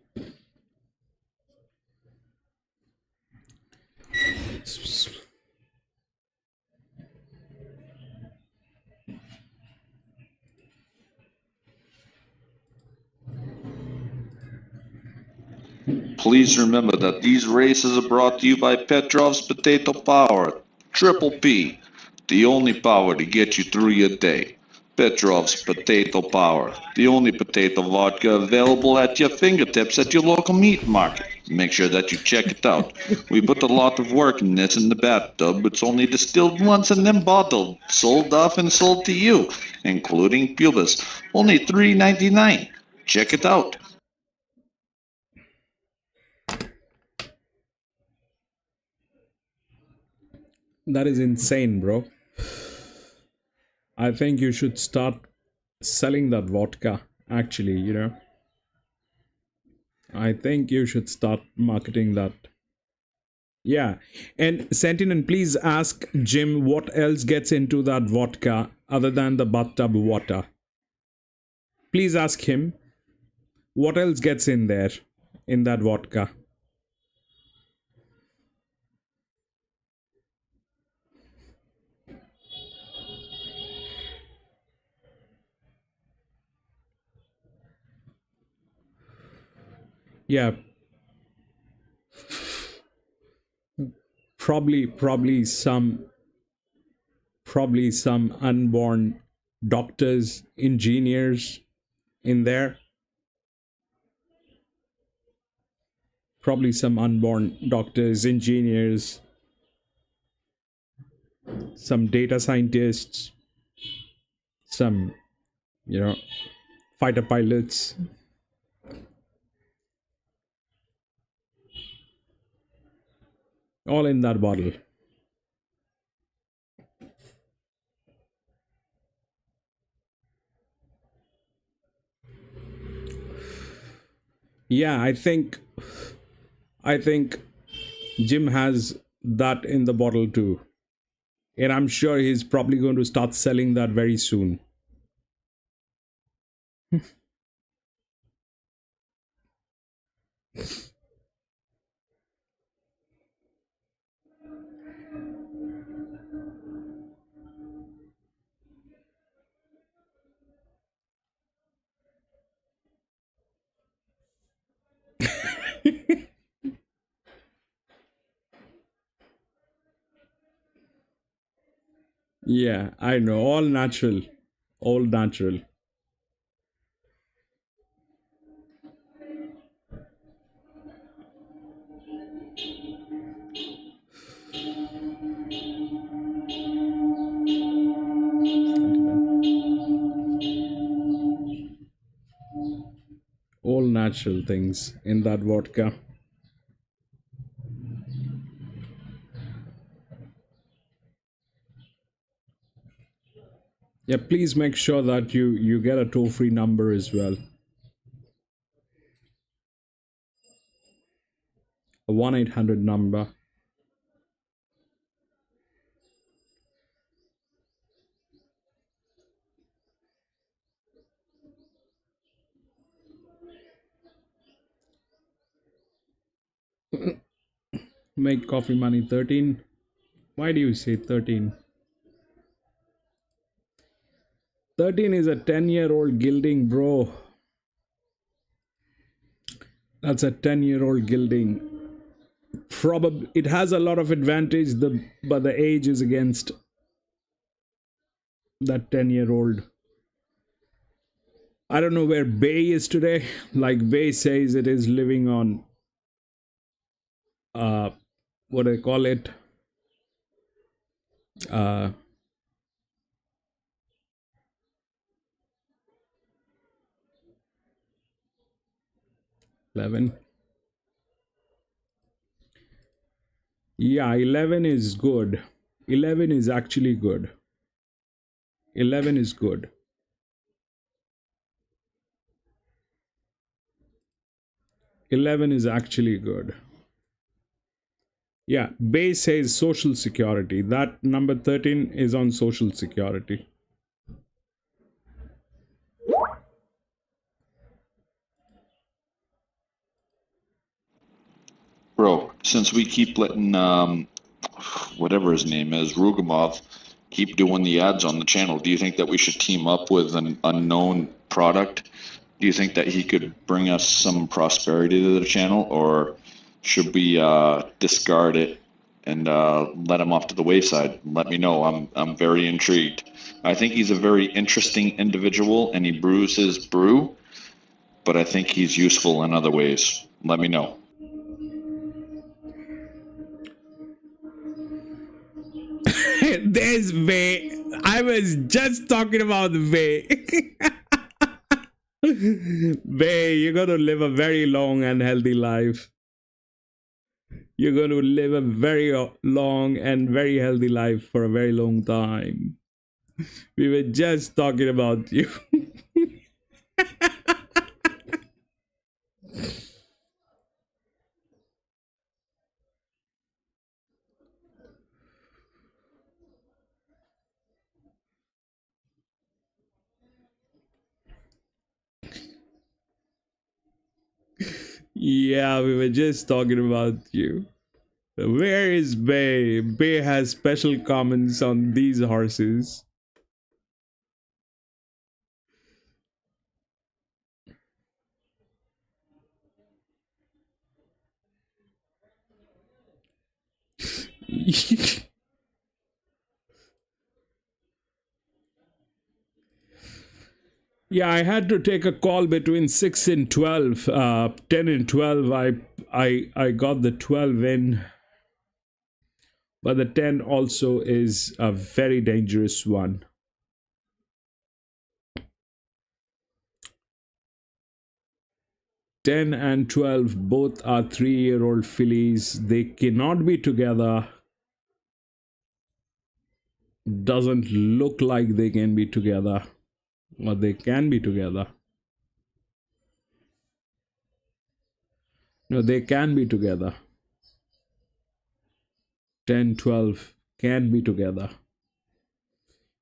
Please remember that these races are brought to you by Petrov's Potato Power, Triple P, the only power to get you through your day. Petrov's Potato Power, the only potato vodka available at your fingertips at your local meat market. Make sure that you check it out. We put a lot of work in this in the bathtub. It's only distilled once and then bottled, sold off and sold to you, including pubis. Only $3.99. Check it out. That is insane, bro. I think you should start selling that vodka, actually, I think you should start marketing that. Yeah. And Sentinel, please ask Jim what else gets into that vodka other than the bathtub water. Please ask him what else gets in there in that vodka. Yeah, probably some unborn doctors, engineers in there. Probably some unborn doctors, engineers, some data scientists, some, you know, fighter pilots. All in that bottle. Yeah, I think Jim has that in the bottle too. And I'm sure he's probably going to start selling that very soon. Yeah, I know. All natural. All natural. All natural things in that vodka. Yeah, please make sure that you get a toll-free number as well. A 1-800 number. Make coffee money 13. Why do you say 13? 13 is a 10-year-old gilding, bro. That's a 10-year-old gilding. Probably it has a lot of advantage, but the age is against that 10-year-old. I don't know where Bay is today. Like Bay says it is living on uh what do they call it? Uh 11. Yeah, 11 is good. 11 is actually good. 11 is good. 11 is actually good. Yeah, Bay says social security. That number 13 is on social security. Bro, since we keep letting whatever his name is, Rugamov, keep doing the ads on the channel, do you think that we should team up with an unknown product? Do you think that he could bring us some prosperity to the channel, or should we discard it and let him off to the wayside? Let me know. I'm very intrigued. I think he's a very interesting individual, and he brews his brew, but I think he's useful in other ways. Let me know. There's Bay. I was just talking about Bay. Bay, you're going to live a very long and healthy life. You're going to live a very long and very healthy life for a very long time. We were just talking about you. Yeah, we were just talking about you. Where is Bay? Bay has special comments on these horses. Yeah, I had to take a call between 6 and 12. 10 and 12, I got the 12 in. But the 10 also is a very dangerous one. 10 and 12 both are 3-year-old fillies. They cannot be together. Doesn't look like they can be together, or they can be together. No, they can be together. 10, 12 can be together.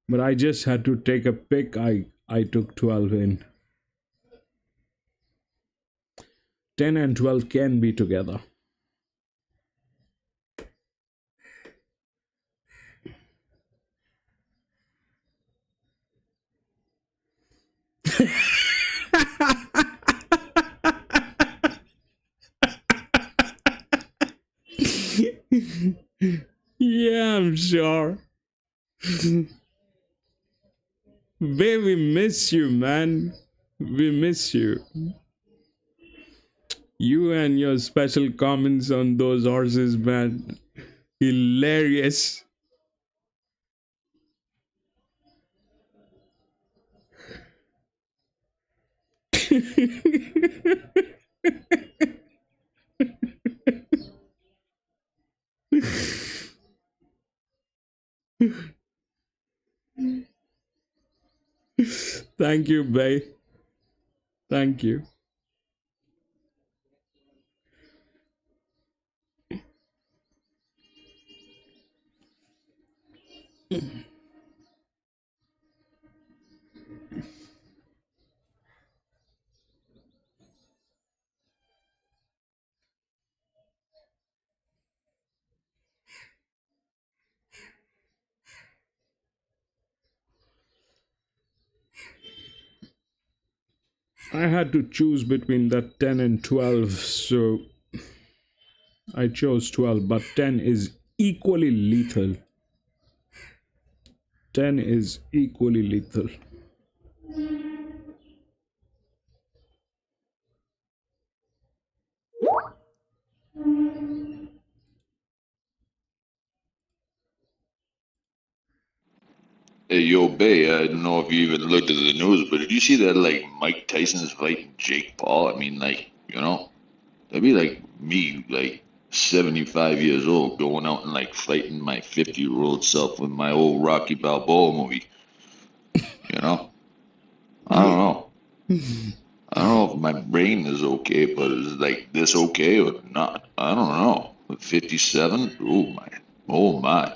But I just had to take a pick. I took 12 in. 10 and 12 can be together. Yeah, I'm sure. Babe, we miss you, man. We miss you. You and your special comments on those horses, man. Hilarious. Thank you, babe. Thank you. I had to choose between that 10 and 12, so I chose 12, but 10 is equally lethal. 10 is equally lethal. Hey, yo, Bay, I don't know if you even looked at the news, but did you see that, like, Mike Tyson's fighting Jake Paul? I mean, like, that'd be like me, like, 75 years old, going out and, like, fighting my 50-year-old self with my old Rocky Balboa movie, you know? I don't know. I don't know if my brain is okay, but is, like, this okay or not? I don't know. 57? Oh, my. Oh, my.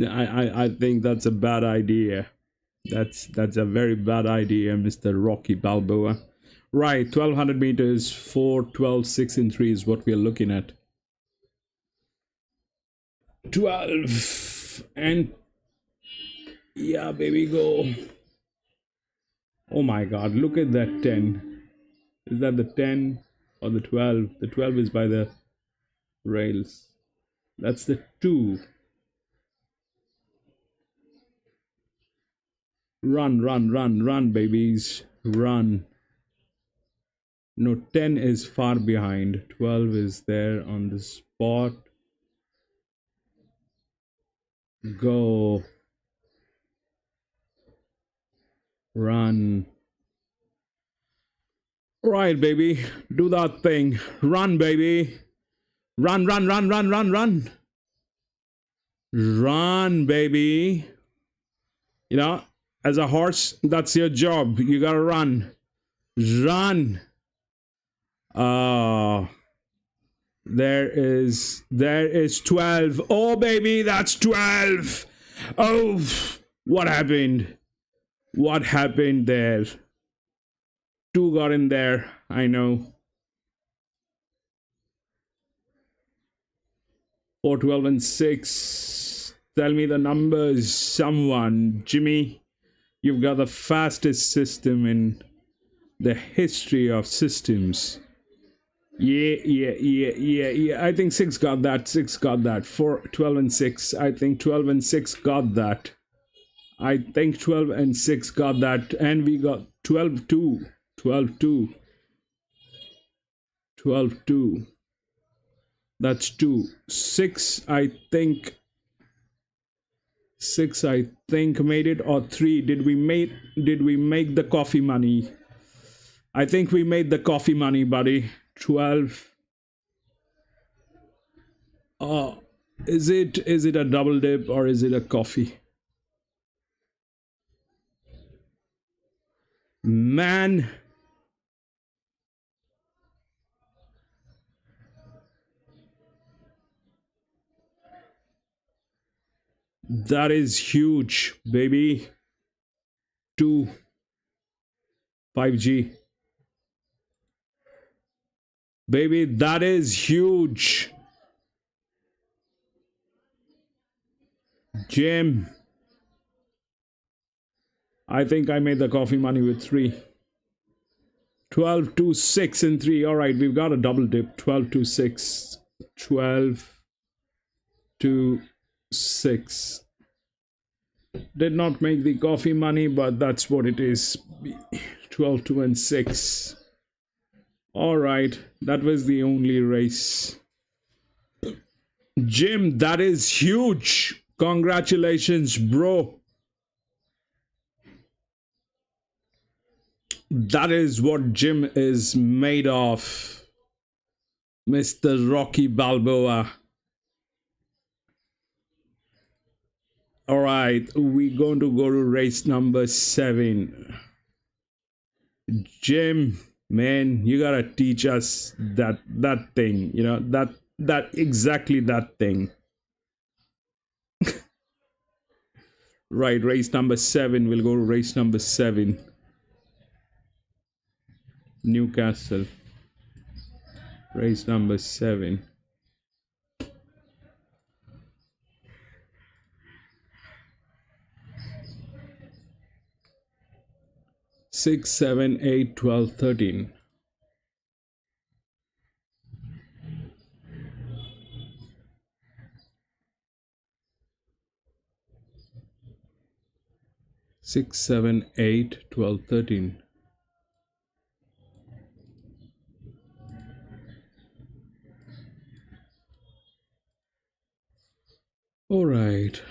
I think that's a bad idea. That's a very bad idea, Mr. Rocky Balboa. Right, 1200 meters, 4, 12, 6 and 3 is what we are looking at. 12 and yeah, baby, go. Oh my god, look at that 10. Is that the 10 or the 12? The 12 is by the rails. That's the 2. Run, run, run, run, babies. Run. No, 10 is far behind. 12 is there on the spot. Go. Run. Right, baby. Do that thing. Run, baby. Run, run, run, run, run, run. Run, baby. You know, as a horse, that's your job. You gotta run. Run. Oh, there is 12. Oh, baby, that's 12. Oh, what happened? What happened there? 2 got in there. I know. 4, 12, and 6. Tell me the numbers. Someone. Jimmy, you've got the fastest system in the history of systems. Yeah. I think 6 got that. 6 got that. 4, 12, and 6. I think 12 and 6 got that. I think 12 and 6 got that. And we got 12, 2. 12, 2. 12, 2. That's 2. 6, I think. 6, I think, made it, or 3. Did we make the coffee money? I think we made the coffee money, buddy. 12. Oh, is it a double dip or is it a coffee? Man, that is huge, baby. 2 5G. Baby, that is huge. Jim, I think I made the coffee money with 3. 12 to 6 and 3. All right, we've got a double dip. 12 to 6. 12 to 6. Did not make the coffee money, but that's what it is. 12 to and 6. All right, that was the only race. Jim, that is huge. Congratulations, bro. That is what Jim is made of. Mr. Rocky Balboa. All right, we're going to go to race number 7. Jim, man, you gotta teach us that thing. You know that exactly that thing. Right, race number 7. We'll go to race number 7. Newcastle. Race number 7. 6, 7, 8, 12, 13. Six, 7, 8, 12, 13. All right.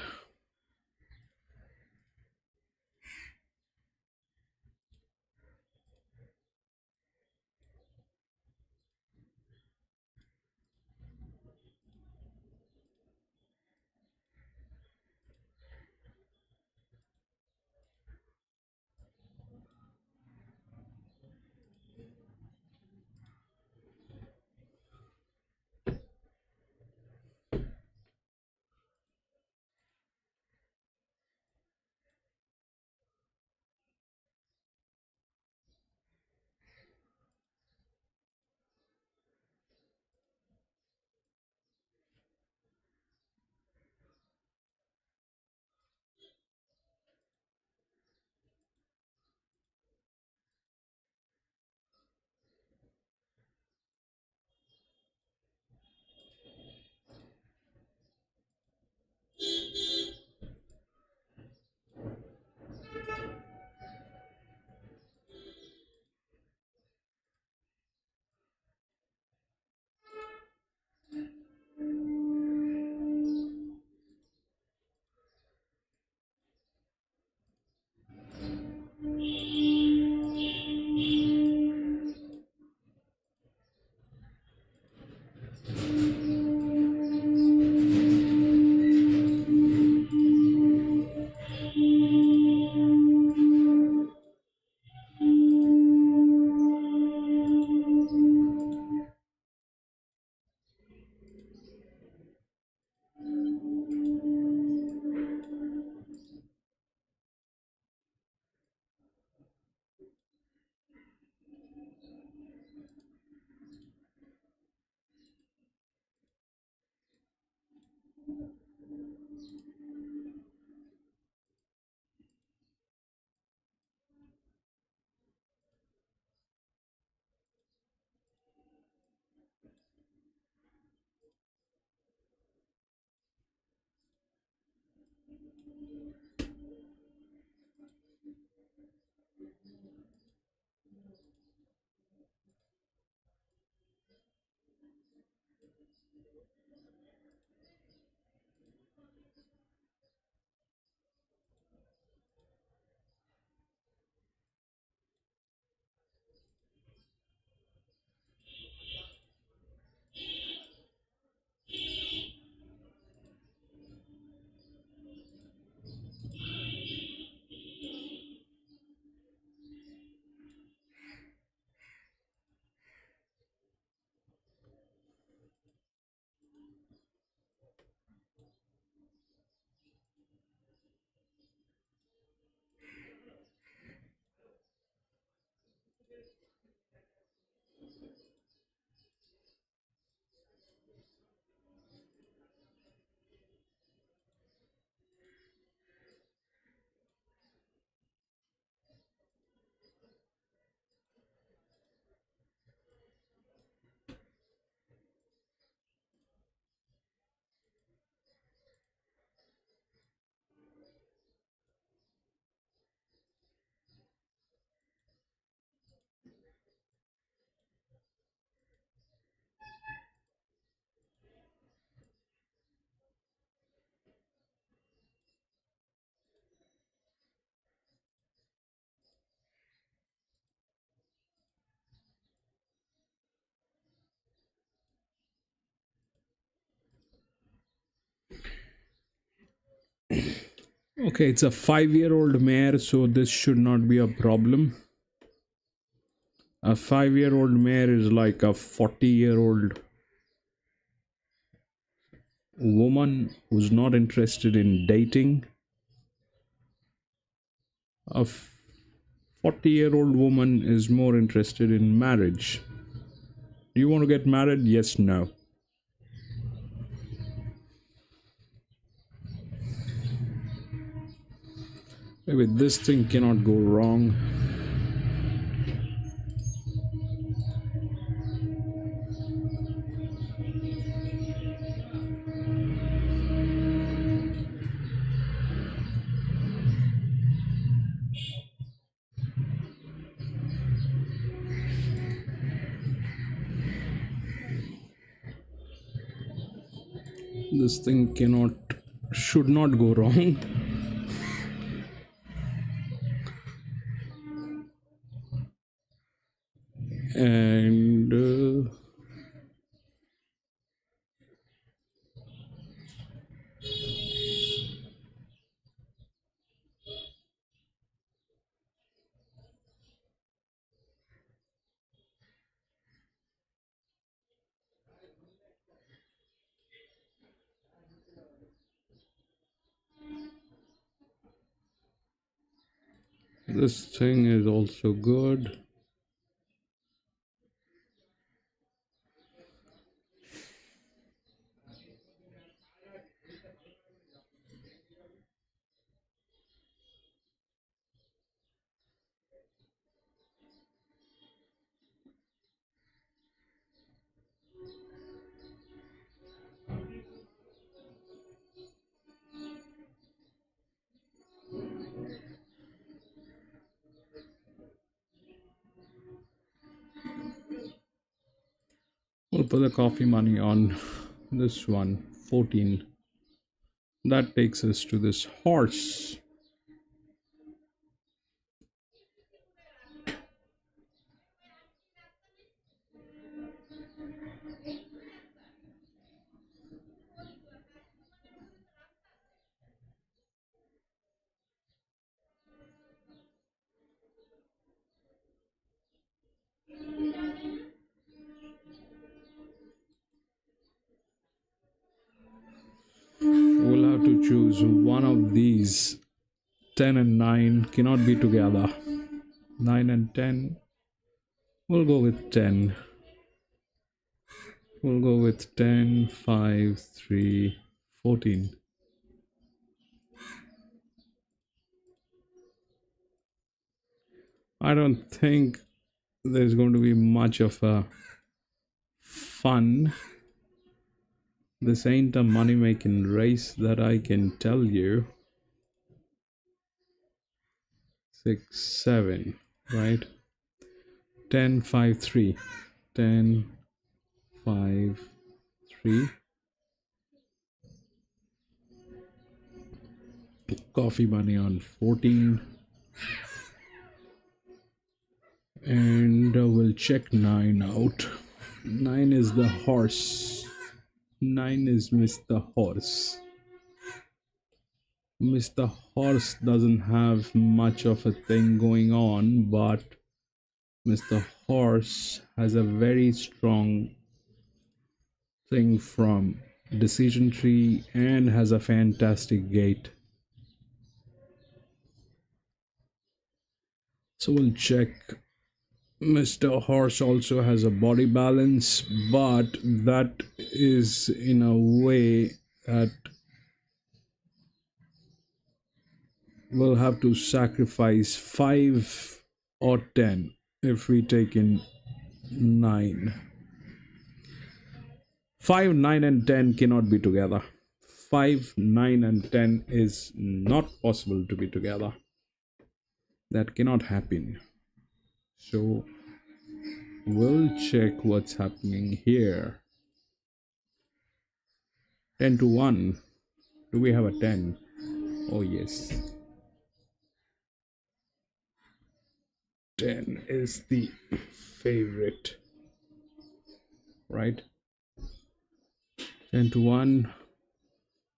Okay, it's a 5-year-old mare, so this should not be a problem. A 5-year-old mare is like a 40-year-old woman who's not interested in dating. A 40-year-old woman is more interested in marriage. Do you want to get married? Yes, no. Maybe this thing cannot go wrong. This thing should not go wrong. And this thing is also good. We'll put the coffee money on this one, 14. That takes us to this horse. We'll have to choose one of these. 10 and 9 cannot be together. 9 and 10. We'll go with 10. We'll go with 10, 5, 3, 14. I don't think there's going to be much of a fun. This ain't a money making race, that I can tell you. 6, 7, right? 10, 5, 3. 10, 5, 3. Coffee money on 14. And we'll check 9 out. 9 is the horse. 9 is Mr. Horse. Mr. Horse doesn't have much of a thing going on, but Mr. Horse has a very strong thing from decision tree and has a fantastic gait. So we'll check. Mr. Horse also has a body balance, but that is in a way that we'll have to sacrifice 5 or 10 if we take in 9. 5, 9, and 10 cannot be together. 5, 9, and 10 is not possible to be together. That cannot happen. So we'll check what's happening here. 10 to 1. Do we have a 10? Oh, yes. 10 is the favorite, right? 10 to 1.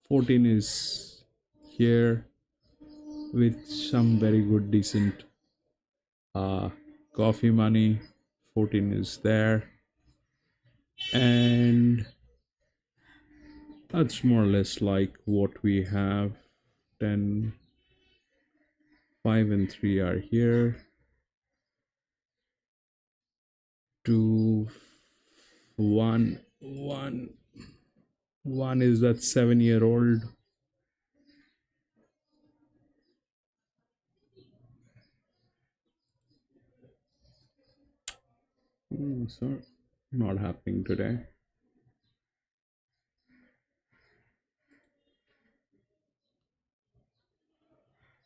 14 is here. with some very good decent uh, coffee money. 14 is there, and that's more or less like what we have. 10, 5 and 3 are here. 2, 1, 1. 1 is that 7-year-old. So not happening today.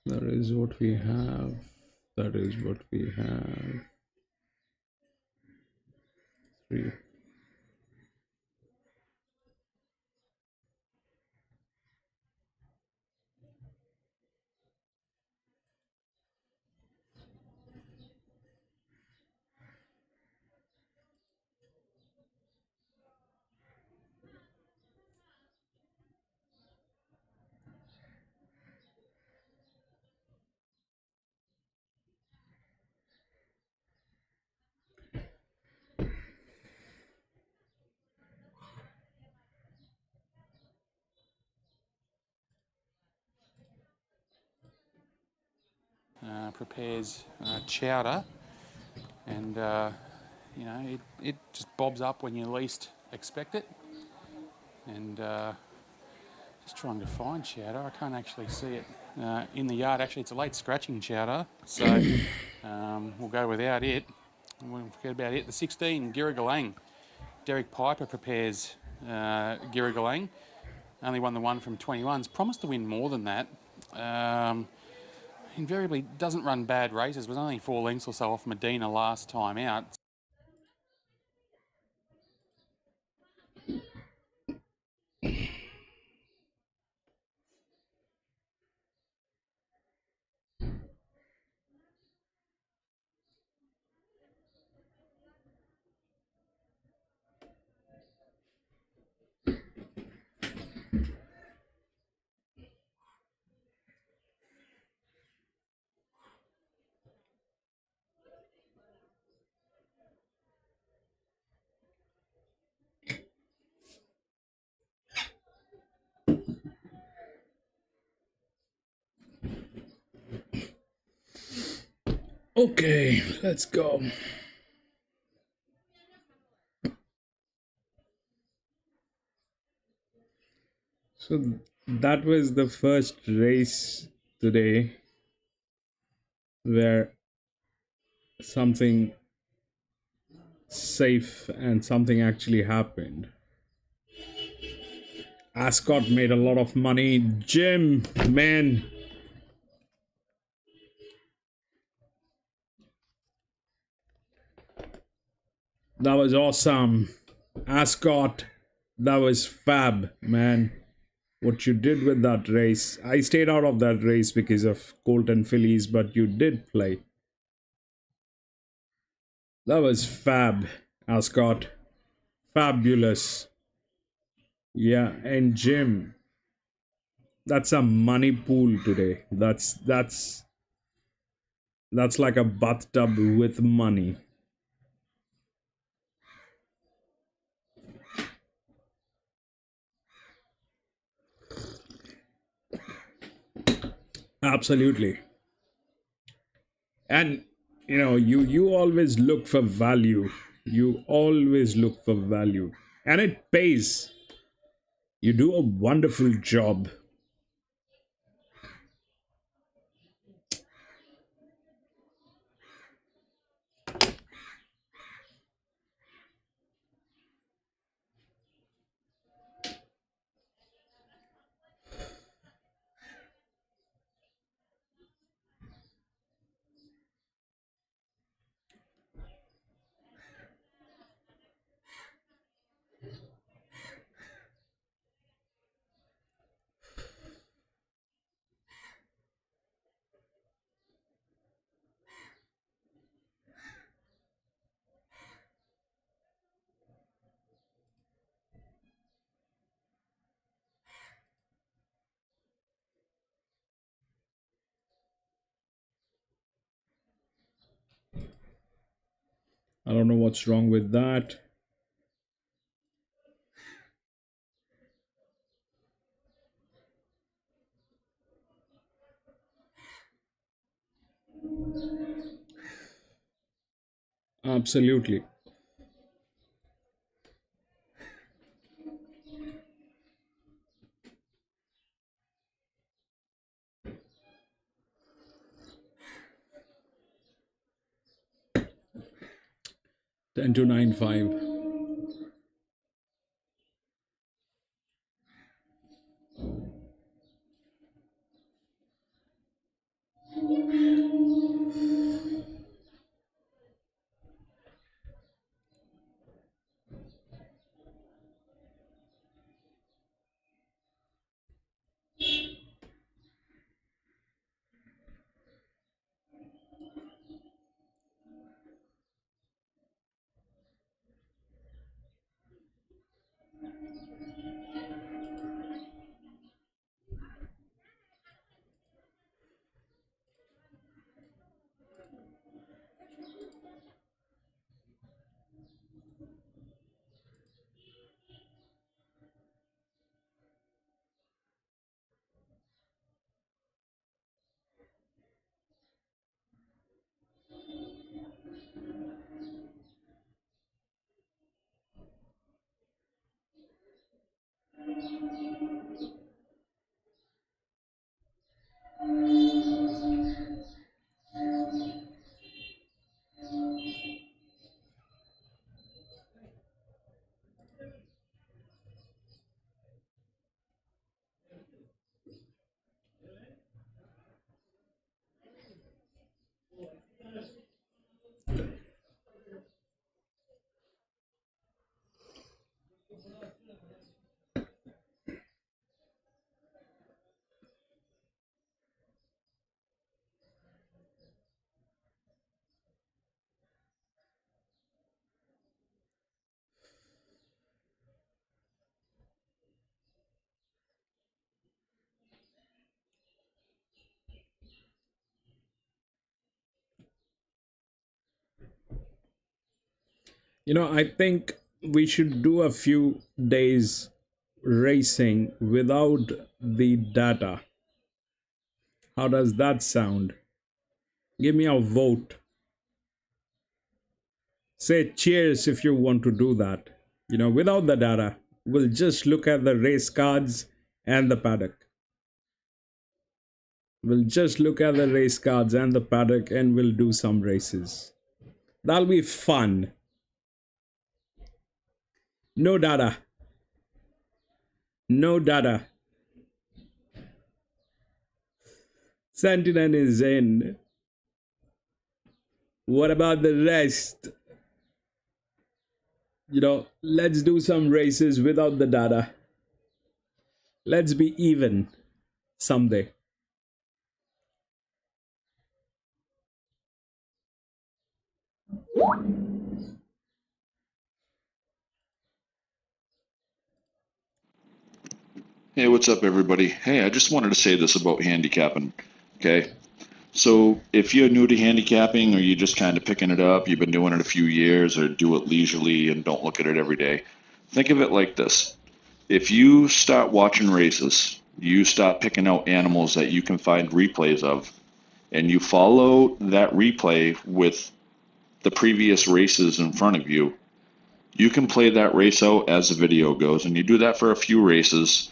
That is what we have. That is what we have. 3. Prepares chowder, and you know it just bobs up when you least expect it. And just trying to find chowder. I can't actually see it in the yard. Actually, it's a late scratching chowder, so we'll go without it. We'll forget about it. The 16, Giragalang. Derek Piper prepares Giragalang. Only won the one from 21s. Promised to win more than that. Invariably doesn't run bad races. Was only 4 lengths or so off Medina last time out. Okay, let's go. So that was the first race today where something safe and something actually happened. Ascot made a lot of money. Jim, man, that was awesome. Ascot, that was fab, man. What you did with that race. I stayed out of that race because of Colton Phillies, but you did play. That was fab, Ascot. Fabulous. Yeah, and Jim, that's a money pool today. That's like a bathtub with money. Absolutely. And you always look for value. You always look for value. And it pays. You do a wonderful job. I don't know what's wrong with that. Absolutely. 10 to 9 5. I think we should do a few days racing without the data. How does that sound? Give me a vote. Say cheers if you want to do that. Without the data, we'll just look at the race cards and the paddock. We'll just look at the race cards and the paddock and we'll do some races. That'll be fun. No data. No data. Sentinel is in. What about the rest? Let's do some races without the data. Let's be even someday. Hey, what's up, everybody? Hey, I just wanted to say this about handicapping. Okay. So if you're new to handicapping or you're just kind of picking it up, you've been doing it a few years or do it leisurely and don't look at it every day, think of it like this. If you start watching races, you start picking out animals that you can find replays of, and you follow that replay with the previous races in front of you, you can play that race out as the video goes. And you do that for a few races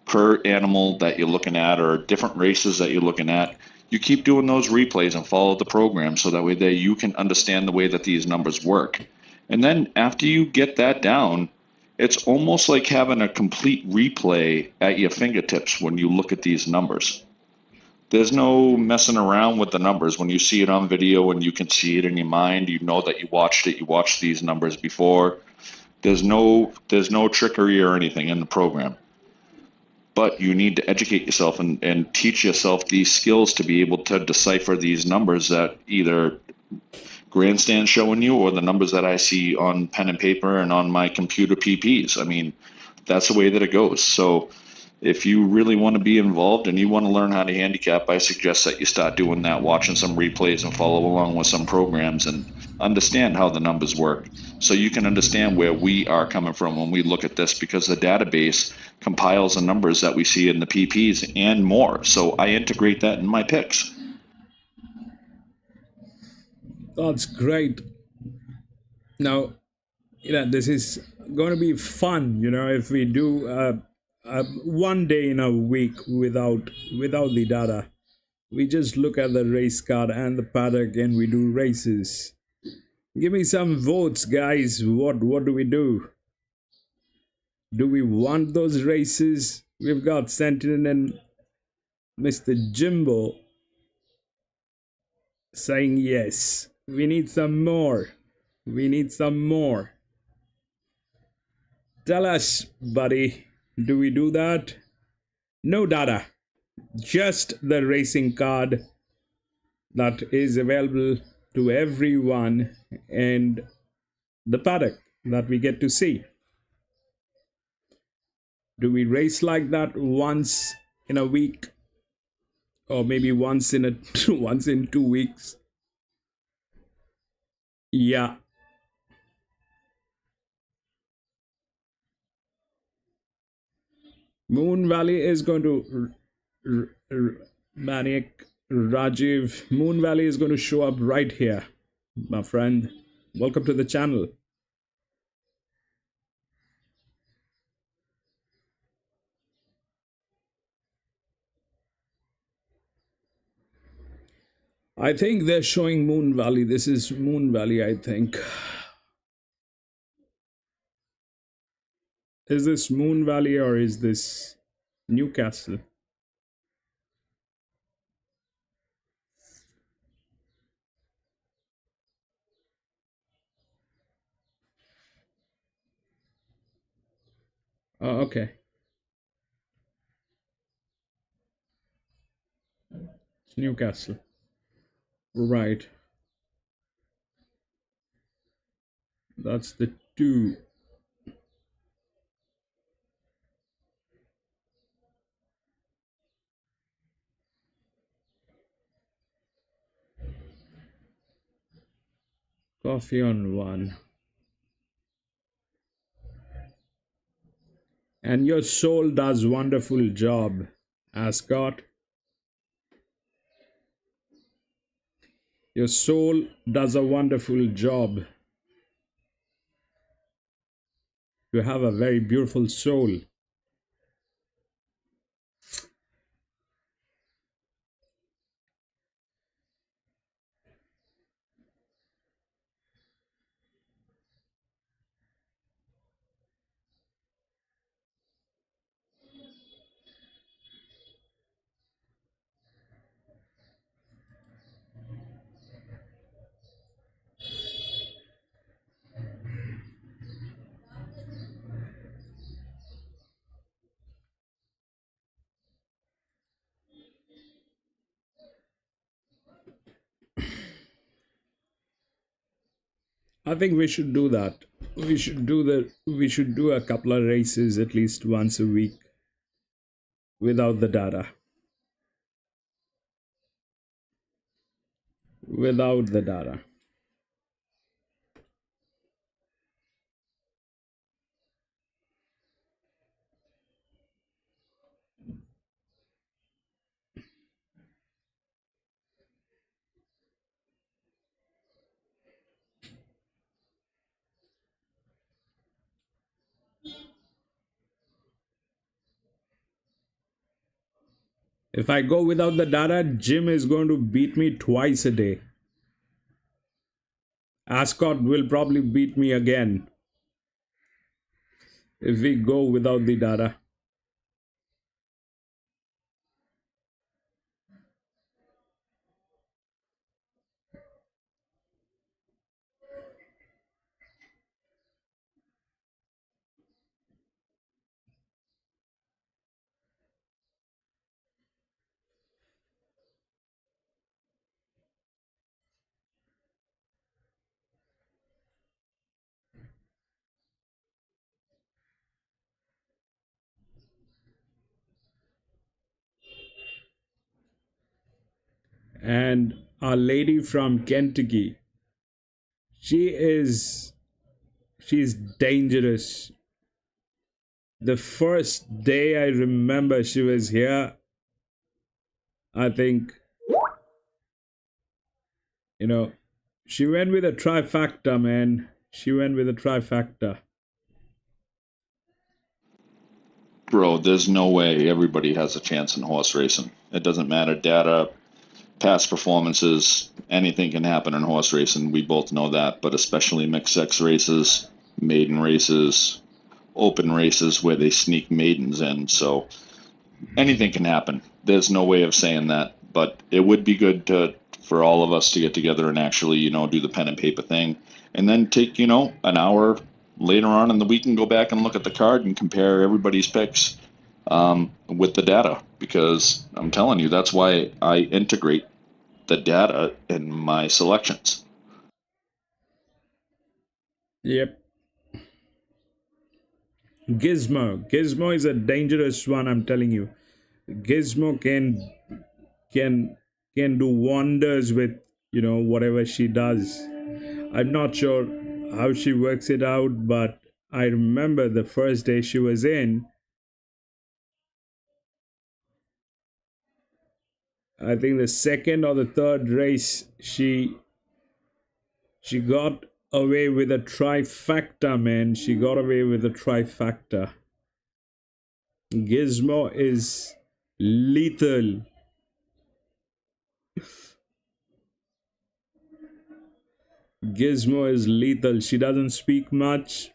per animal that you're looking at or different races that you're looking at. You keep doing those replays and follow the program so that way you can understand the way that these numbers work. And then after you get that down, it's almost like having a complete replay at your fingertips when you look at these numbers. There's no messing around with the numbers. When you see it on video and you can see it in your mind, you know that you watched it, you watched these numbers before. There's no trickery or anything in the program. But you need to educate yourself and teach yourself these skills to be able to decipher these numbers that either Grandstand showing you or the numbers that I see on pen and paper and on my computer PPs. I mean, that's the way that it goes. So if you really want to be involved and you want to learn how to handicap, I suggest that you start doing that, watching some replays and follow along with some programs and understand how the numbers work. So you can understand where we are coming from when we look at this, because the database compiles the numbers that we see in the PPs and more. So I integrate that in my picks. That's great. Now, this is going to be fun, if we do one day in a week without the data. We just look at the race card and the paddock and we do races. Give me some votes, guys. What do we do? Do we want those races? We've got Sentinel and Mr. Jimbo saying yes. We need some more. We need some more. Tell us, buddy. Do we do that? No data. Just the racing card that is available to everyone and the paddock that we get to see. Do we race like that once in a week, or maybe once in once in 2 weeks? Yeah. Moon Valley is going to Manic Rajiv. Moon Valley is going to show up right here, my friend. Welcome to the channel. I think they're showing Moon Valley. This is Moon Valley, I think. Is this Moon Valley or is this Newcastle? Oh, okay. It's Newcastle. Right. That's the two. Coffee on one. And your soul does wonderful job, Ascot. Your soul does a wonderful job. You have a very beautiful soul. I think we should do that. We should do a couple of races at least once a week without the data. Without the data. If I go without the data, Jim is going to beat me twice a day. Ascot will probably beat me again if we go without the data. and our lady from Kentucky. She is she's dangerous. The first day I remember she was here, I think, you know, she went with a trifecta, man. She went with a trifecta. Bro, there's no way everybody has a chance in horse racing. It doesn't matter data, past performances, anything can happen in horse racing. We both know that, but especially mixed sex races, maiden races, open races where they sneak maidens in. So anything can happen. There's no way of saying that, but it would be good to for all of us to get together and actually, do the pen and paper thing, and then take, an hour later on in the week and go back and look at the card and compare everybody's picks with the data. Because I'm telling you, that's why I integrate the data in my selections. Yep. Gizmo is a dangerous one, I'm telling you. Gizmo can can do wonders with, whatever she does. I'm not sure how she works it out, but I remember the first day she was in, I think the second or the third race, she got away with a trifecta, man. She got away with a trifecta. Gizmo is lethal. Gizmo is lethal. She doesn't speak much,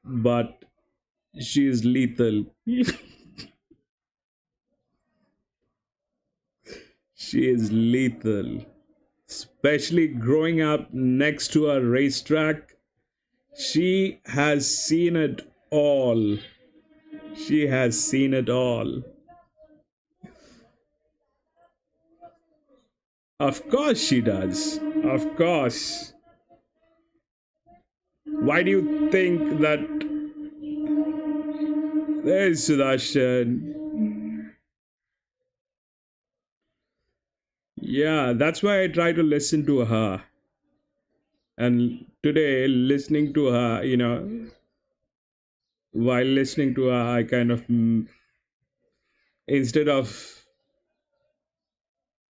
but she is lethal. She is lethal. Especially growing up next to a racetrack, she has seen it all. She has seen it all. Of course she does. Of course. Why do you think that there's Sudarshan? Yeah, that's why I try to listen to her. And today, listening to her, while listening to her, I kind of, instead of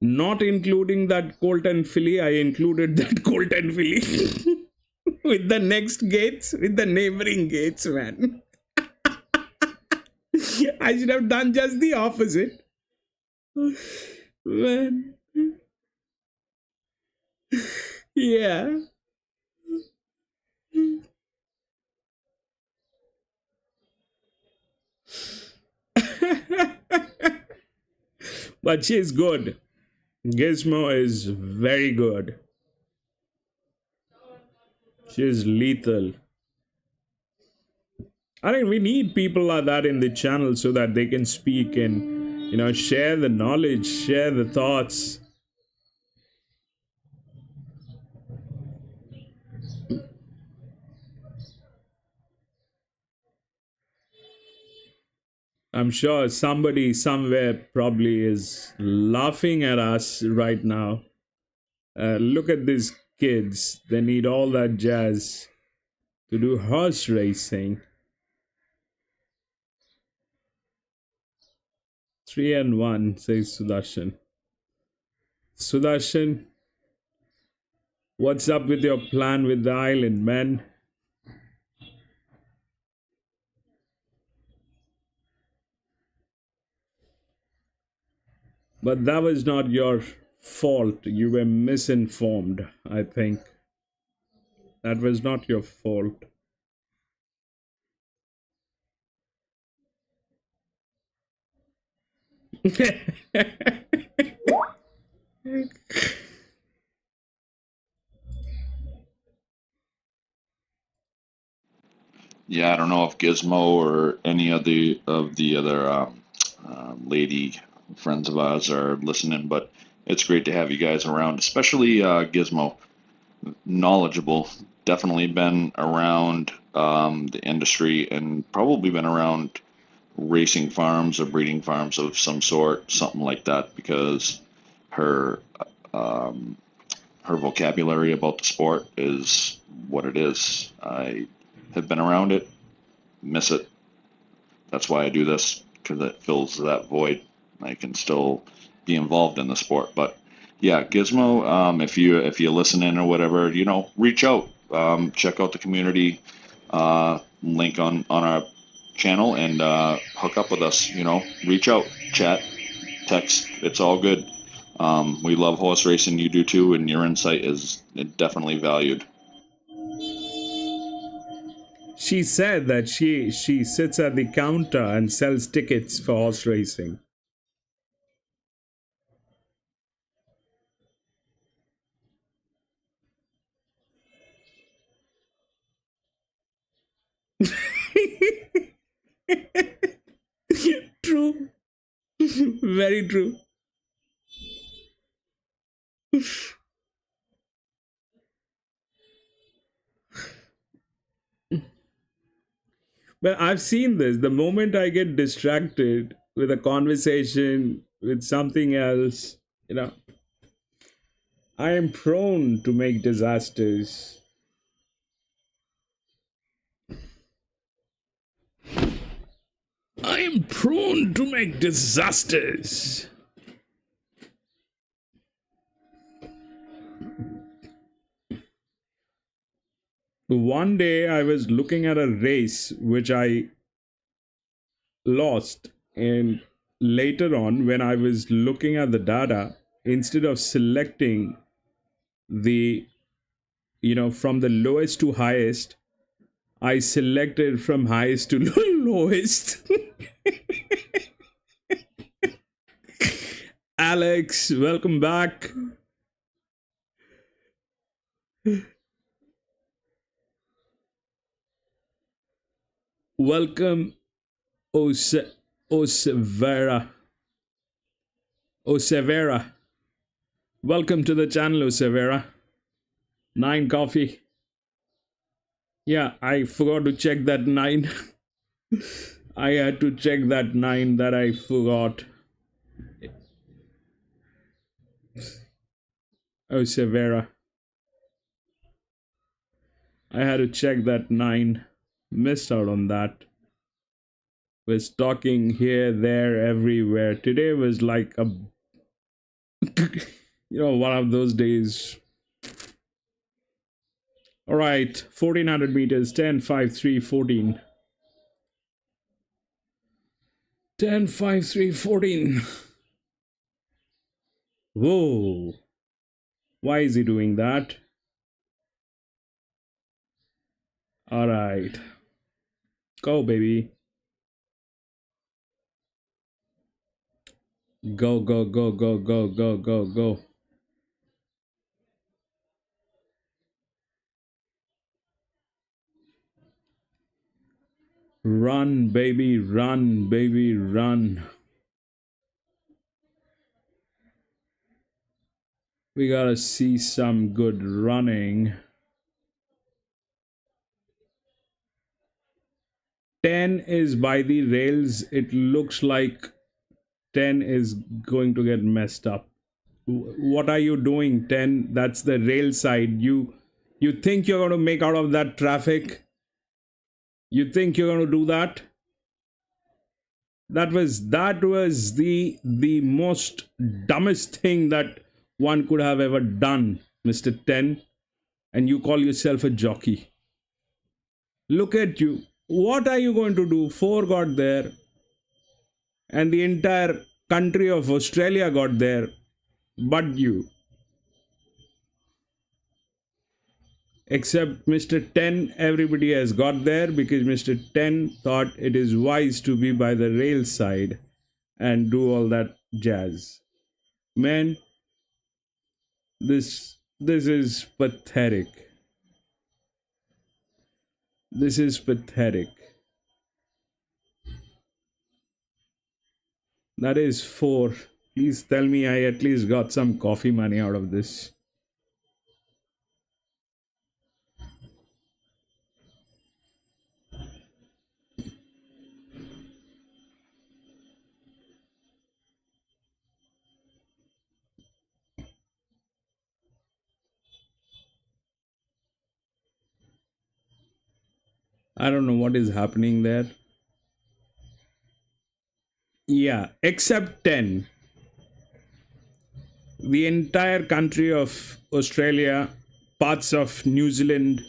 not including that Colton filly, I included that Colton filly with the next gates, with the neighboring gates, man. I should have done just the opposite. Man. Yeah. But she's good. Gizmo is very good. She's lethal. I think we need people like that in the channel so that they can speak and, share the knowledge, share the thoughts. I'm sure somebody somewhere probably is laughing at us right now. Look at these kids. They need all that jazz to do horse racing. 3-1, says Sudarshan. Sudarshan, what's up with your plan with the island, man? But that was not your fault. You were misinformed, I think. That was not your fault. Yeah, I don't know if Gizmo or any of the other lady friends of ours are listening, but it's great to have you guys around, especially Gizmo. Knowledgeable, definitely been around the industry and probably been around racing farms or breeding farms of some sort, something like that, because her um, her vocabulary about the sport is what it is. I have been around it, miss it. That's why I do this, because it fills that void. I can still be involved in the sport, but yeah, Gizmo. If you listen in or whatever, reach out. Check out the community link on our channel and hook up with us. Reach out, chat, text. It's all good. We love horse racing. You do too, and your insight is definitely valued. She said that she sits at the counter and sells tickets for horse racing. True. Very true. But I've seen this. The moment I get distracted with a conversation with something else, you know, I am prone to make disasters. I am prone to make disasters. One day I was looking at a race which I lost, and later on, when I was looking at the data, instead of selecting the, from the lowest to highest, I selected from highest to lowest. Alex, welcome back. Welcome, Osevera. Osevera. Welcome to the channel, Osevera. 9 coffee. Yeah, I forgot to check that 9. I had to check that 9 that I forgot. Osevera. I had to check that 9. Missed out on that. Was talking here, there, everywhere. Today was like a, one of those days. All right, 1400 meters, 10, 5, 3, 14. 10, 5, 3, 14. Whoa. Why is he doing that? All right. Go, baby. Go, go, go, go, go, go, go, go. Run, baby, run, baby, run. We gotta see some good running. 10 is by the rails. It looks like 10 is going to get messed up. What are you doing, 10? That's the rail side. You think you're going to make out of that traffic? You think you're going to do that? That was the most dumbest thing that one could have ever done, Mr. 10. And you call yourself a jockey. Look at you. What are you going to do? 4 got there, and the entire country of Australia got there, but you. Except Mr. 10, everybody has got there because Mr. 10 thought it is wise to be by the rail side and do all that jazz. Man, this is pathetic. This is pathetic. That is 4. Please tell me I at least got some coffee money out of this. I don't know what is happening there. Yeah, except 10. The entire country of Australia, parts of New Zealand,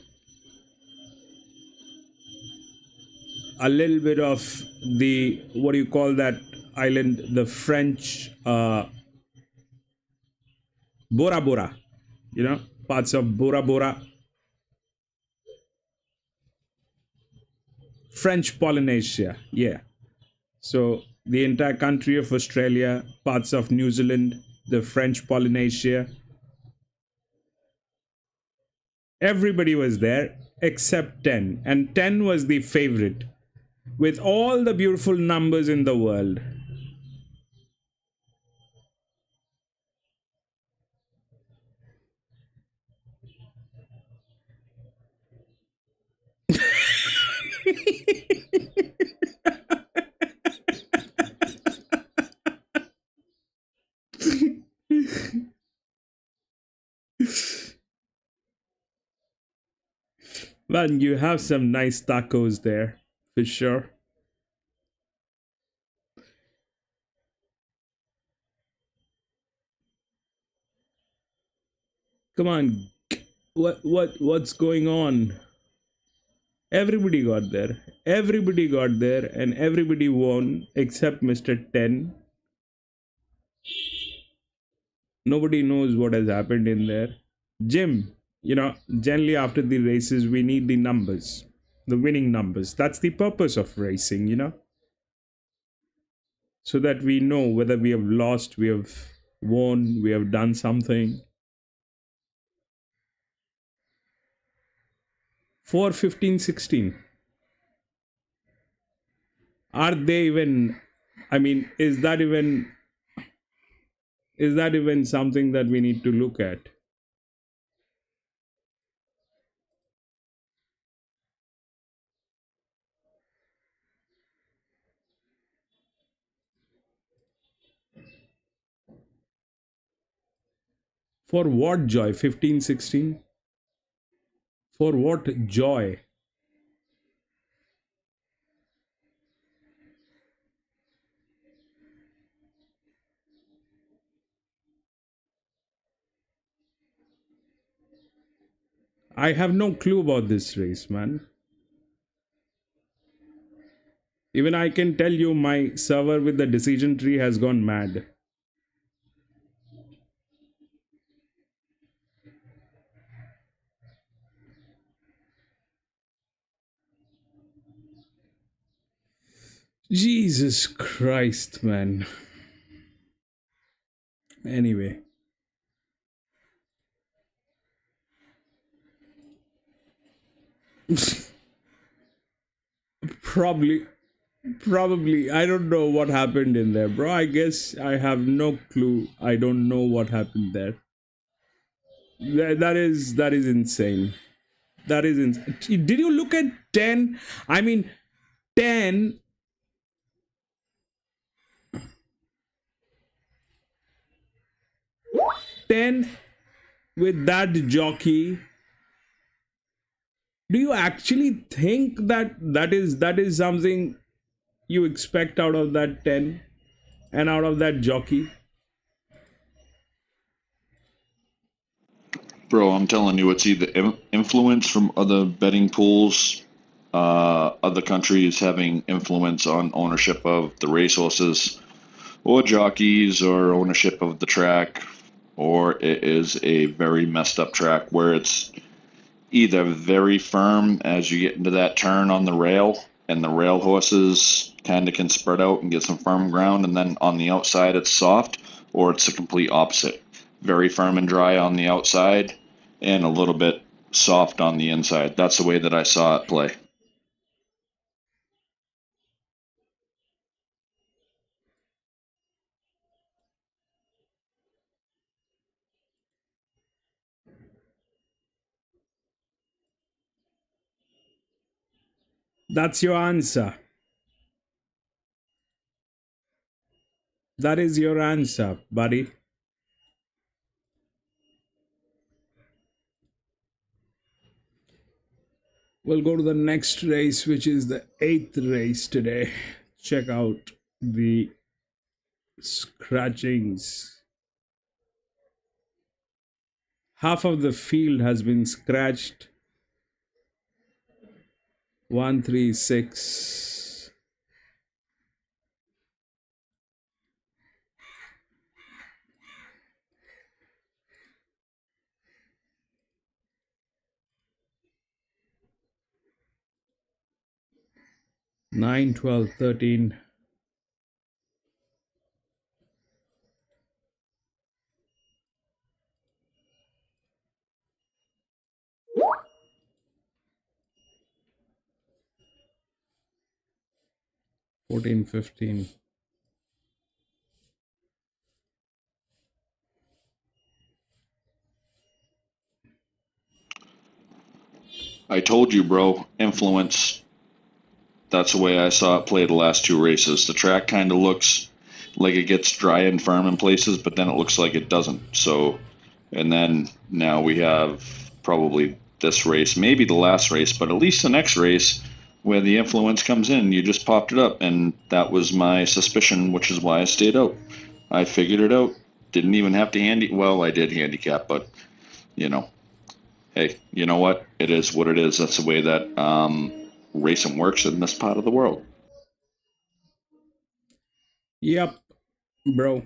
a little bit of the, what do you call that island, the French Bora Bora, you know, parts of Bora Bora, French Polynesia, yeah. So the entire country of Australia, parts of New Zealand, the French Polynesia, everybody was there except 10. And 10 was the favorite with all the beautiful numbers in the world. Man, you have some nice tacos there, for sure. Come on, what's going on? Everybody got there. Everybody got there and everybody won except Mr. 10. Nobody knows what has happened in there. Jim, generally after the races, we need the numbers, the winning numbers. That's the purpose of racing. So that we know whether we have lost, we have won, we have done something. 4, 15, 16. Are they even, I mean, is that even something that we need to look at? For what joy? 15, 16? For what joy? I have no clue about this race, man. Even I can tell you my server with the decision tree has gone mad. Jesus Christ, man. Anyway, probably, probably, I don't know what happened in there, bro. I guess I have no clue. I don't know what happened there. That is insane. That is insane. Did you look at 10? I mean, 10, 10 with that jockey. Do you actually think that is something you expect out of that 10 and out of that jockey? Bro, I'm telling you, it's either influence from other betting pools, other countries having influence on ownership of the racehorses, or jockeys, or ownership of the track, or it is a very messed up track where it's either very firm as you get into that turn on the rail, and the rail horses kind of can spread out and get some firm ground, and then on the outside it's soft, or it's the complete opposite. Very firm and dry on the outside, and a little bit soft on the inside. That's the way that I saw it play. That's your answer. That is your answer, buddy. We'll go to the next race, which is the eighth race today. Check out the scratchings. Half of the field has been scratched. 136. Nine, 12, 13. 14, 15. I told you, bro. Influence. That's the way I saw it play the last two races. The track kind of looks like it gets dry and firm in places, but then it looks like it doesn't. So, and then now we have probably this race, maybe the last race, but at least the next race where the influence comes in. You just popped it up, and that was my suspicion, which is why I stayed out. I figured it out. Didn't even have to well, I did handicap, but you know, hey, you know what? It is what it is. That's the way that racing works in this part of the world. Yep, bro.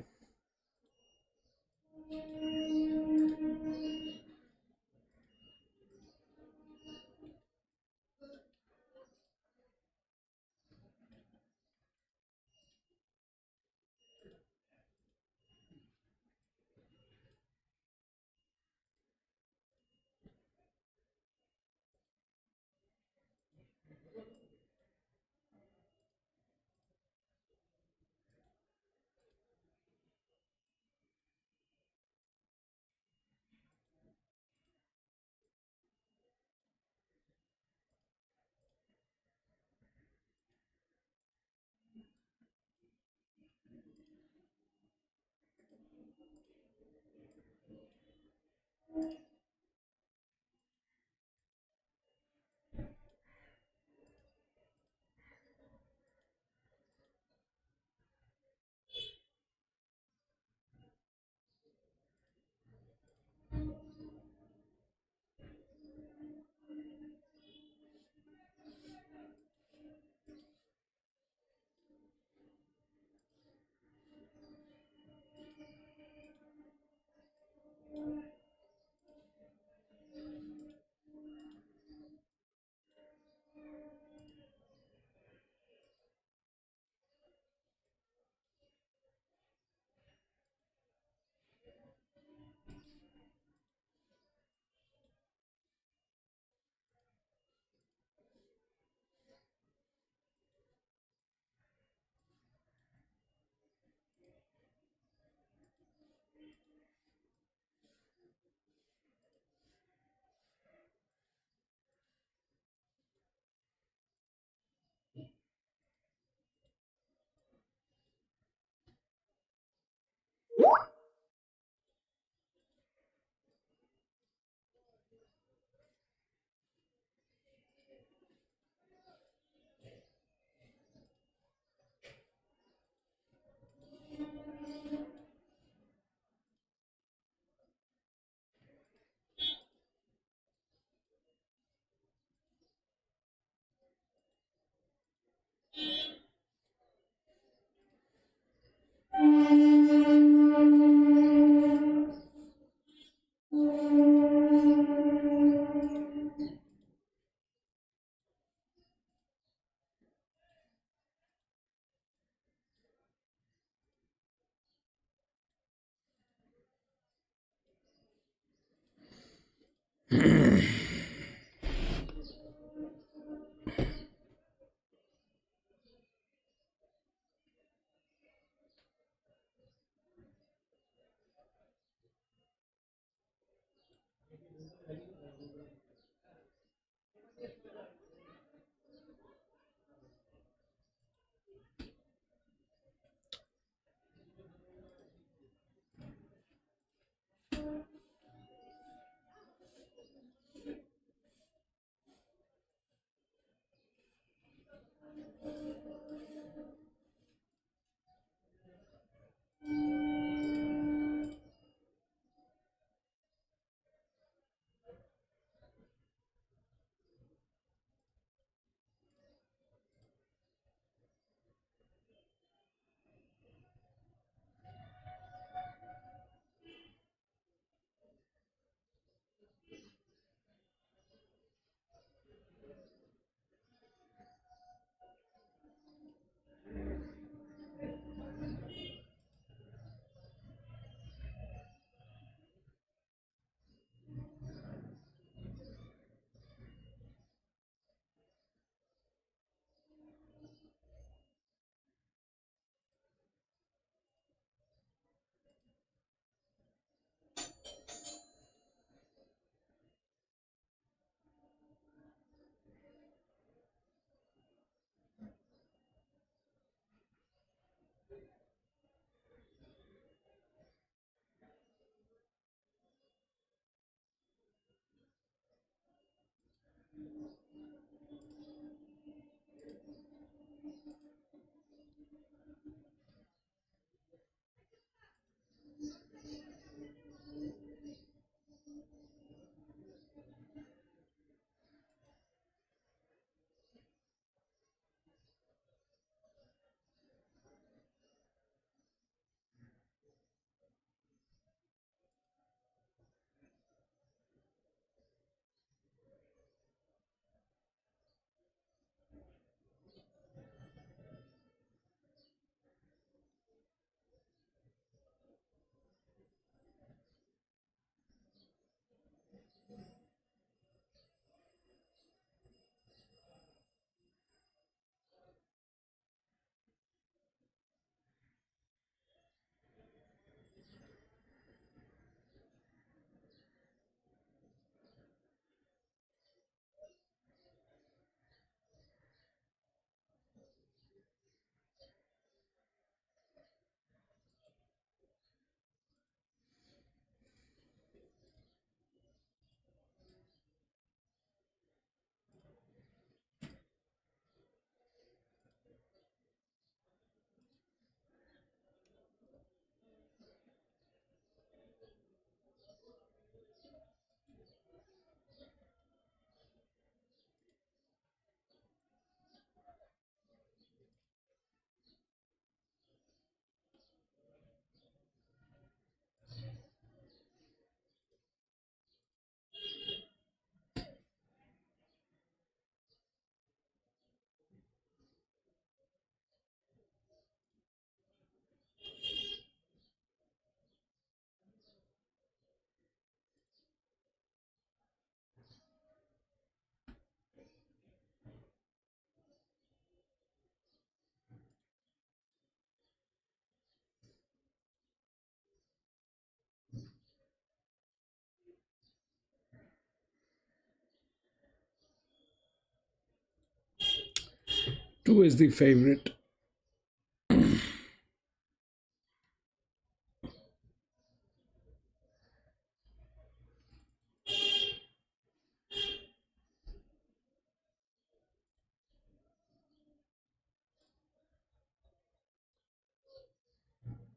Two is the favorite.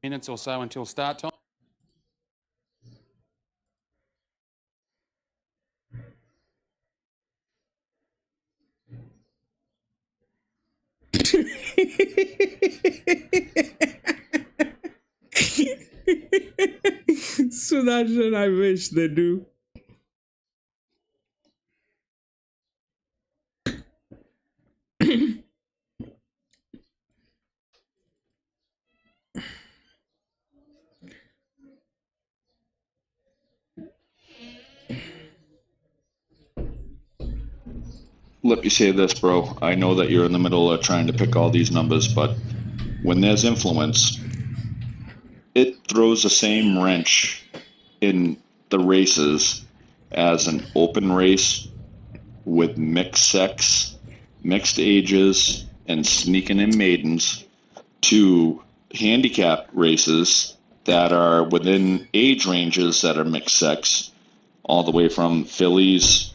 Minutes or so until start time. Sudarshan, I wish they do. Let me say this, bro. I know that you're in the middle of trying to pick all these numbers, but when there's influence, it throws the same wrench in the races as an open race with mixed sex, mixed ages, and sneaking in maidens to handicap races that are within age ranges that are mixed sex, all the way from fillies,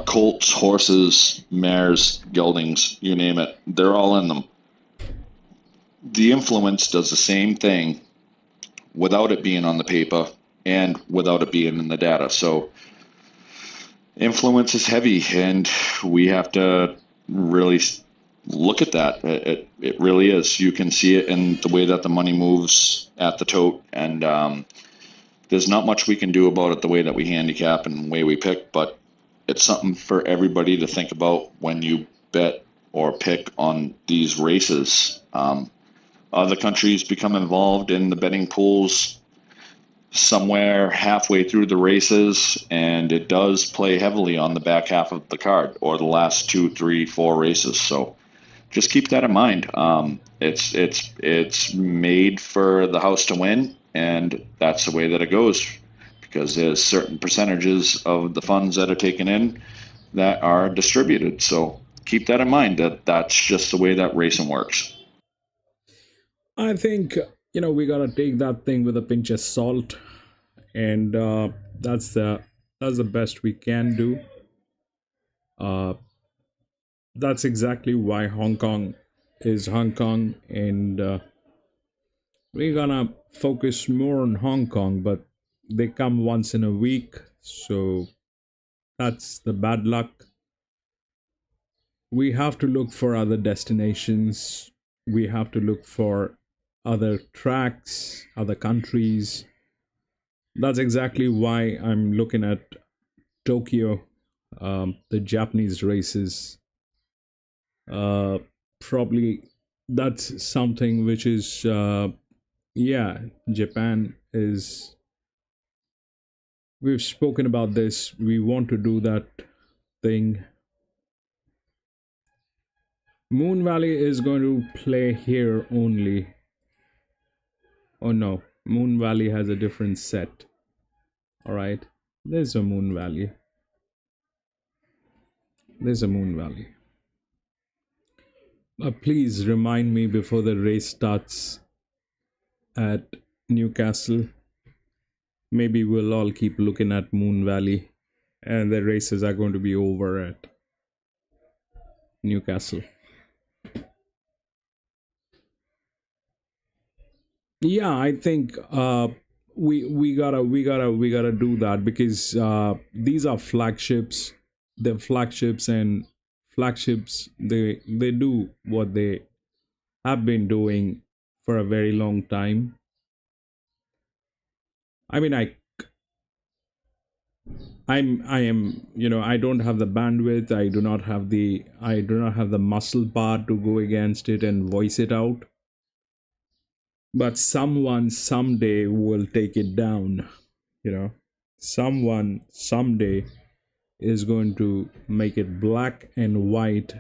colts, horses, mares, geldings, you name it. They're all in them. The influence does the same thing without it being on the paper and without it being in the data. So influence is heavy, and we have to really look at that. It really is. You can see it in the way that the money moves at the tote, and there's not much we can do about it the way that we handicap and the way we pick, but it's something for everybody to think about when you bet or pick on these races. Other countries become involved in the betting pools somewhere halfway through the races, and it does play heavily on the back half of the card or the last 2, 3, 4 races. So just keep that in mind. It's made for the house to win, and that's the way that it goes, because there's certain percentages of the funds that are taken in that are distributed. So keep that in mind, that that's just the way that racing works. I think, we gotta take that thing with a pinch of salt, and that's the best we can do. Uh, that's exactly why Hong Kong is Hong Kong, and we're gonna focus more on Hong Kong, but they come once in a week, so that's the bad luck. We have to look for other destinations. We have to look for other tracks, other countries. That's exactly why I'm looking at Tokyo, the Japanese races. Uh, Probably that's something which is, yeah, Japan is. We've spoken about this. We want to do that thing. Moon Valley is going to play here only. Oh no, Moon Valley has a different set. Alright, there's a Moon Valley. There's a Moon Valley. Please remind me before the race starts at Newcastle. Maybe we'll all keep looking at Moon Valley, and the races are going to be over at Newcastle. Yeah, I think we gotta do that, because these are flagships. They're flagships, and flagships, they do what they have been doing for a very long time. I mean, I am, I don't have the bandwidth. I do not have the muscle power to go against it and voice it out. But someone someday will take it down. Someone someday is going to make it black and white,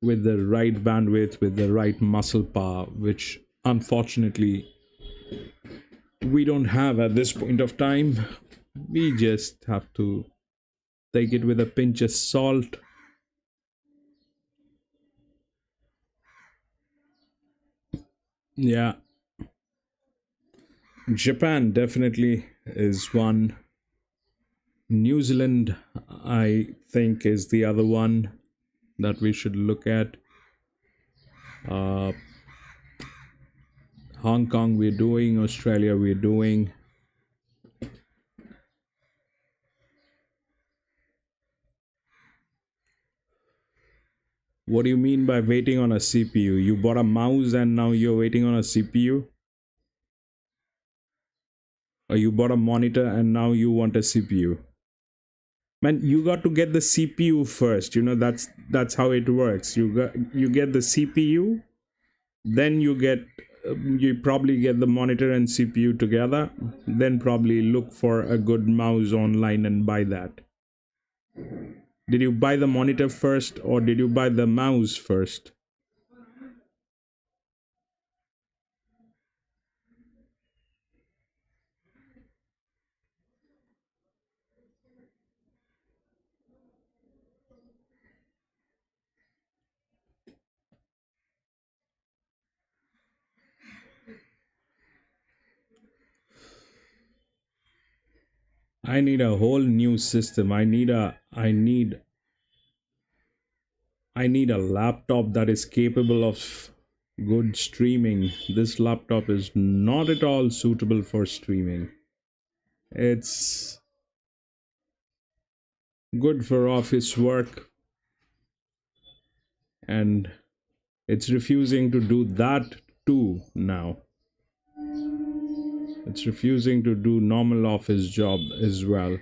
with the right bandwidth, with the right muscle power, which unfortunately we don't have at this point of time. We just have to take it with a pinch of salt. Yeah, Japan definitely is one. New Zealand, I think, is the other one that we should look at. Uh, Hong Kong, we're doing. Australia, we're doing. What do you mean by waiting on a CPU? You bought a mouse and now you're waiting on a CPU? Or you bought a monitor and now you want a CPU? Man, you got to get the CPU first. That's how it works. You get the CPU, then you probably get the monitor and CPU together, then probably look for a good mouse online and buy that. Did you buy the monitor first or did you buy the mouse first? I need a whole new system. I need a laptop that is capable of good streaming. This laptop is not at all suitable for streaming. It's good for office work, and it's refusing to do that too now. It's refusing to do normal office job as well.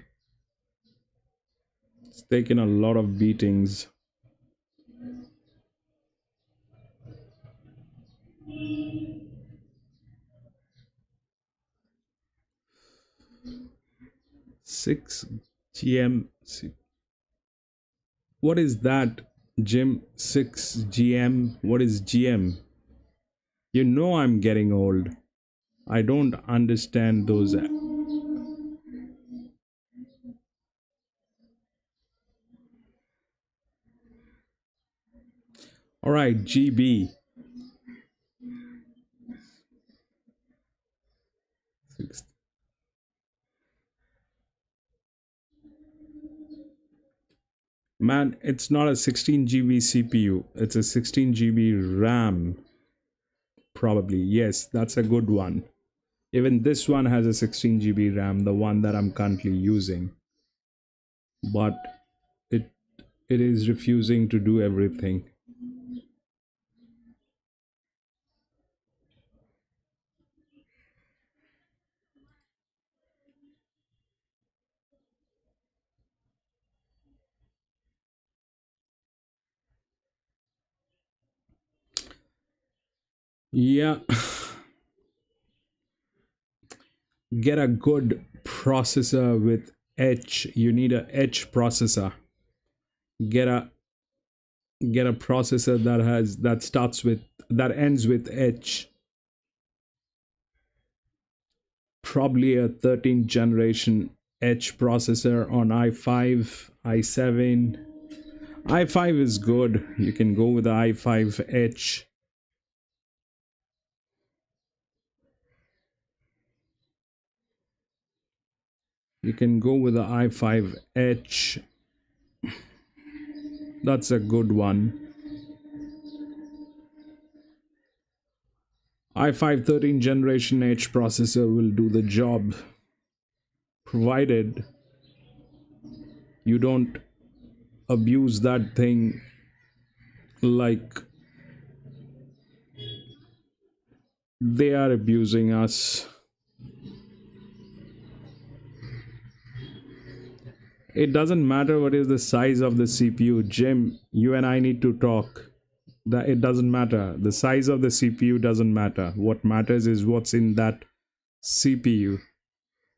It's taken a lot of beatings. Six GM. What is that, Jim? 6 GM. What is GM? I'm getting old. I don't understand those. All right, GB. Man, it's not a 16 GB CPU. It's a 16 GB RAM. Probably. Yes, that's a good one. Even this one has a 16 GB RAM, the one that I'm currently using. But it it is refusing to do everything. Yeah, get a good processor with H. You need a H processor. Get a get a processor that ends with H. Probably a 13th generation H processor on i5, i7. i5 is good. You can go with the i5H. You can go with the i5H. That's a good one. i5 13th generation H processor will do the job, provided you don't abuse that thing like they are abusing us. It doesn't matter what is the size of the CPU, Jim. You and I need to talk. That it doesn't matter. The size of the CPU doesn't matter. What matters is what's in that CPU.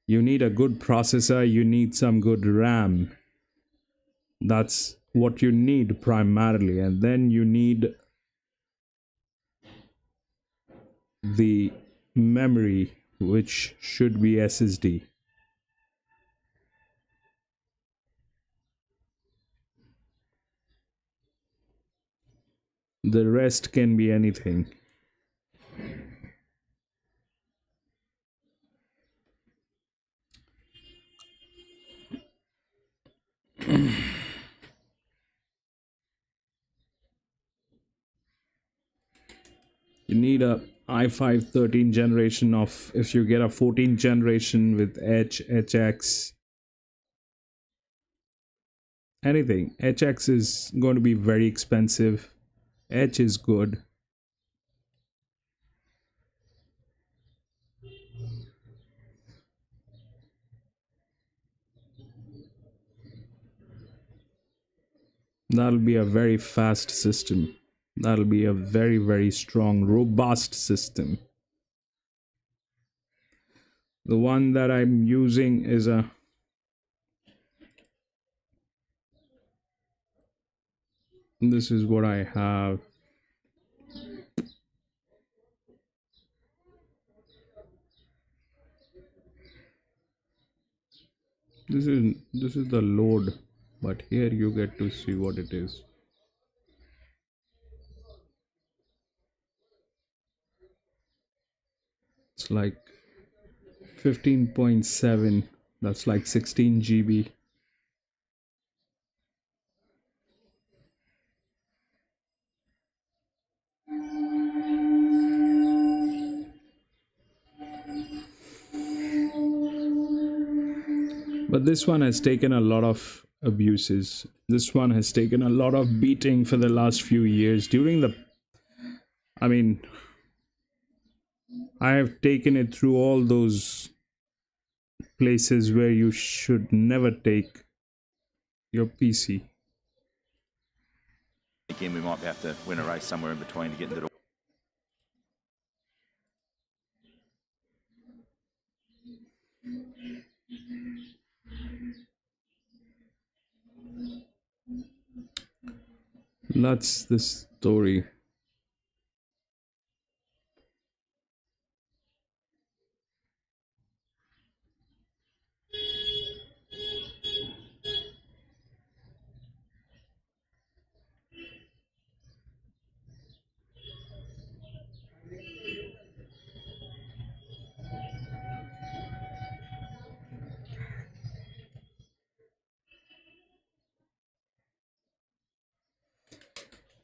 You need a good processor, you need some good RAM. That's what you need primarily. And then you need the memory, which should be SSD. The rest can be anything. You need a i5 13 generation of, if you get a 14 generation with HX, anything. HX is going to be very expensive. H is good. That'll be a very fast system. That'll be a very, very strong, robust system. The one that I'm using is a, this is what I have. This is the load, but here you get to see what it is. It's like 15.7. That's like 16 GB. But this one has taken a lot of abuses. This one has taken a lot of beating for the last few years. I mean, I have taken it through all those places where you should never take your PC. Again, we might have to win a race somewhere in between to get into the. That's the story.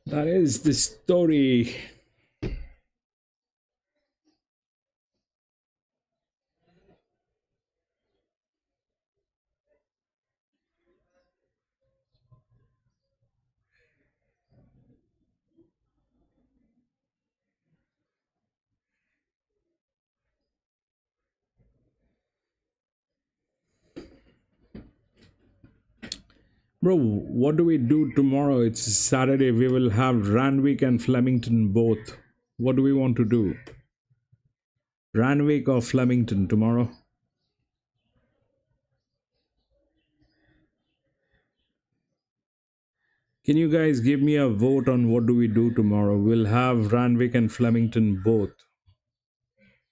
That is the story. Bro, what do we do tomorrow? It's Saturday. We will have Randwick and Flemington both. What do we want to do? Randwick or Flemington tomorrow? Can you guys give me a vote on what do we do tomorrow? We'll have Randwick and Flemington both.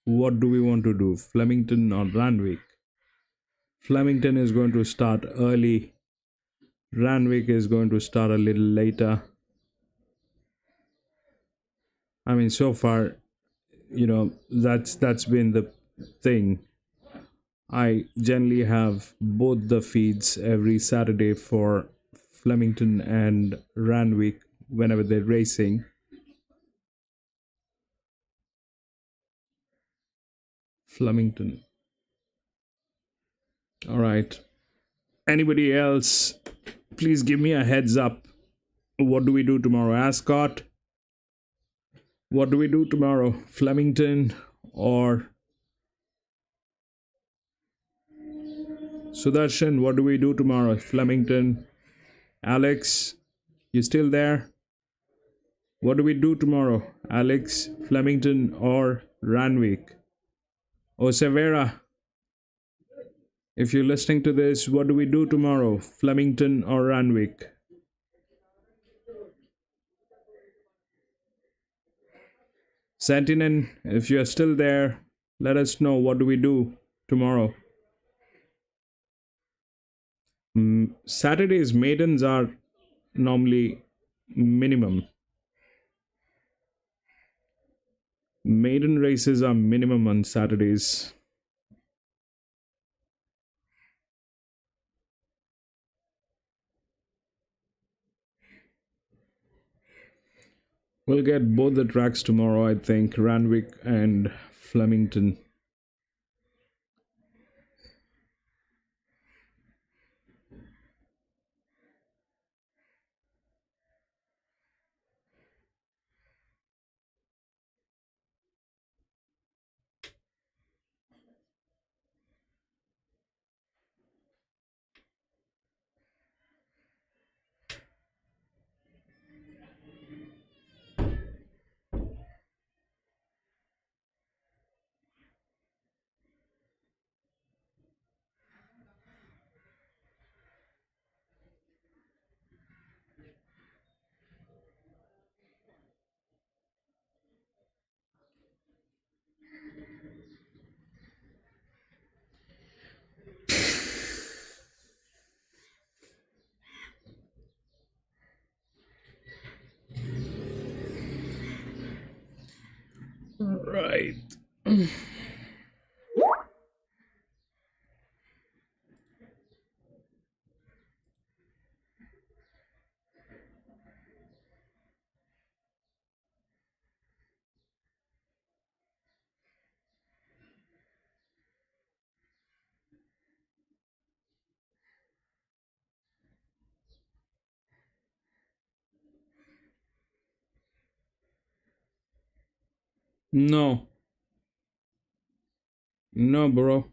What do we want to do? Flemington or Randwick? Flemington is going to start early. Randwick is going to start a little later. I mean, so far, that's been the thing. I generally have both the feeds every Saturday for Flemington and Randwick whenever they're racing. Flemington. All right. Anybody else? Please give me a heads up. What do we do tomorrow? Ascot. What do we do tomorrow? Flemington or Sudarshan? What do we do tomorrow? Flemington. Alex, you still there? What do we do tomorrow? Alex, Flemington or Randwick? Oh, Severa, if you're listening to this, what do we do tomorrow? Flemington or Randwick? Santinen, if you're still there, let us know what do we do tomorrow. Saturdays maidens are normally minimum. Maiden races are minimum on Saturdays. We'll get both the tracks tomorrow, I think, Randwick and Flemington. Right. No. No, bro.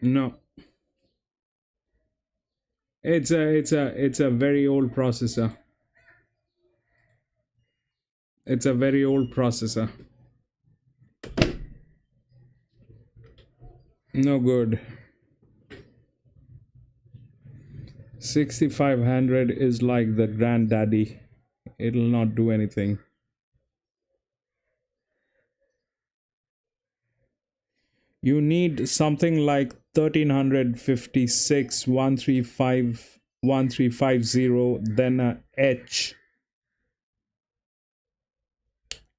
No. It's a very old processor. It's a very old processor. No good. 6500 is like the granddaddy. It'll not do anything. You need something like 1356 135 1350, then a H.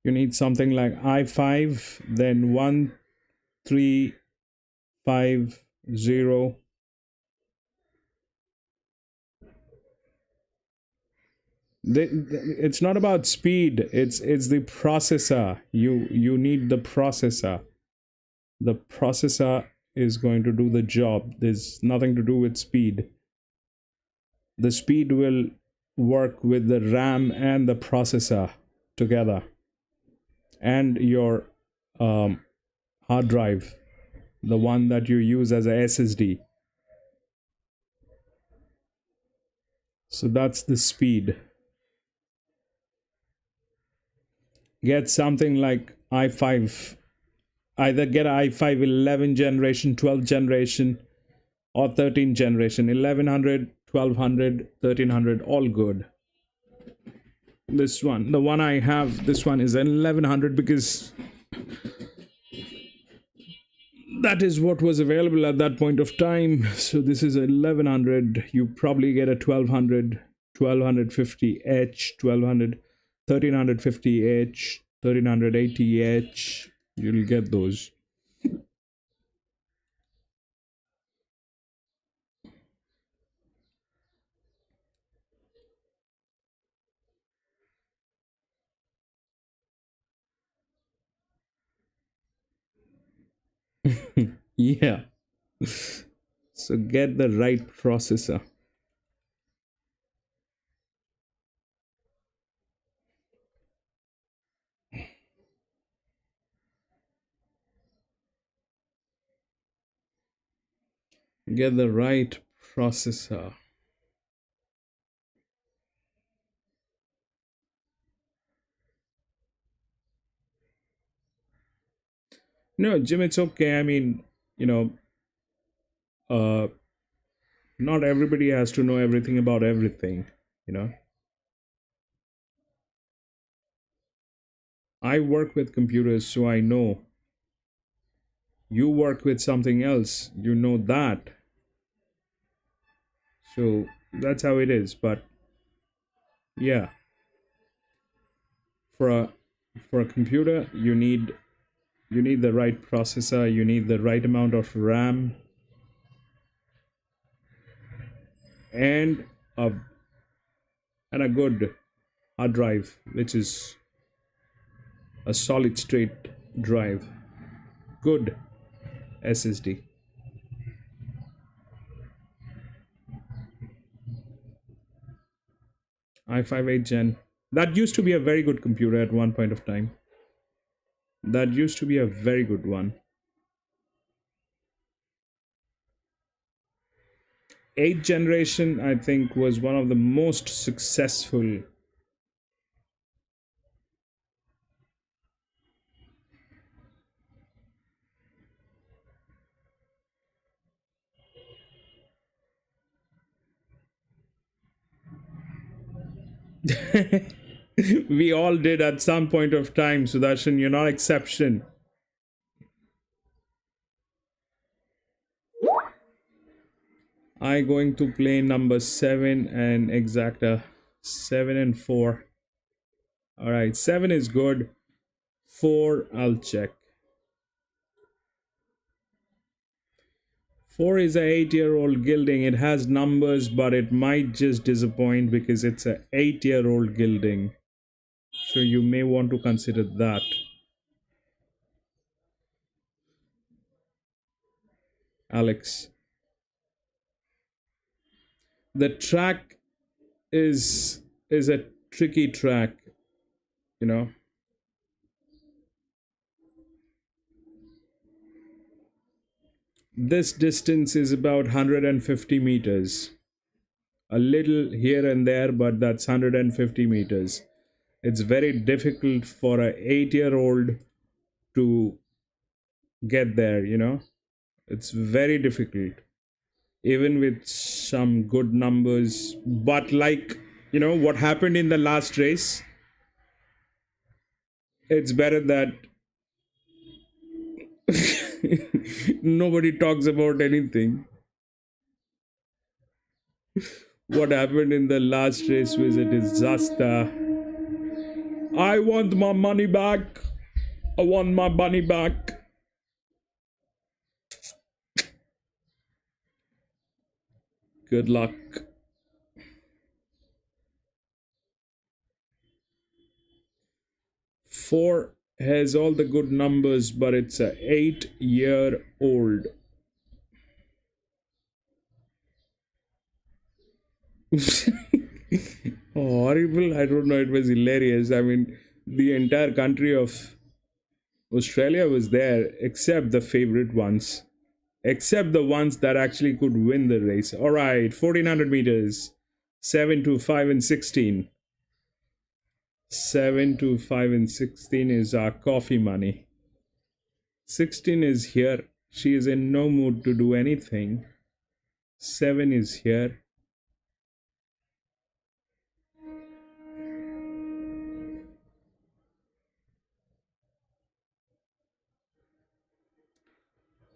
You need something like i5, then 1350. It's not about speed, it's the processor. You need the processor. The processor is going to do the job. There's nothing to do with speed. The speed will work with the RAM and the processor together, and your hard drive, the one that you use as a SSD. So that's the speed. Get something like i5. Either get i5 11 generation, 12 generation, or 13 generation. 1100, 1200, 1300, all good. This one, the one I have, this one is an 1100 because that is what was available at that point of time. So this is a 1100. You probably get a 1200, 1250H, 1200, 1350H, 1380H. You'll get those. Yeah. So get the right processor. Get the right processor. No, Jim, it's okay. I mean, you know, uh, not everybody has to know everything about everything, you know. I work with computers, so I know. You work with something else, you know that. So that's how it is. But yeah, for a for a computer, you need the right processor, you need the right amount of RAM, and a a good hard drive, which is a solid state drive. Good SSD. i5 8 Gen. That used to be a very good computer at one point of time. That used to be a very good one. 8th generation, I think, was one of the most successful. We all did at some point of time, Sudarshan. You're not exception. I going to play number 7 and exacta 7 and 4. All right, 7 is good. 4 I'll check. 4 is a 8-year-old gilding. It has numbers, but it might just disappoint because it's a 8-year-old gilding. So you may want to consider that. Alex. The track is a tricky track, you know. This distance is about 150 meters. A little here and there, but that's 150 meters. It's very difficult for a 8-year-old to get there, you know. It's very difficult, even with some good numbers. But like, you know, what happened in the last race, it's better that nobody talks about anything. What happened in the last race was a disaster. I want my money back. I want my money back. Good luck. Four has all the good numbers, but it's a 8-year-old. Horrible. I don't know. It was hilarious. I mean, the entire country of Australia was there, except the favorite ones, except the ones that actually could win the race. All right, 1400 meters, 7 to 5 and 16. 7 to 5 and 16 is our coffee money. 16 is here. She is in no mood to do anything. 7 is here.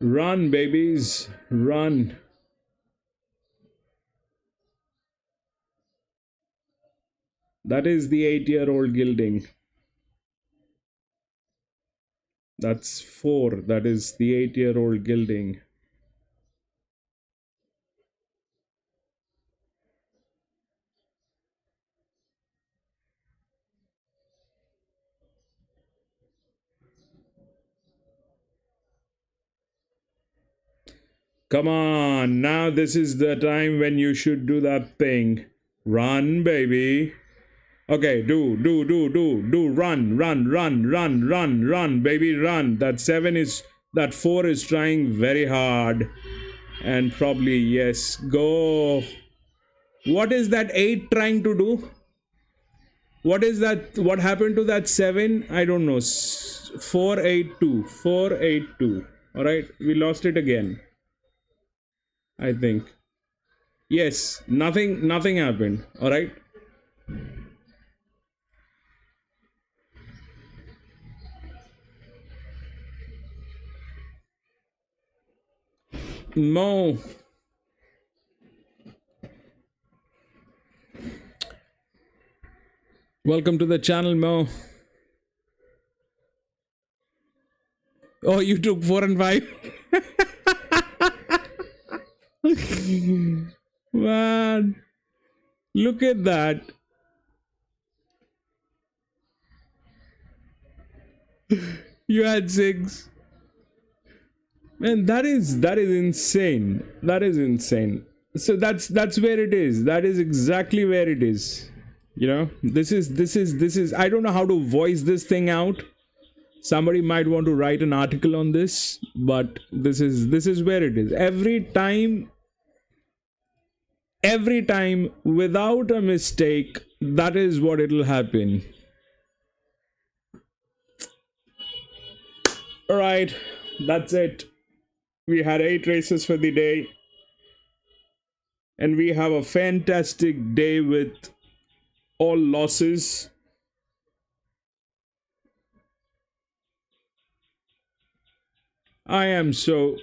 Run, babies, run. That is the 8-year-old gilding. That's 4. That is the 8-year-old gilding. Come on, now this is the time when you should do that thing. Run, baby. Okay, do, run, baby, run. That 4 is trying very hard. And probably, yes, go. What is that 8 trying to do? What is that? What happened to that 7? I don't know. 482. 482. All right, we lost it again, I think. Yes, nothing happened. All right. Mo. Welcome to the channel, Mo. Oh, you took 4 and 5. Man, look at that. You had six. Man, that is insane. That is insane. So that's where it is. That is exactly where it is. You know, this is I don't know how to voice this thing out. Somebody might want to write an article on this, but this is where it is. Every time without a mistake, that is what it'll happen. All right, that's it. We had 8 races for the day, and we have a fantastic day with all losses. I am so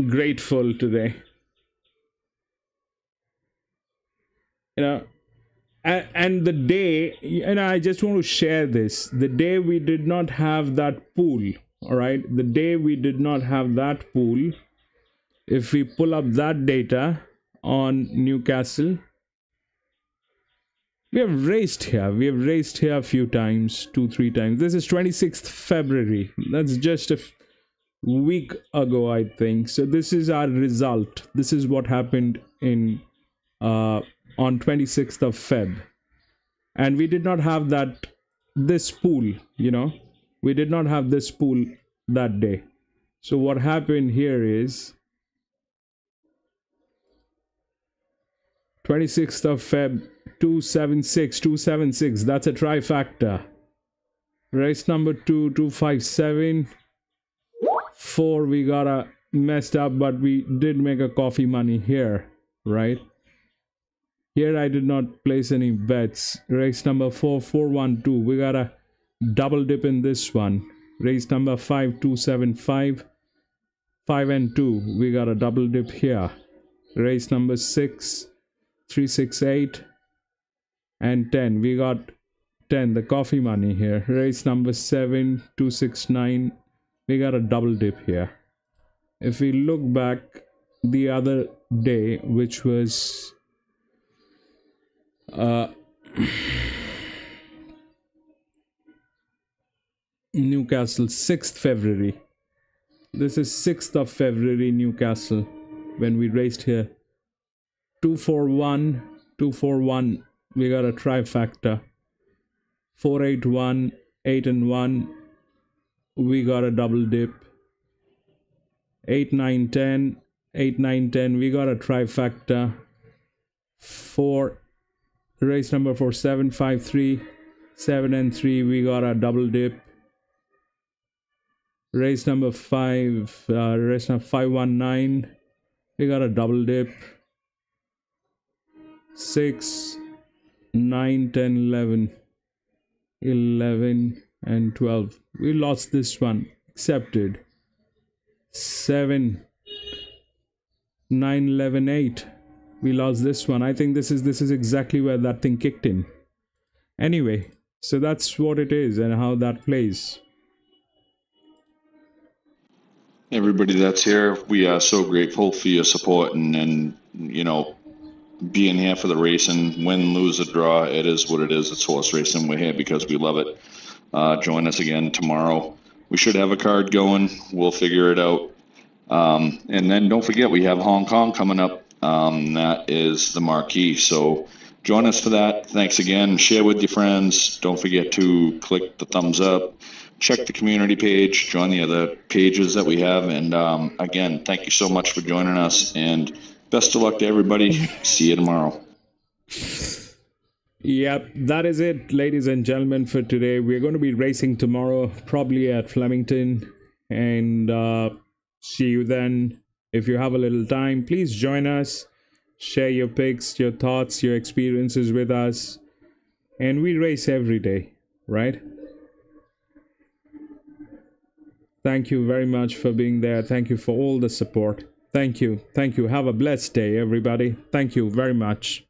grateful today. You know, and the day, and I just want to share this, the day we did not have that pool, all right, the day we did not have that pool, if we pull up that data on Newcastle, we have raced here a few times, 2-3 times. This is 26th February, that's just a week ago, I think. So this is our result. This is what happened in on 26th of Feb, and we did not have this pool, you know, we did not have this pool that day. So what happened here is 26th of Feb, 276, that's a trifecta. Race number 2, 257, 4 we got a messed up, but we did make a coffee money here, right? Here I did not place any bets. Race number 4, 412. We got a double dip in this one. Race number 5, 275. 5 and 2. We got a double dip here. Race number 6, 368. And 10. We got 10, the coffee money here. Race number 7, 269. We got a double dip here. If we look back the other day, which was Newcastle, 6th February. This is 6th of February, Newcastle, when we raced here. 241, 241. We got a trifecta. 481, 8 and 1. We got a double dip. 8, 9, 10. 8, 9, 10. We got a trifecta. 4. Race number 4, 7, 5, 3. 7 and 3. We got a double dip. Race number 5. Race number 519. We got a double dip. 6, 9, 10, 11. 11 and 12. We lost this one. Accepted. 7, 9, 11, 8. We lost this one. I think this is exactly where that thing kicked in. Anyway, so that's what it is and how that plays. Everybody that's here, we are so grateful for your support and you know, being here for the racing. Win, lose, or draw, it is what it is. It's horse racing. We're here because we love it. Join us again tomorrow. We should have a card going. We'll figure it out. And then don't forget, we have Hong Kong coming up. That is the marquee. So join us for that. Thanks again. Share with your friends. Don't forget to click the thumbs up. Check the community page. Join the other pages that we have. And again, thank you so much for joining us. And best of luck to everybody. See you tomorrow. Yep, that is it, ladies and gentlemen, for today. We're going to be racing tomorrow, probably at Flemington. And see you then. If you have a little time, please join us. Share your picks, your thoughts, your experiences with us. And we race every day, right? Thank you very much for being there. Thank you for all the support. Thank you. Thank you. Have a blessed day, everybody. Thank you very much.